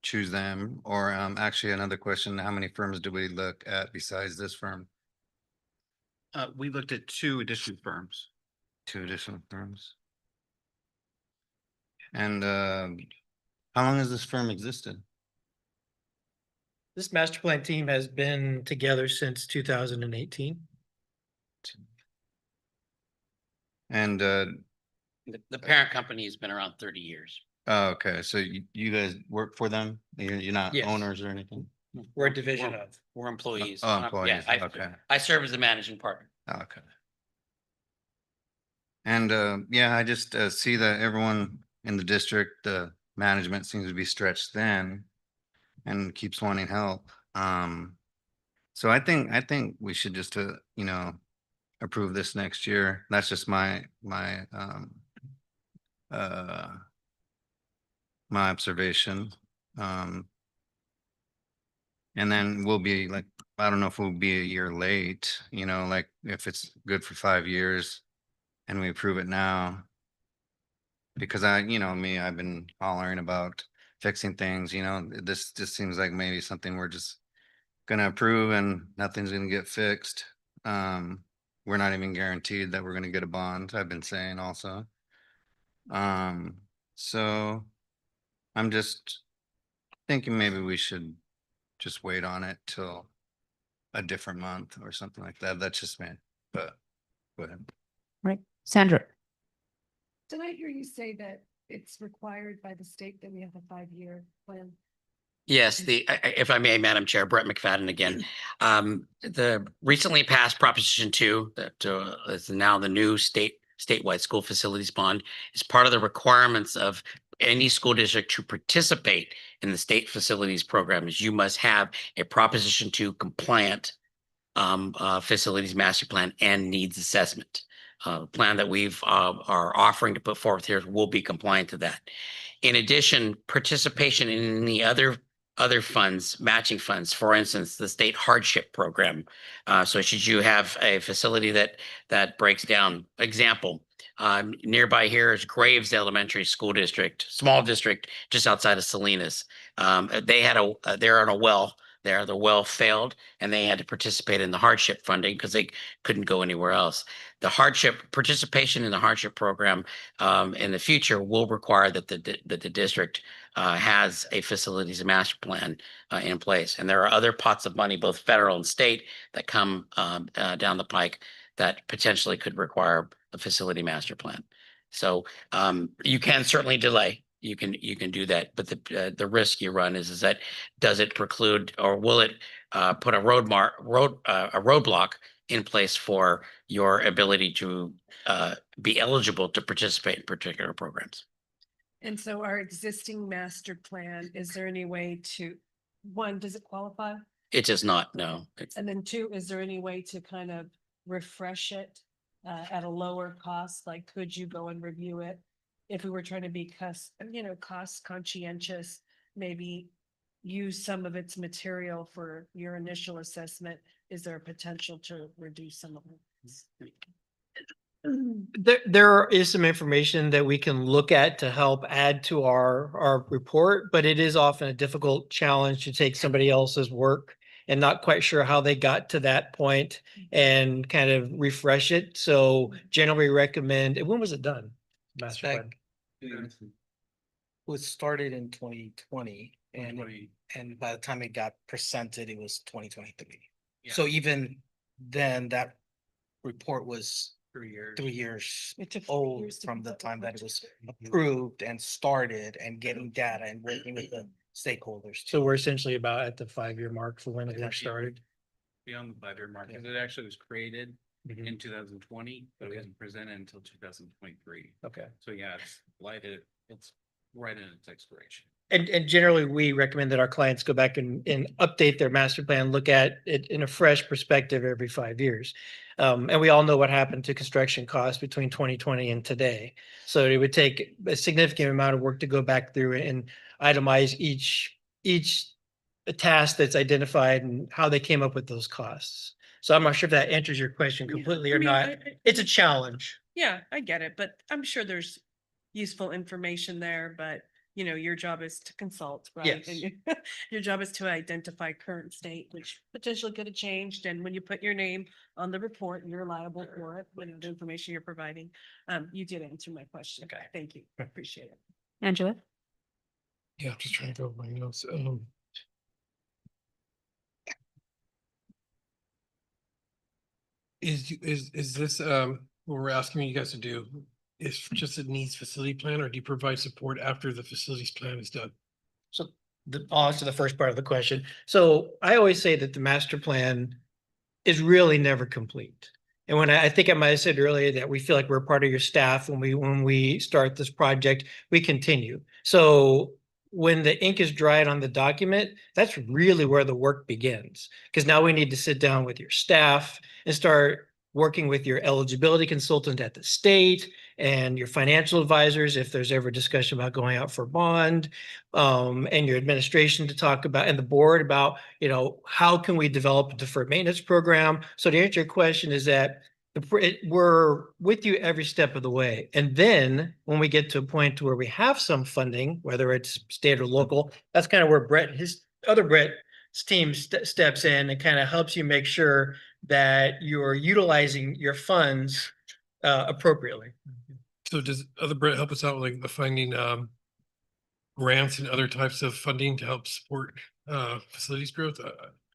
choose them, or actually another question, how many firms do we look at besides this firm? We looked at 2 additional firms. 2 additional firms. And how long has this firm existed? This master plan team has been together since 2018. And The parent company has been around 30 years. oh, okay, so you guys work for them? You're not Yes. owners or anything? We're a division of. We're employees. Oh, Yeah, employees, okay. I serve as the managing partner. Okay. And yeah, I just see that everyone in the district, the management seems to be stretched thin and keeps wanting help. So I think we should just approve this next year. That's just my observation. And then we'll be like, I don't know if we'll be a year late, like if it's good for 5 years and we approve it now. Because I've been hollering about fixing things, this just seems like maybe something we're just gonna approve and nothing's gonna get fixed. We're not even guaranteed that we're gonna get a bond, I've been saying also. So I'm just thinking maybe we should just wait on it till a different month or something like that. That's just me, but go ahead. Right. Sandra. Did I hear you say that it's required by the state that we have a 5-year plan? Yes, if I may, Madam Chair, Brett McFadden again. The recently passed Proposition 2 that is now the new statewide school facilities bond is part of the requirements of any school district to participate in the state facilities program is you must have a Proposition 2 compliant facilities master plan and needs assessment. Plan that we've are offering to put forth here will be compliant to that. In addition, participation in the other funds, matching funds, for instance, the state hardship program. So should you have a facility that breaks down, example, nearby here is Graves Elementary School District, small district just outside of Salinas. They're on a well there. The well failed and they had to participate in the hardship funding because they couldn't go anywhere else. The participation in the hardship program in the future will require that the district has a facilities master plan in place. And there are other pots of money, both federal and state, that come down the pike that potentially could require a facility master plan. So you can certainly delay. You can do that, but the risk you run is that does it preclude or will it put a roadblock in place for your ability to be eligible to participate in particular programs? And so our existing master plan, is there any way to, 1, does it qualify? It does not, no. And then 2, is there any way to kind of refresh it at a lower cost? Like, could you go and review it? If we were trying to be cost conscientious, maybe use some of its material for your initial assessment, is there a potential to reduce some of it? There is some information that we can look at to help add to our report, but it is often a difficult challenge to take somebody else's work and not quite sure how they got to that point and kind of refresh it. So generally recommend, when was it done? Master plan. It was started in 2020 and by the time it got presented, it was 2023. So even then that report was 3 years It took 3 old years to from the come up time with that it was approved and started and getting data and working with the stakeholders. So we're essentially about at the 5-year mark for when it got started. Beyond the 5-year mark, because it actually was created in 2020, but it wasn't presented until 2023. Okay. So yeah, it's right in its expiration. And generally, we recommend that our clients go back and update their master plan, look at it in a fresh perspective every 5 years. And we all know what happened to construction costs between 2020 and today. So it would take a significant amount of work to go back through and itemize each the task that's identified and how they came up with those costs. So I'm not sure if that answers your question completely I or mean, not. It's a challenge. Yeah, I get it, but I'm sure there's useful information there, but you know, your job is to consult, right? Yes. And your job is to identify current state, which potentially could have changed. And when you put your name on the report, you're liable for it, when the information you're providing. You did answer my question. Okay. Thank you. Appreciate it. Angela? Yeah, I'm just trying to go over my notes. Is this what we're asking you guys to do? Is just a needs facility plan, or do you provide support after the facilities plan is done? So I'll answer the first part of the question. So I always say that the master plan is really never complete. And when I think I might have said earlier that we feel like we're part of your staff when we start this project, we continue. So when the ink is dried on the document, that's really where the work begins. Because now we need to sit down with your staff and start working with your eligibility consultant at the state and your financial advisors if there's ever discussion about going out for bond, and your administration to talk about, and the board about, how can we develop a deferred maintenance program? So to answer your question is that we're with you every step of the way. And then when we get to a point where we have some funding, whether it's state or local, that's kind of where Brett's team steps in and kind of helps you make sure that you're utilizing your funds appropriately. So does other Brett help us out with like the finding grants and other types of funding to help support facilities growth?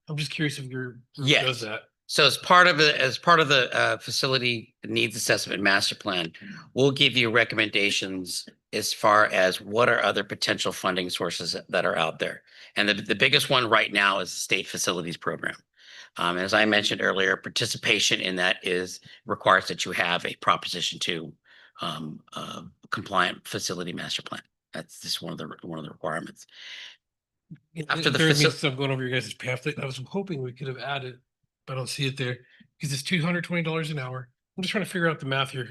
I'm just curious if your group Yes. does that. So as part of the facility needs assessment master plan, we'll give you recommendations as far as what are other potential funding sources that are out there. And the biggest one right now is the state facilities program. As I mentioned earlier, participation in that requires that you have a Proposition 2 compliant facility master plan. That's just one of the requirements. After the facility, I'm going over your guys' pamphlet. I was hoping we could have added, but I don't see it there because it's $220 an hour. I'm just trying to figure out the math here.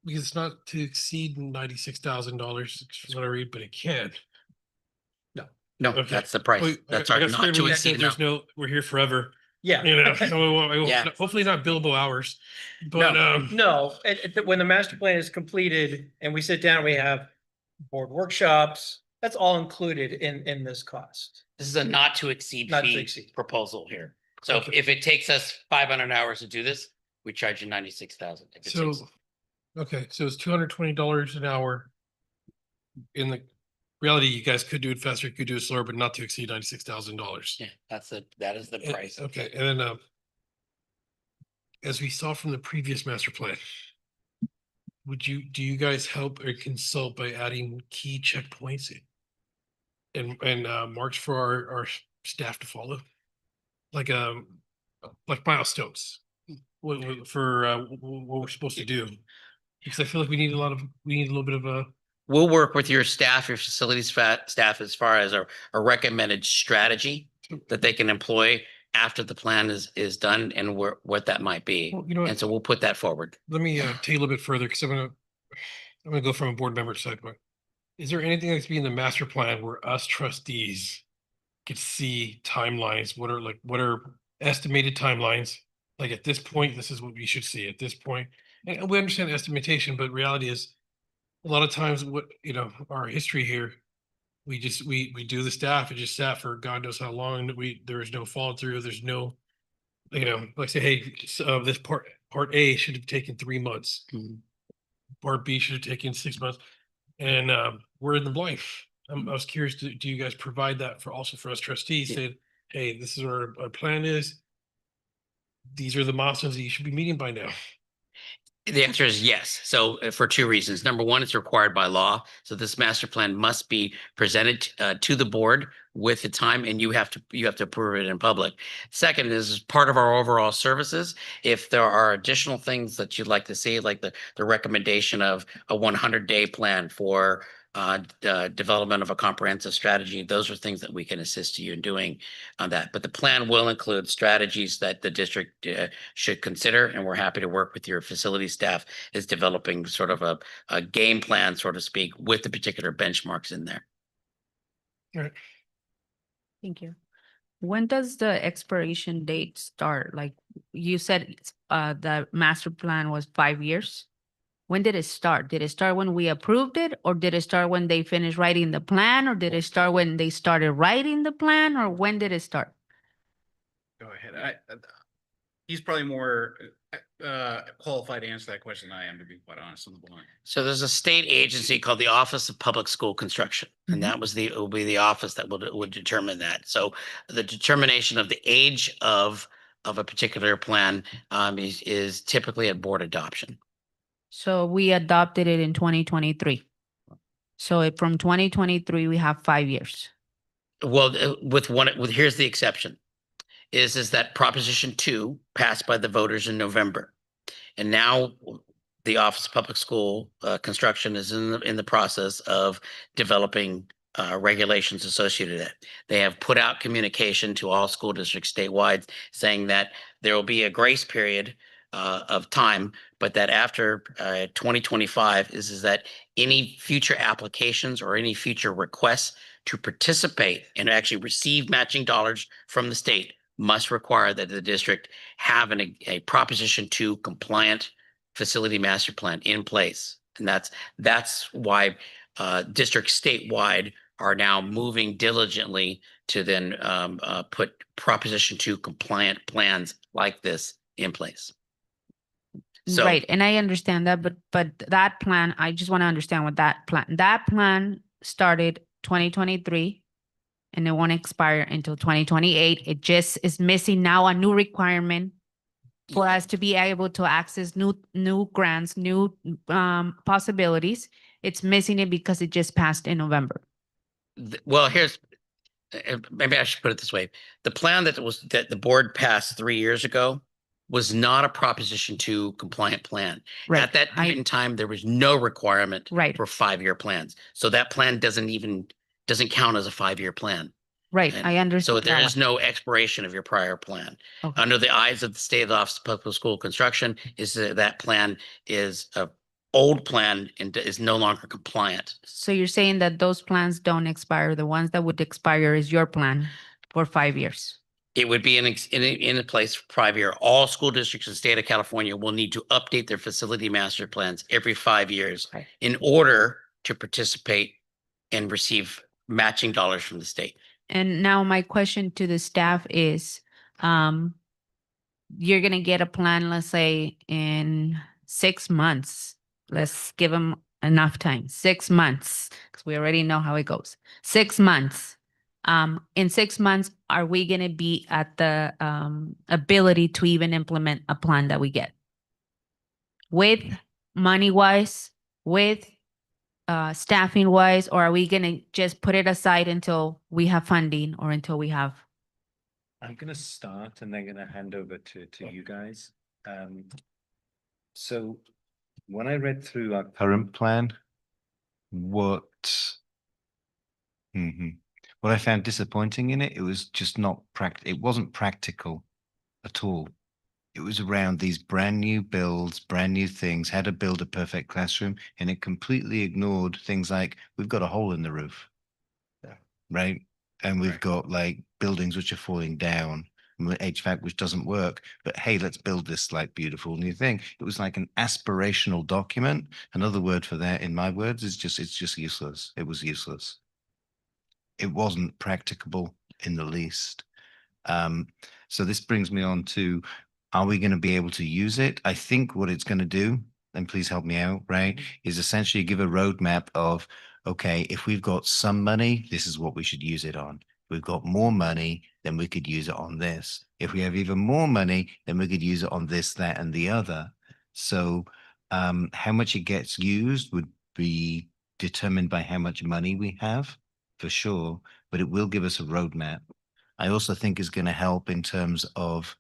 Because it's not to exceed $96,000 is what I read, but it can. No, Okay. that's the price. Well, That's I our got not scared to when you said exceed. there's no, we're here forever. Yeah. Yeah. Hopefully not billable hours, but No, when the master plan is completed and we sit down, we have board workshops, that's all included in this cost. This is a not to exceed Not to fee exceed. proposal here. So if it takes us 500 hours to do this, we charge you 96,000. so, okay, so it's $220 an hour. In the reality, you guys could do it faster, you could do it slower, but not to exceed $96,000. Yeah, that is the price. Okay, and then as we saw from the previous master plan, do you guys help or consult by adding key checkpoints and marks for our staff to follow? Like milestones for what we're supposed to do? Because I feel like we need a little bit of a. We'll work with your staff, your facilities staff, as far as a recommended strategy that they can employ after the plan is done and what that might be. Well, and so we'll put that forward. Let me take a little bit further because I'm gonna go from a board member standpoint. Is there anything that's be in the master plan where us trustees could see timelines? What are estimated timelines? Like at this point, this is what we should see at this point. And we understand estimation, but reality is a lot of times our history here, we do the staff, it just sat for God knows how long. There is no follow through. There's no, like say, hey, this part A should have taken 3 months. Mm-hmm. Part B should have taken 6 months. And we're in the blank. I was curious, do you guys provide that for us trustees? Yeah. Say, hey, this is what our plan is. These are the milestones that you should be meeting by now. The answer is yes. So for 2 reasons. Number one, it's required by law. So this master plan must be presented to the board with the time, and you have to approve it in public. Second is part of our overall services. If there are additional things that you'd like to see, like the recommendation of a 100-day plan for development of a comprehensive strategy, those are things that we can assist you in doing on that. But the plan will include strategies that the district should consider, and we're happy to work with your facility staff is developing sort of a game plan, so to speak, with the particular benchmarks in there. Right. Thank you. When does the expiration date start? Like you said, the master plan was 5 years. When did it start? Did it start when we approved it, or did it start when they finished writing the plan, or did it start when they started writing the plan, or when did it start? Go ahead. He's probably more qualified to answer that question than I am, to be quite honest on the blind. So there's a state agency called the Office of Public School Construction, and that was it will be the office that would determine that. So the determination of the age of a particular plan is typically at board adoption. So we adopted it in 2023. So from 2023, we have 5 years. Well, here's the exception, is that Proposition 2 passed by the voters in November, and now the Office of Public School Construction is in the process of developing regulations associated with it. They have put out communication to all school districts statewide saying that there will be a grace period of time, but that after 2025 is that any future applications or any future requests to participate and actually receive matching dollars from the state must require that the district have a Proposition 2 compliant facility master plan in place. And that's why districts statewide are now moving diligently to then put Proposition 2 compliant plans like this in place. So, Right, and I understand that, but that plan, I just want to understand what that plan started 2023, and it won't expire until 2028. It just is missing now a new requirement for us to be able to access new grants, new possibilities. It's missing it because it just passed in November. well, maybe I should put it this way. The plan that the board passed 3 years ago was not a Proposition 2 compliant plan. Right. At that point in time, there was no requirement Right. for 5-year plans. So that plan doesn't count as a 5-year plan. Right, And I understand. so there that is one. no expiration of your prior plan. Okay. Under the eyes of the State Office of Public School Construction, is that plan is a old plan and is no longer compliant. So you're saying that those plans don't expire. The ones that would expire is your plan for 5 years. It would be in place for 5 year. All school districts in the state of California will need to update their facility master plans every 5 years Okay. in order to participate and receive matching dollars from the state. And now my question to the staff is, you're gonna get a plan, let's say in 6 months. Let's give them enough time, 6 months, because we already know how it goes. 6 months. In 6 months, are we gonna be at the ability to even implement a plan that we get? With money-wise, with staffing wise, or are we gonna just put it aside until we have funding or until we have? I'm gonna start and then gonna hand over to you guys. So when I read through our current plan, what I found disappointing in it, it was just not it wasn't practical at all. It was around these brand new builds, brand new things, how to build a perfect classroom, and it completely ignored things like we've got a hole in the roof. Yeah. Right. And we've got like buildings which are falling down, and HVAC which doesn't work. But hey, let's build this like beautiful new thing. It was like an aspirational document. Another word for that, in my words, is it's just useless. It was useless. It wasn't practicable in the least. So this brings me on to, are we going to be able to use it? I think what it's going to do, and please help me out, right, is essentially give a roadmap of, okay, if we've got some money, this is what we should use it on. If we've got more money, then we could use it on this. If we have even more money, then we could use it on this, that, and the other. So how much it gets used would be determined by how much money we have, for sure, but it will give us a roadmap. I also think is going to help in terms of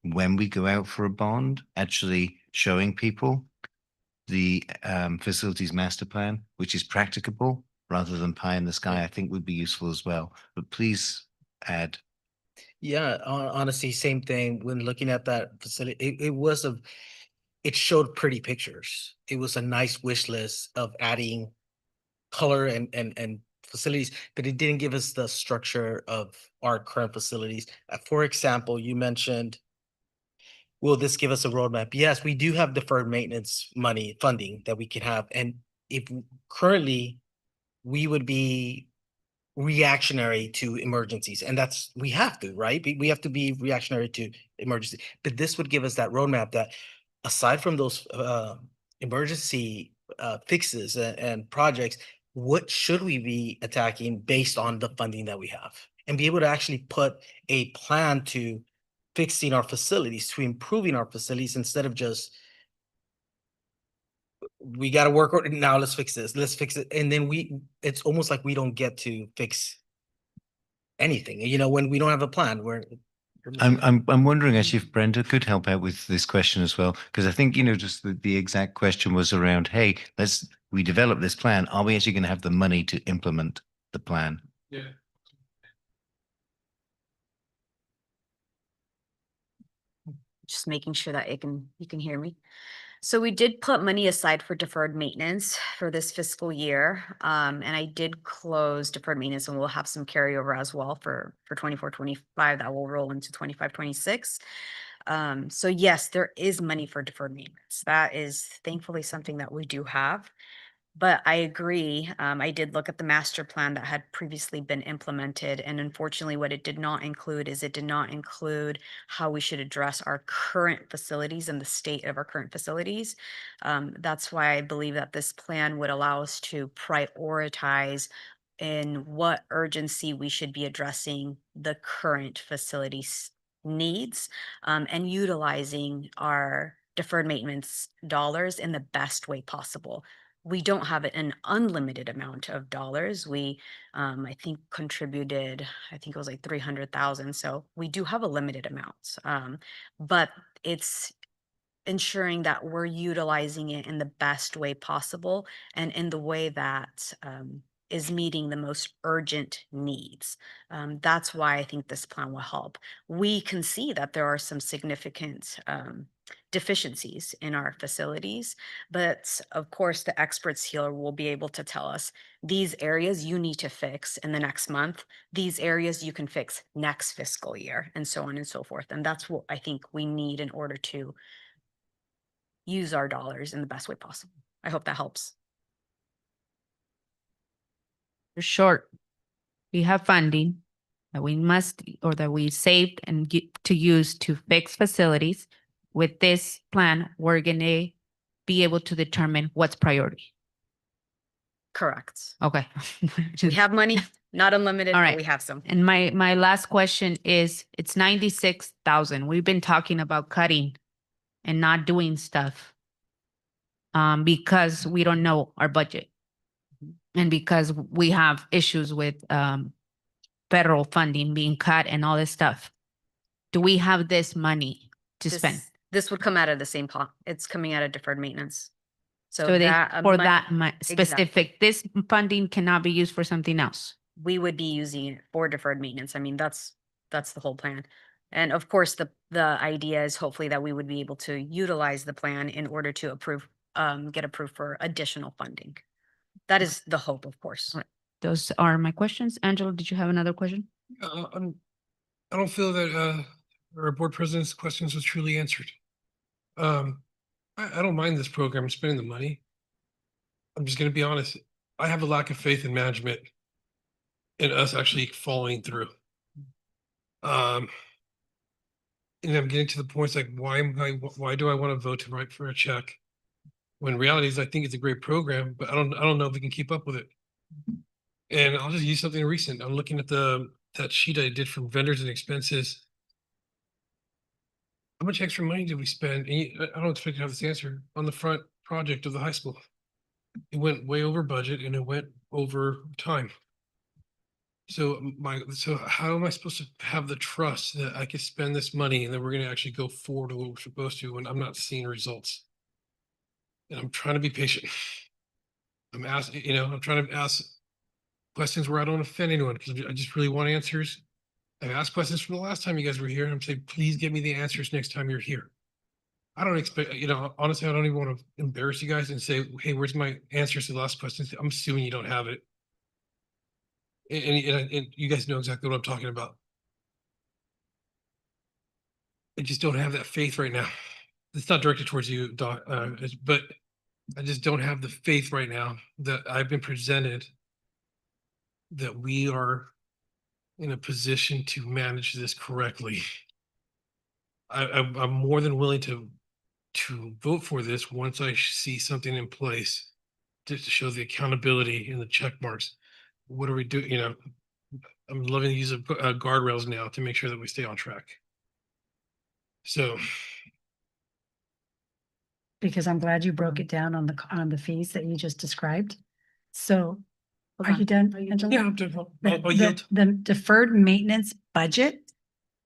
when we go out for a bond, actually showing people the facilities master plan, which is practicable rather than pie in the sky, I think would be useful as well. But please add. Yeah, honestly, same thing. When looking at that facility, it showed pretty pictures. It was a nice wish list of adding color and facilities, but it didn't give us the structure of our current facilities. For example, you mentioned, will this give us a roadmap? Yes, we do have deferred maintenance money funding that we can have. And if currently we would be reactionary to emergencies, and that's, we have to, right? We have to be reactionary to emergency, but this would give us that roadmap that aside from those emergency fixes and projects, what should we be attacking based on the funding that we have, and be able to actually put a plan to fixing our facilities, to improving our facilities, instead of just, we got to work on it now, let's fix this, let's fix it. And then it's almost like we don't get to fix anything, you know, when we don't have a plan. I'm wondering actually if Brenda could help out with this question as well, because I think, you know, just the exact question was around, hey, we develop this plan. Are we actually going to have the money to implement the plan? Yeah. Just making sure that you can hear me. So we did put money aside for deferred maintenance for this fiscal year. And I did close deferred maintenance, and we'll have some carryover as well for 24-25 that will roll into 25-26. So yes, there is money for deferred maintenance. That is thankfully something that we do have. But I agree. I did look at the master plan that had previously been implemented. And unfortunately, what it did not include is it did not include how we should address our current facilities and the state of our current facilities. That's why I believe that this plan would allow us to prioritize in what urgency we should be addressing the current facilities needs, and utilizing our deferred maintenance dollars in the best way possible. We don't have an unlimited amount of dollars. We, I think, contributed, I think it was like 300,000. So we do have a limited amount, but it's ensuring that we're utilizing it in the best way possible and in the way that is meeting the most urgent needs. That's why I think this plan will help. We can see that there are some significant deficiencies in our facilities, but of course the experts here will be able to tell us these areas you need to fix in the next month, these areas you can fix next fiscal year, and so on and so forth. And that's what I think we need in order to use our dollars in the best way possible. I hope that helps. For short, we have funding that we must, or that we saved and get to use to fix facilities. With this plan, we're gonna be able to determine what's priority. Correct. Okay. We have money, not unlimited, All but right. we have some. And my last question is, it's 96,000. We've been talking about cutting and not doing stuff because we don't know our budget and because we have issues with federal funding being cut and all this stuff. Do we have this money to spend? This would come out of the same pot. It's coming out of deferred maintenance. So So that for mon- that specific, this funding cannot be used for something else. we would be using it for deferred maintenance. I mean, that's the whole plan. And of course, the idea is hopefully that we would be able to utilize the plan in order to get approved for additional funding. That is the hope, of course. Those are my questions. Angela, did you have another question? I don't feel that our board president's questions was truly answered. I don't mind this program spending the money. I'm just going to be honest. I have a lack of faith in management and us actually following through. And I'm getting to the points like, why do I want to vote to write for a check? When reality is, I think it's a great program, but I don't know if we can keep up with it. And I'll just use something recent. I'm looking at that sheet I did from vendors and expenses. How much extra money did we spend? And I don't expect to have this answer on the front project of the high school. It went way over budget and it went over time. So how am I supposed to have the trust that I can spend this money and that we're going to actually go forward to what we're supposed to when I'm not seeing results? And I'm trying to be patient. I'm asking, I'm trying to ask questions where I don't offend anyone because I just really want answers. I've asked questions from the last time you guys were here, and I'm saying, please give me the answers next time you're here. I don't expect, honestly, I don't even want to embarrass you guys and say, hey, where's my answers to the last questions? I'm assuming you don't have it. And you guys know exactly what I'm talking about. I just don't have that faith right now. It's not directed towards you, Doc, but I just don't have the faith right now that I've been presented that we are in a position to manage this correctly. I'm more than willing to vote for this once I see something in place to show the accountability and the check marks. What are we doing? You know, I'm loving the use of guardrails now to make sure that we stay on track. So, Because I'm glad you broke it down on the fees that you just described. So Hold are on. you done, Angela? yeah, I'm done. I'll The yield. the deferred maintenance budget,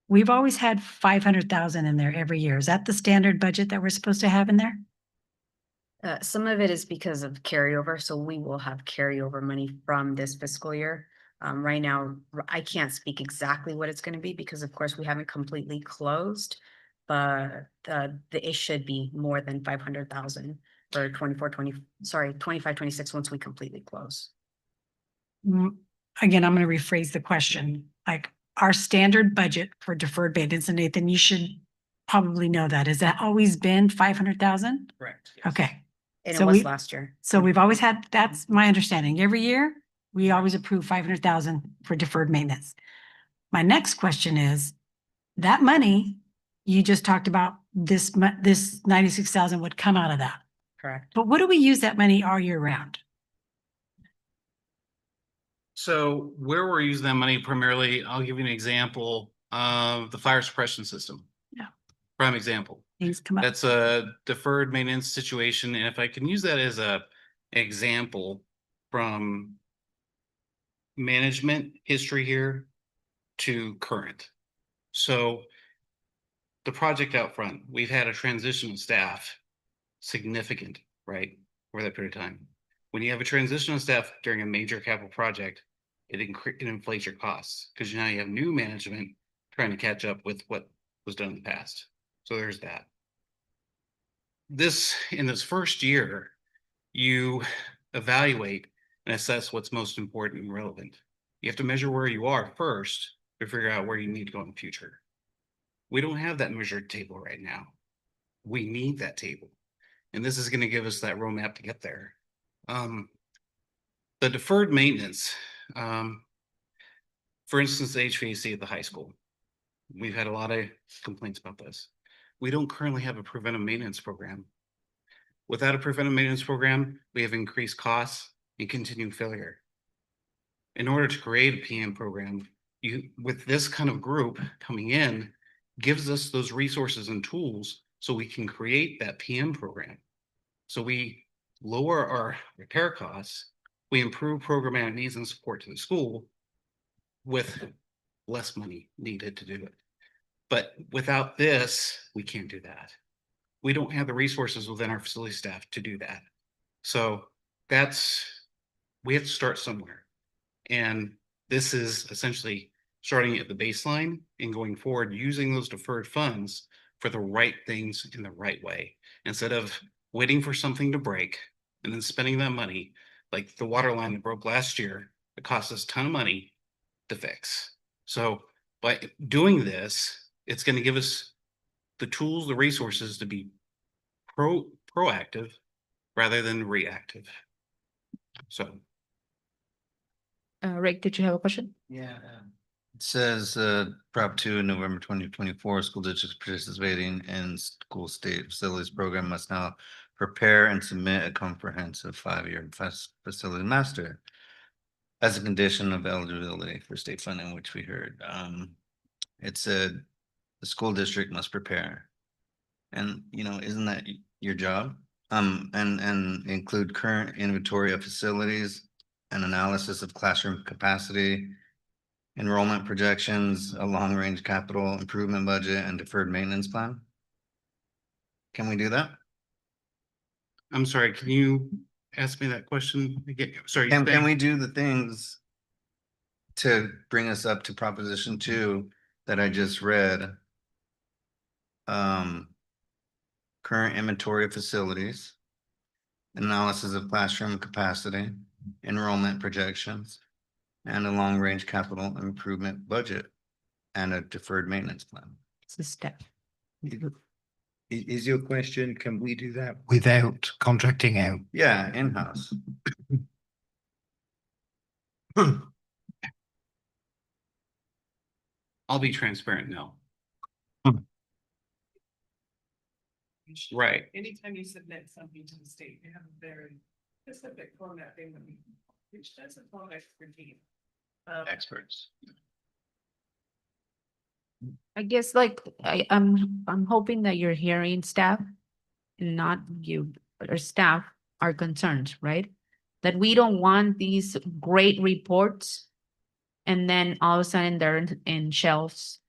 we've always had 500,000 in there every year. Is that the standard budget that we're supposed to have in there? Some of it is because of carryover, so we will have carryover money from this fiscal year. Right now, I can't speak exactly what it's gonna be because of course we haven't completely closed. But it should be more than 500,000 for 25, 26, once we completely close. Again, I'm gonna rephrase the question, like our standard budget for deferred maintenance, and Nathan, you should probably know that. Has that always been 500,000? Correct. Okay. And So it was we- last year. So we've always had, that's my understanding. Every year, we always approve 500,000 for deferred maintenance. My next question is, that money you just talked about, this 96,000 would come out of that. Correct. But what do we use that money all year round? So where we're using that money primarily, I'll give you an example of the fire suppression system. Yeah. Prime example. Things come up. That's a deferred maintenance situation. And if I can use that as a example from management history here to current. So the project out front, we've had a transition of staff, significant, right, over that period of time. When you have a transition of staff during a major capital project, it inflates your costs because now you have new management trying to catch up with what was done in the past. So there's that. In this first year, you evaluate and assess what's most important and relevant. You have to measure where you are first to figure out where you need to go in the future. We don't have that measured table right now. We need that table. And this is going to give us that roadmap to get there. The deferred maintenance, for instance, the HVAC at the high school. We've had a lot of complaints about this. We don't currently have a preventive maintenance program. Without a preventive maintenance program, we have increased costs and continued failure. In order to create a PM program, with this kind of group coming in, gives us those resources and tools so we can create that PM program. So we lower our repair costs, we improve programmatic needs and support to the school with less money needed to do it. But without this, we can't do that. We don't have the resources within our facility staff to do that. So we have to start somewhere. And this is essentially starting at the baseline and going forward, using those deferred funds for the right things in the right way, instead of waiting for something to break and then spending that money, like the water line that broke last year. It cost us a ton of money to fix. So by doing this, it's going to give us the tools, the resources to be proactive rather than reactive. So. Rick, did you have a question? Yeah. It says, Prop 2 in November 2024, school districts participating in school state facilities program must now prepare and submit a comprehensive 5-year facility master as a condition of eligibility for state funding, which we heard. It said the school district must prepare. And, isn't that your job? And include current inventory of facilities, an analysis of classroom capacity, enrollment projections, a long-range capital improvement budget, and deferred maintenance plan? Can we do that? I'm sorry, can you ask me that question again? Sorry. Can we do the things to bring us up to Proposition 2 that I just read? Current inventory of facilities, analysis of classroom capacity, enrollment projections, and a long-range capital improvement budget and a deferred maintenance plan. It's a step. Is your question, can we do that without contracting out? Yeah, in-house. I'll be transparent, no. Right. Anytime you submit something to the state, you have a very specific format they would need, which doesn't fall expertise. Experts. I guess like I'm hoping that you're hearing staff, not you, but our staff are concerned, right? That we don't want these great reports and then all of a sudden they're in shelves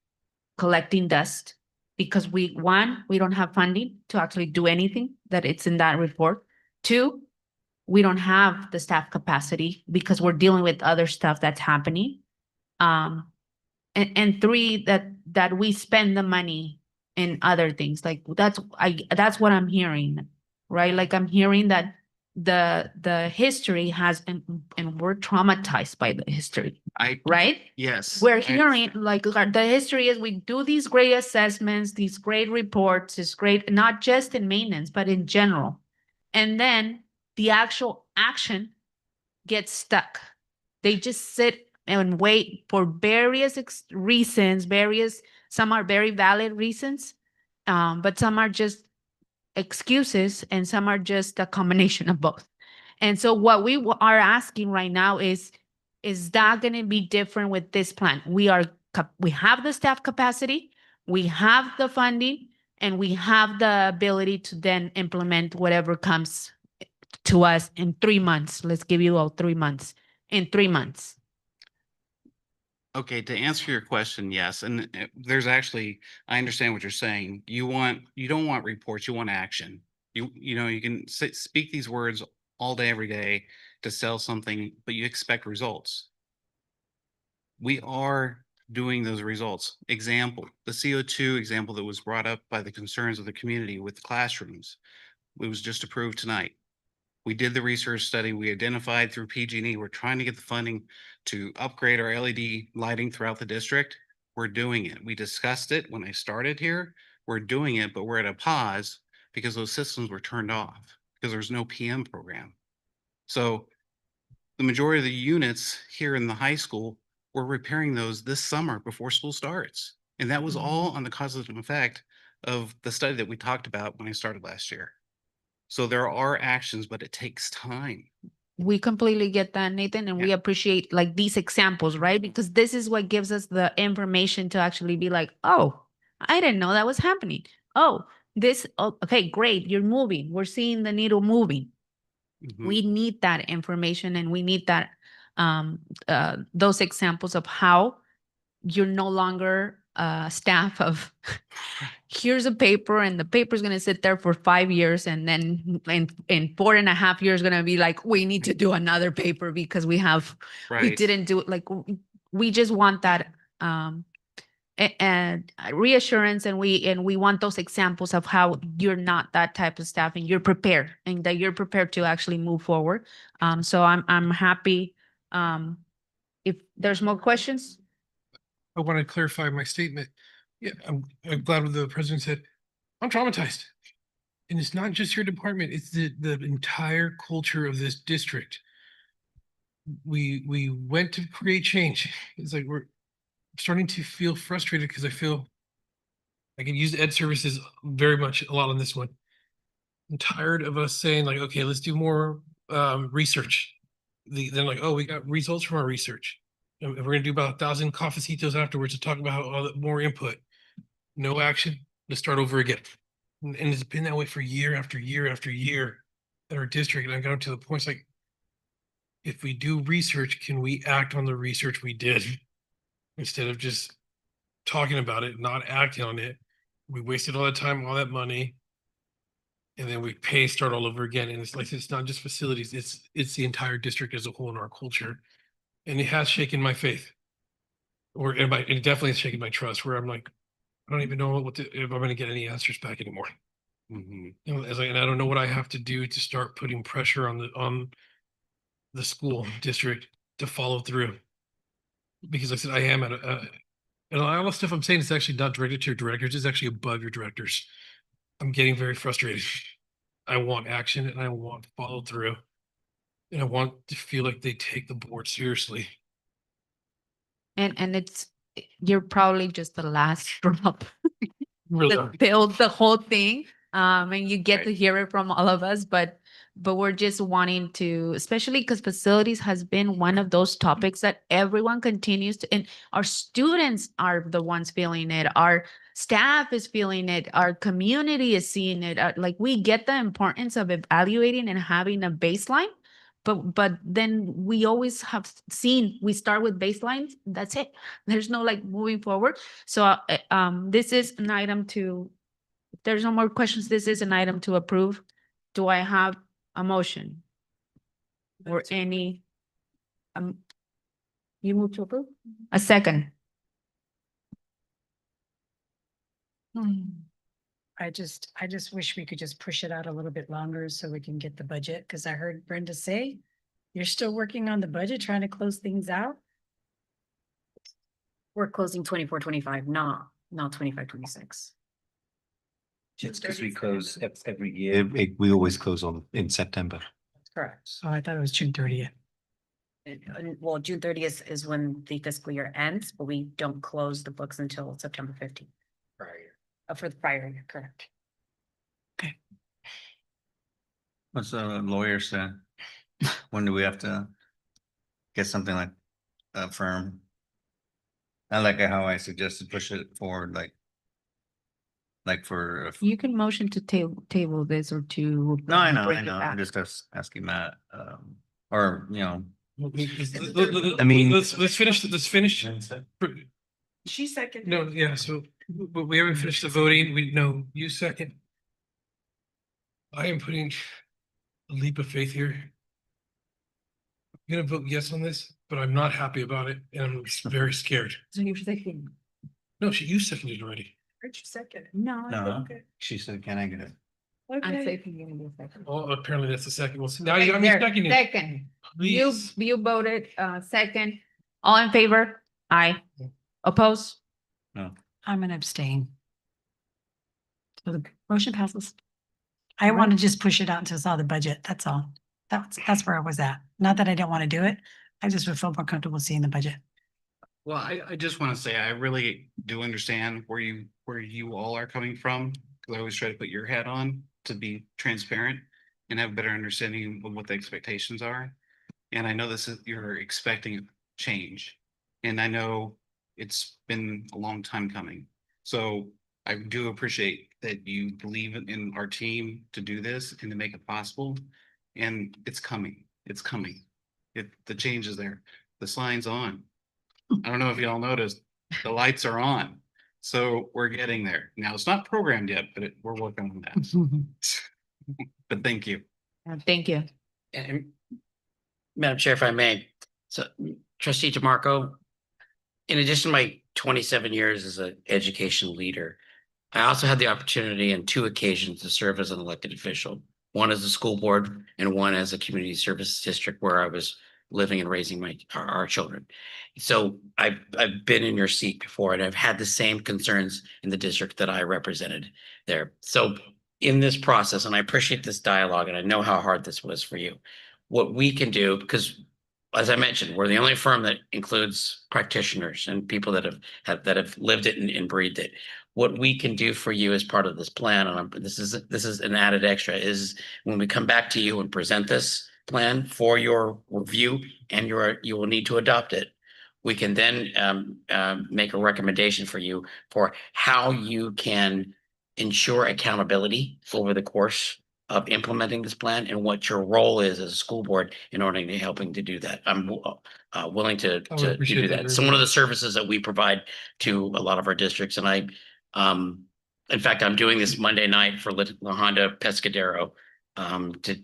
collecting dust because we don't have funding to actually do anything that it's in that report. 2, we don't have the staff capacity because we're dealing with other stuff that's happening. And 3, that we spend the money in other things. Like that's what I'm hearing, right? Like I'm hearing that the history has and we're traumatized by the history, right? Yes. We're hearing like the history is we do these great assessments, these great reports, is great, not just in maintenance, but in general. And then the actual action gets stuck. They just sit and wait for various reasons, some are very valid reasons, but some are just excuses and some are just a combination of both. And so what we are asking right now is that going to be different with this plan? We have the staff capacity, we have the funding, and we have the ability to then implement whatever comes to us in 3 months. Let's give you all 3 months. In 3 months. Okay, to answer your question, yes, and there's actually, I understand what you're saying. You don't want reports, you want action. You know, you can speak these words all day, every day to sell something, but you expect results. We are doing those results. Example, the CO2 example that was brought up by the concerns of the community with classrooms. It was just approved tonight. We did the research study. We identified through PG&E. We're trying to get the funding to upgrade our LED lighting throughout the district. We're doing it. We discussed it when I started here. We're doing it, but we're at a pause because those systems were turned off because there's no PM program. So the majority of the units here in the high school, we're repairing those this summer before school starts. And that was all on the causative effect of the study that we talked about when I started last year. So there are actions, but it takes time. We completely get that, Nathan, and we appreciate like these examples, right? Because this is what gives us the information to actually be like, oh, I didn't know that was happening. Oh, okay, great, you're moving. We're seeing the needle moving. We need that information and we need that those examples of how you're no longer staff of here's a paper and the paper is going to sit there for 5 years and then in 4.5 years going to be like, we need to do another paper because we didn't do it. Like we just want that and reassurance and we want those examples of how you're not that type of staff and you're prepared and that you're prepared to actually move forward. So I'm happy. If there's more questions. I want to clarify my statement. Yeah, I'm glad what the president said. I'm traumatized. And it's not just your department, it's the entire culture of this district. We went to create change. It's like we're starting to feel frustrated because I feel I can use ed services very much a lot on this one. I'm tired of us saying like, okay, let's do more research. Then like, oh, we got results from our research. And we're gonna do about 1,000 cafecitos afterwards to talk about all the more input. No action, let's start over again. And it's been that way for year after year after year at our district. And I got to the point like, if we do research, can we act on the research we did instead of just talking about it, not acting on it? We wasted all that time, all that money, and then we start all over again. And it's like, it's not just facilities, it's the entire district as a whole in our culture. And it has shaken my faith, it definitely has shaken my trust, where I'm like, I don't even know if I'm going to get any answers back anymore. You know, and I don't know what I have to do to start putting pressure on the school district to follow through. because I said I am and all the stuff I'm saying is actually not directed to your directors, it's actually above your directors. I'm getting very frustrated. I want action and I want follow through. And I want to feel like they take the board seriously. And you're probably just the last drop Really that are. build the whole thing. And you get to hear it from all of us, but we're just wanting to, especially because facilities has been one of those topics that everyone continues to, and our students are the ones feeling it. Our staff is feeling it. Our community is seeing it. Like we get the importance of evaluating and having a baseline. But then we always have seen, we start with baselines, that's it. There's no like moving forward. So this is an item to, if there's no more questions, this is an item to approve. Do I have a motion? Or any, you move to approve? A second. I just wish we could just push it out a little bit longer so we can get the budget, because I heard Brenda say you're still working on the budget, trying to close things out. We're closing 24-25, not 25-26. Just because we close every year, we always close in September. Correct. Oh, I thought it was June 30th. Well, June 30th is when the fiscal year ends, but we don't close the books until September 15th. For the prior year, correct. What's the lawyer said? When do we have to get something like a firm? I like how I suggested push it forward, like for. You can motion to table this or to. No, I know. bring it I'm back. just asking Matt, or, you know. I mean, let's finish. She seconded. No, yeah, so we haven't finished the voting. You second. I am putting a leap of faith here. I'm gonna vote yes on this, but I'm not happy about it and I'm very scared. So you're second. No, you seconded already. Heard you second. No. No, she said, can I get it? I'm Okay. second, you're gonna be second. Oh, apparently that's the second. Well, now you got me There, seconding. second. Please. You voted, second. All in favor? Aye. Oppose? No. I'm gonna abstain. So the motion passes. I want to just push it out until it's all the budget, that's all. That's where I was at. Not that I don't want to do it. I just would feel more comfortable seeing the budget. Well, I just want to say, I really do understand where you all are coming from. Because I always try to put your hat on to be transparent and have a better understanding of what the expectations are. And I know you're expecting change. And I know it's been a long time coming. So I do appreciate that you believe in our team to do this and to make it possible. And it's coming. It's coming. The change is there. The sign's on. I don't know if y'all noticed, the lights are on. So we're getting there. Now it's not programmed yet, but we're working on that. But thank you. Thank you. And Madam Chair, if I may, so Trustee DeMarco, in addition to my 27 years as an education leader, I also had the opportunity on 2 occasions to serve as an elected official, one as a school board and one as a community service district where I was living and raising our children. So I've been in your seat before and I've had the same concerns in the district that I represented there. So in this process, and I appreciate this dialogue and I know how hard this was for you, what we can do, because as I mentioned, we're the only firm that includes practitioners and people that have lived it and breathed it. What we can do for you as part of this plan, and this is an added extra, is when we come back to you and present this plan for your review and you will need to adopt it. We can then make a recommendation for you for how you can ensure accountability over the course of implementing this plan and what your role is as a school board in order to helping to do that. I'm willing to do that. So one of the services that we provide to a lot of our districts, and in fact, I'm doing this Monday night for La Honda Pescadero to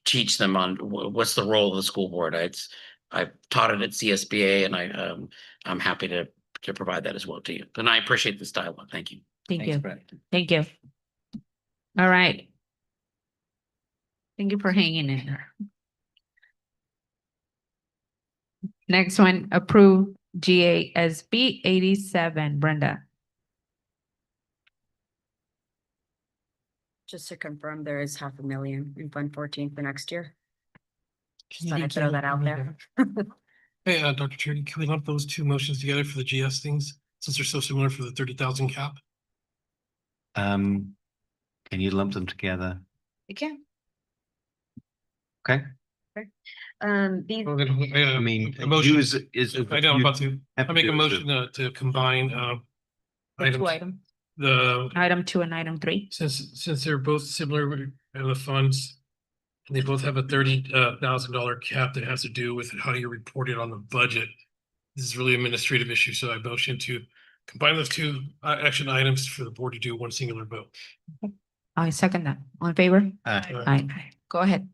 teach them on what's the role of the school board. I've taught it at CSBA, and I'm happy to provide that as well to you. And I appreciate this dialogue. Thank you. Thank you. Thank you. All right. Thank you for hanging in there. Next one, approve GASB 87, Brenda. Just to confirm, there is $500,000 in Fund 14 for next year. Just thought Thank I'd throw you. that out there. Hey, Dr. Turkey, can we lump those two motions together for the GS things, since they're so similar for the 30,000 cap? Can you lump them together? You can. Okay. These, Well, then, I mean, a motion. is. I know, I'm about to, have I make a do is motion to combine, The two items, the, item 2 and item 3. since they're both similar in the funds, and they both have a $30,000 cap that has to do with how you report it on the budget. This is really an administrative issue, so I motion to combine those two action items for the board to do one singular vote. I second that. All in favor? Aye. Aye. Go ahead.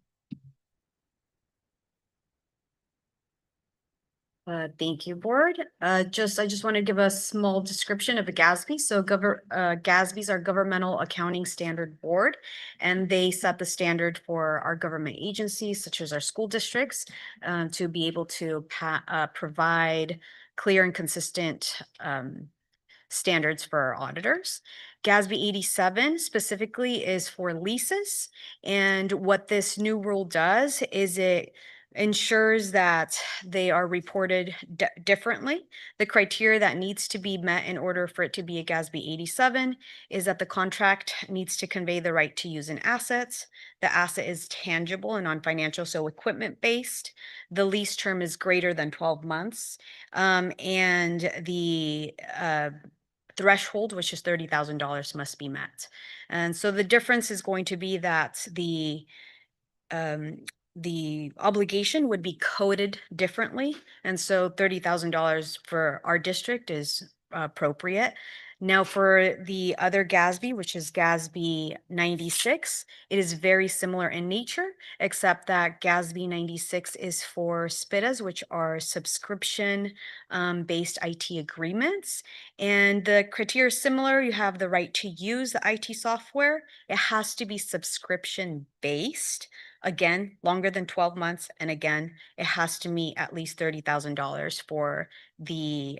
Thank you, board. I just want to give a small description of a GASB. So GASBs are Governmental Accounting Standard Board, and they set the standard for our government agencies, such as our school districts, to be able to provide clear and consistent standards for our auditors. GASB 87 specifically is for leases. And what this new rule does is it ensures that they are reported differently. The criteria that needs to be met in order for it to be a GASB 87 is that the contract needs to convey the right to use in assets. The asset is tangible and non-financial, so equipment based. The lease term is greater than 12 months. And the threshold, which is $30,000, must be met. And so the difference is going to be that the obligation would be coded differently. And so $30,000 for our district is appropriate. Now for the other GASB, which is GASB 96, it is very similar in nature, except that GASB 96 is for SPIDAs, which are subscription based IT agreements. And the criteria is similar. You have the right to use the IT software. It has to be subscription based. Again, longer than 12 months. And again, it has to meet at least $30,000 for the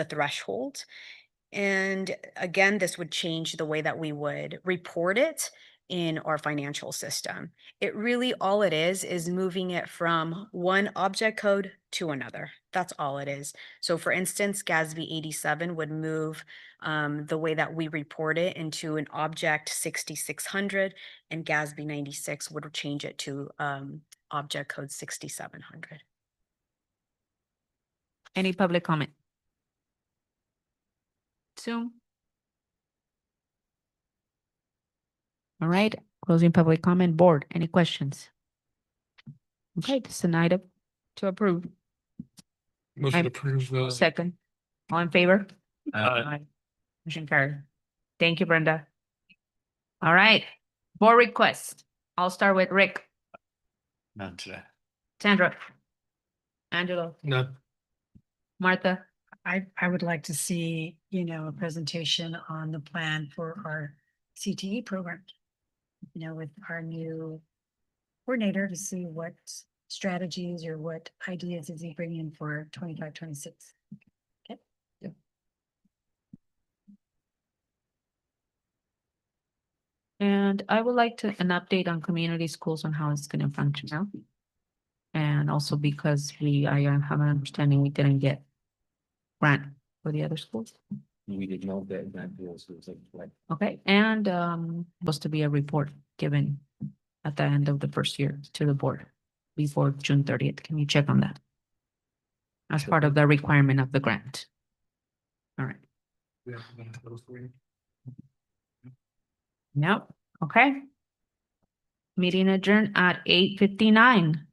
threshold. And again, this would change the way that we would report it in our financial system. It really, all it is moving it from one object code to another. That's all it is. So for instance, GASB 87 would move the way that we report it into an object 6600, and GASB 96 would change it to object code 6700. Any public comment? Zoom. All right, closing public comment. Board, any questions? Okay, this is an item to approve. Motion approved. Second. All in favor? Aye. Motion carried. Thank you, Brenda. All right, board request. I'll start with Rick, None today. Sandra, Angelo, None. Martha. I would like to see, a presentation on the plan for our CTE program. With our new coordinator to see what strategies or what ideas is he bringing for 25, 26. Okay. Yep. And I would like an update on community schools on how it's going to function now. And also because I have an understanding we didn't get grant for the other schools. We did know that was like. Okay, and supposed to be a report given at the end of the first year to the board before June 30th. Can you check on that? As part of the requirement of the grant. All right. Nope. Okay. Meeting adjourned at 8:59.